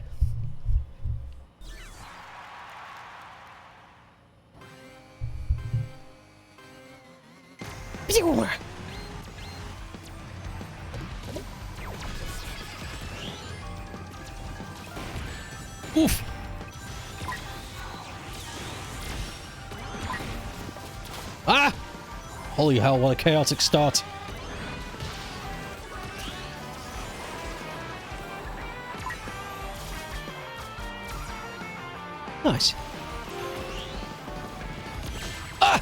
Oof. Ah! Holy hell, what a chaotic start. Nice. Ah!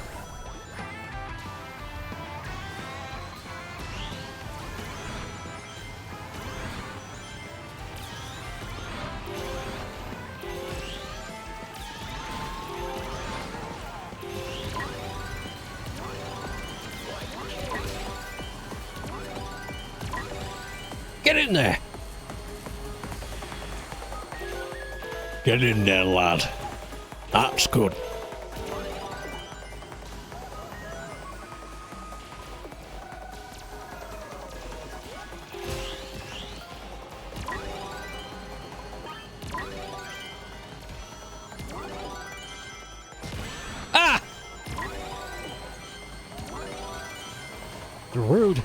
in there. Get in there, lad. That's good. Ah! Rude.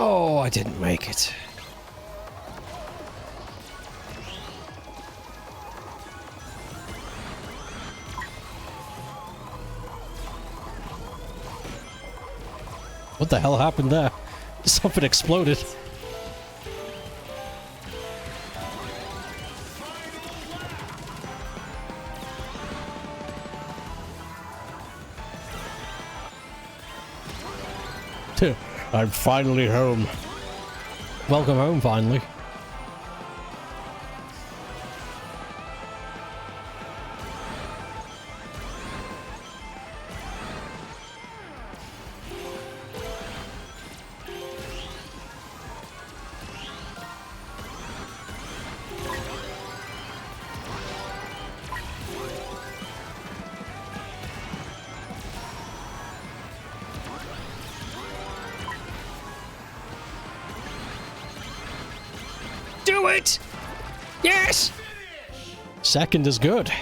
Oh, I didn't make it. What the hell happened there? Something exploded. I'm finally home. Welcome home, finally. Do it! Yes! Second is good.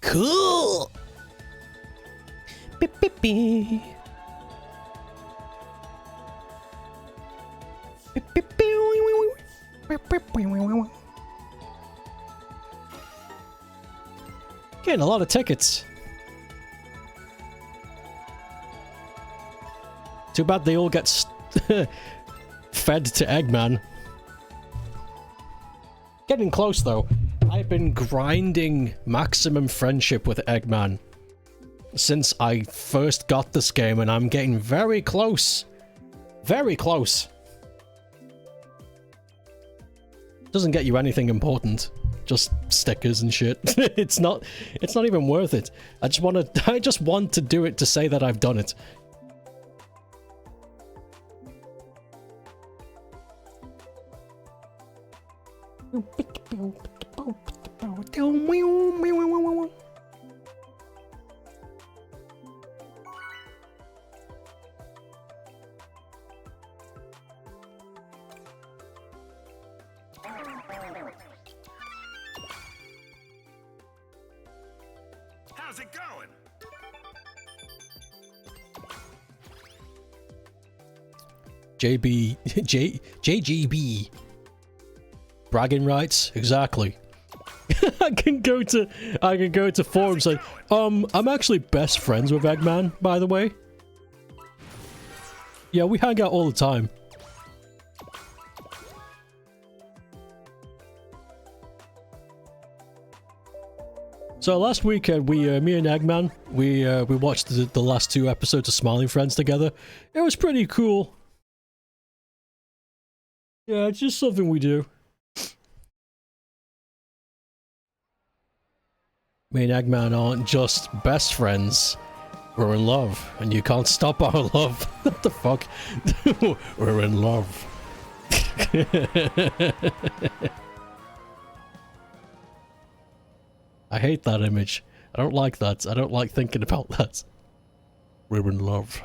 Cool! Beep, beep, beep. Beep, beep, beep. Getting a lot of tickets. Too bad they all get fed to Eggman. Getting close though. I've been grinding maximum friendship with Eggman since I first got this game, and I'm getting very close. Very close. Doesn't get you anything important. Just stickers and shit. It's not even worth it. I just want to do it to say that I've done it. How's it going? JGB. Bragging rights? Exactly. I can go to forums like, I'm actually best friends with Eggman, by the way. Yeah, we hang out all the time. So last weekend, me and Eggman, we watched the last 2 episodes of Smiling Friends together. It was pretty cool. Yeah, it's just something we do. Me and Eggman aren't just best friends. We're in love, and you can't stop our love. What the fuck? We're in love. I hate that image. I don't like that. I don't like thinking about that. We're in love.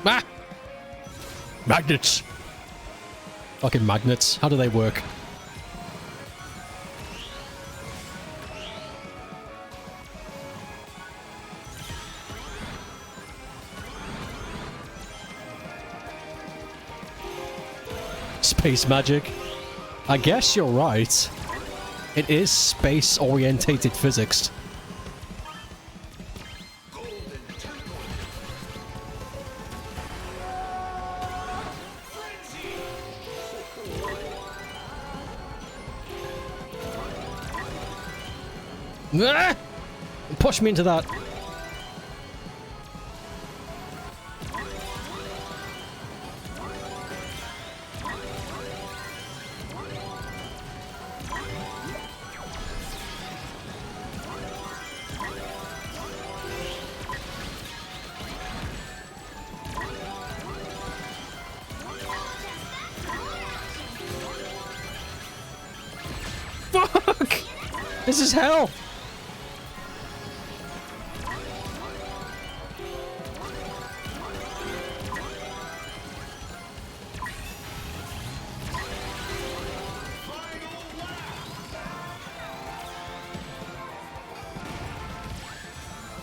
Ah! Magnets! Fucking magnets. How do they work? Space magic. I guess you're right. It is space-orientated physics. Ah! Push me into that. Fuck! This is hell!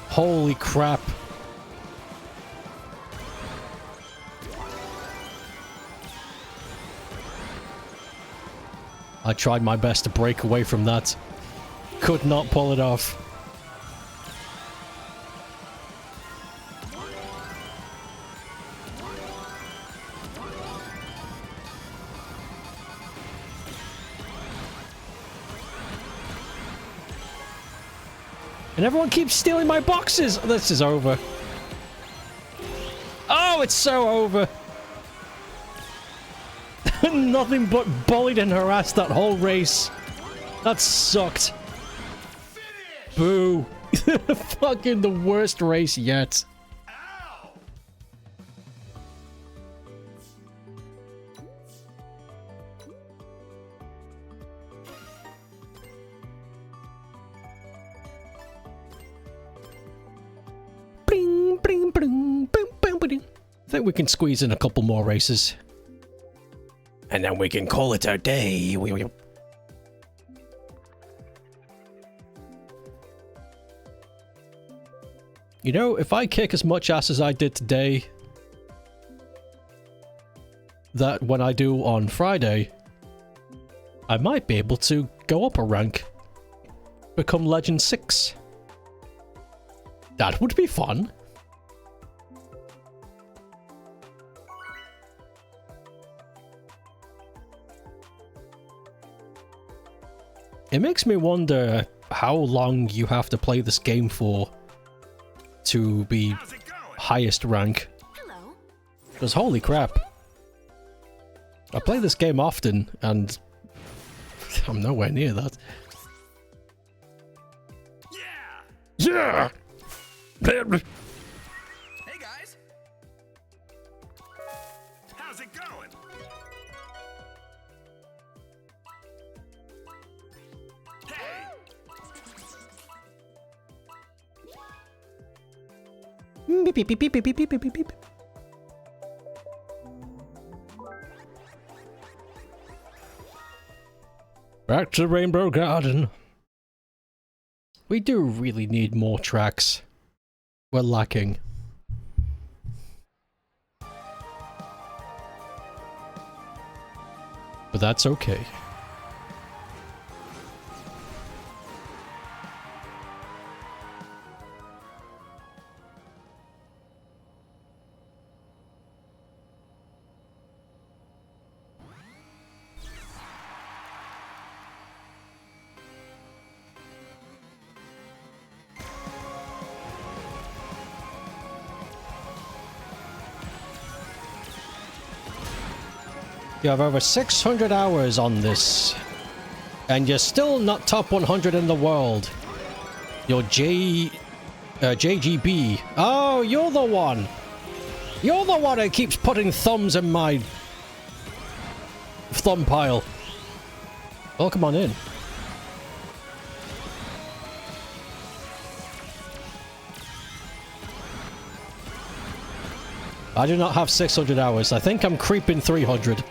Holy crap. I tried my best to break away from that. Could not pull it off. And everyone keeps stealing my boxes! This is over. Oh, it's so over! Nothing but bullied and harassed that whole race. That sucked. Boo. Fucking the worst race yet. Bling, bling, bling, bling, bling, bling. I think we can squeeze in a couple more races. And then we can call it a day. You know, if I kick as much ass as I did today, that when I do on Friday, I might be able to go up a rank. Become Legend 6. That would be fun. It makes me wonder how long you have to play this game for to be highest rank. Hello. Because holy crap. I play this game often and I'm nowhere near that. Yeah! Yeah! Hey guys! How's it going? Hey! Beep, beep, beep, beep, beep, beep, beep, beep, beep. Back to Rainbow Garden. We do really need more tracks. We're lacking. But that's okay. You have over 600 hours on this. And you're still not top 100 in the world. You're JGB. Oh, you're the one. You're the one who keeps putting thumbs in my thumb pile. Well, come on in. I do not have 600 hours. I think I'm creeping 300.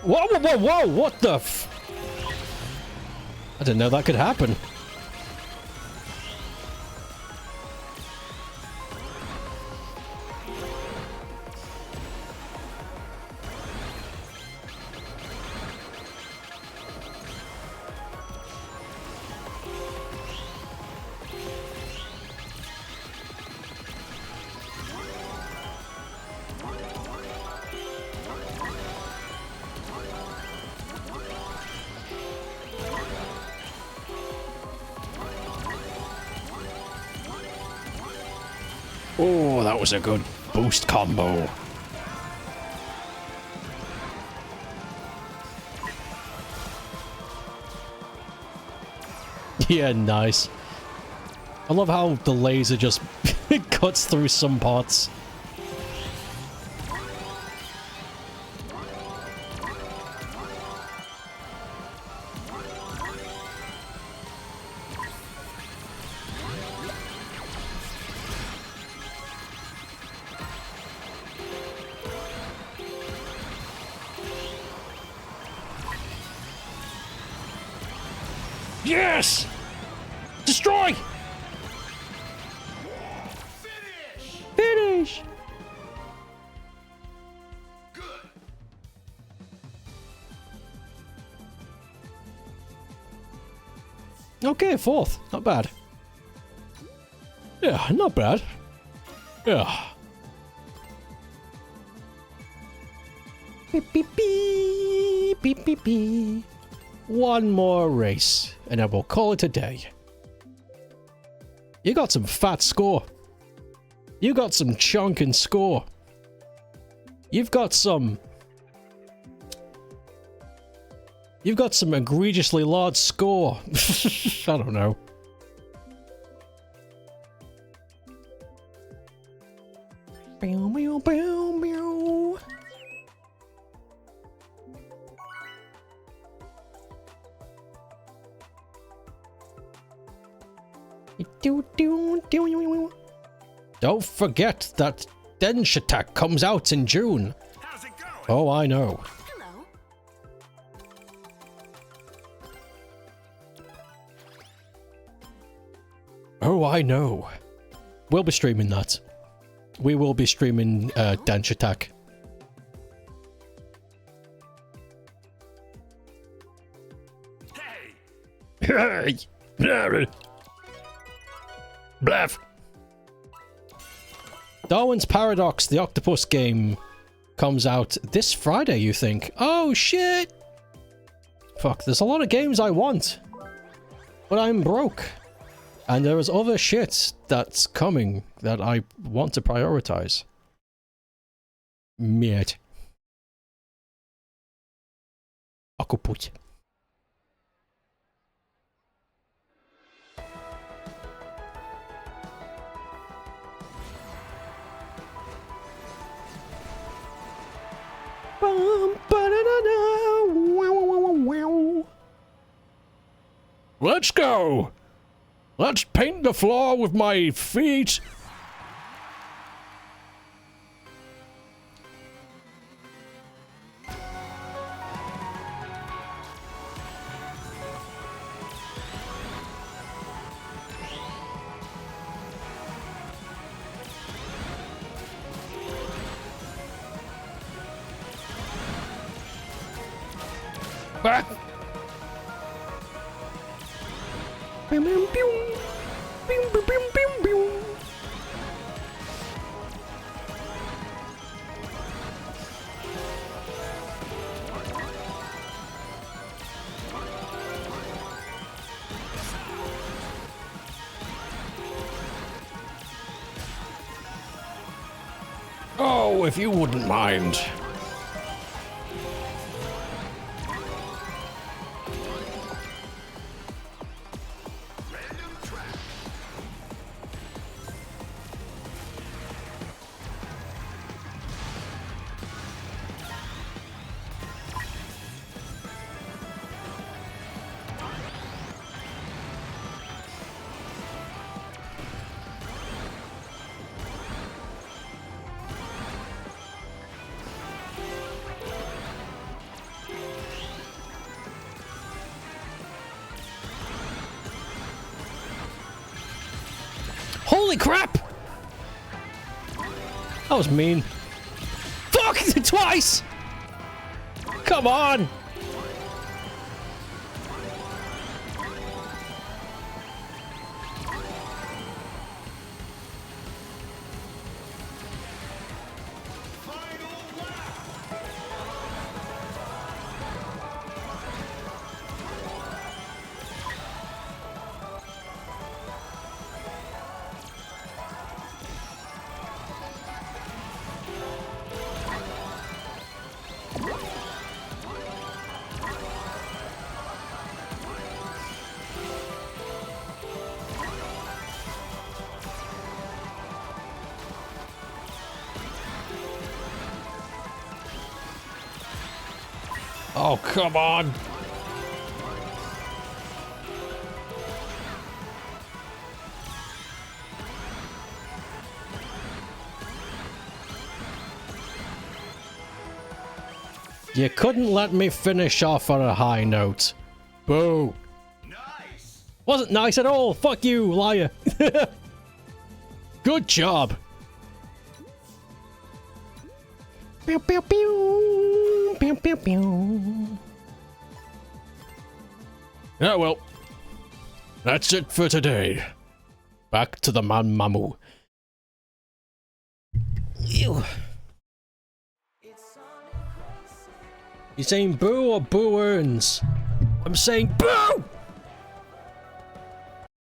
Whoa, whoa, whoa, whoa, what the f... I didn't know that could happen. Oh, that was a good boost combo. Yeah, nice. I love how the laser just cuts through some parts. Yes! Destroy! Finish! Okay, fourth. Not bad. Yeah, not bad. Yeah. Beep, beep, beep, beep, beep, beep. One more race, and I will call it a day. You got some fat score. You got some chunkin' score. You've got some egregiously large score. I don't know. Bow, bow, bow, bow. Don't forget that Dench Attack comes out in June. How's it going? Oh, I know. Hello. Oh, I know. We'll be streaming that. We will be streaming Dench Attack. Hey! Hey! Bluff. Darwin's Paradox, the octopus game, comes out this Friday, you think? Oh, shit! Fuck, there's a lot of games I want. But I'm broke. And there is other shit that's coming that I want to prioritize. Mate. Akuput. Let's go! Let's paint the floor with my feet! Ah! Oh, if you wouldn't mind. Holy crap! That was mean. Fuck! Twice! Come on! Oh, come on. You couldn't let me finish off on a high note. Boo. Nice. Wasn't nice at all. Fuck you, liar. Good job. Pew, pew, pew. Pew, pew, pew. Yeah, well, that's it for today. Back to the man Mamu. Ew. You saying boo or boo earns? I'm saying boo!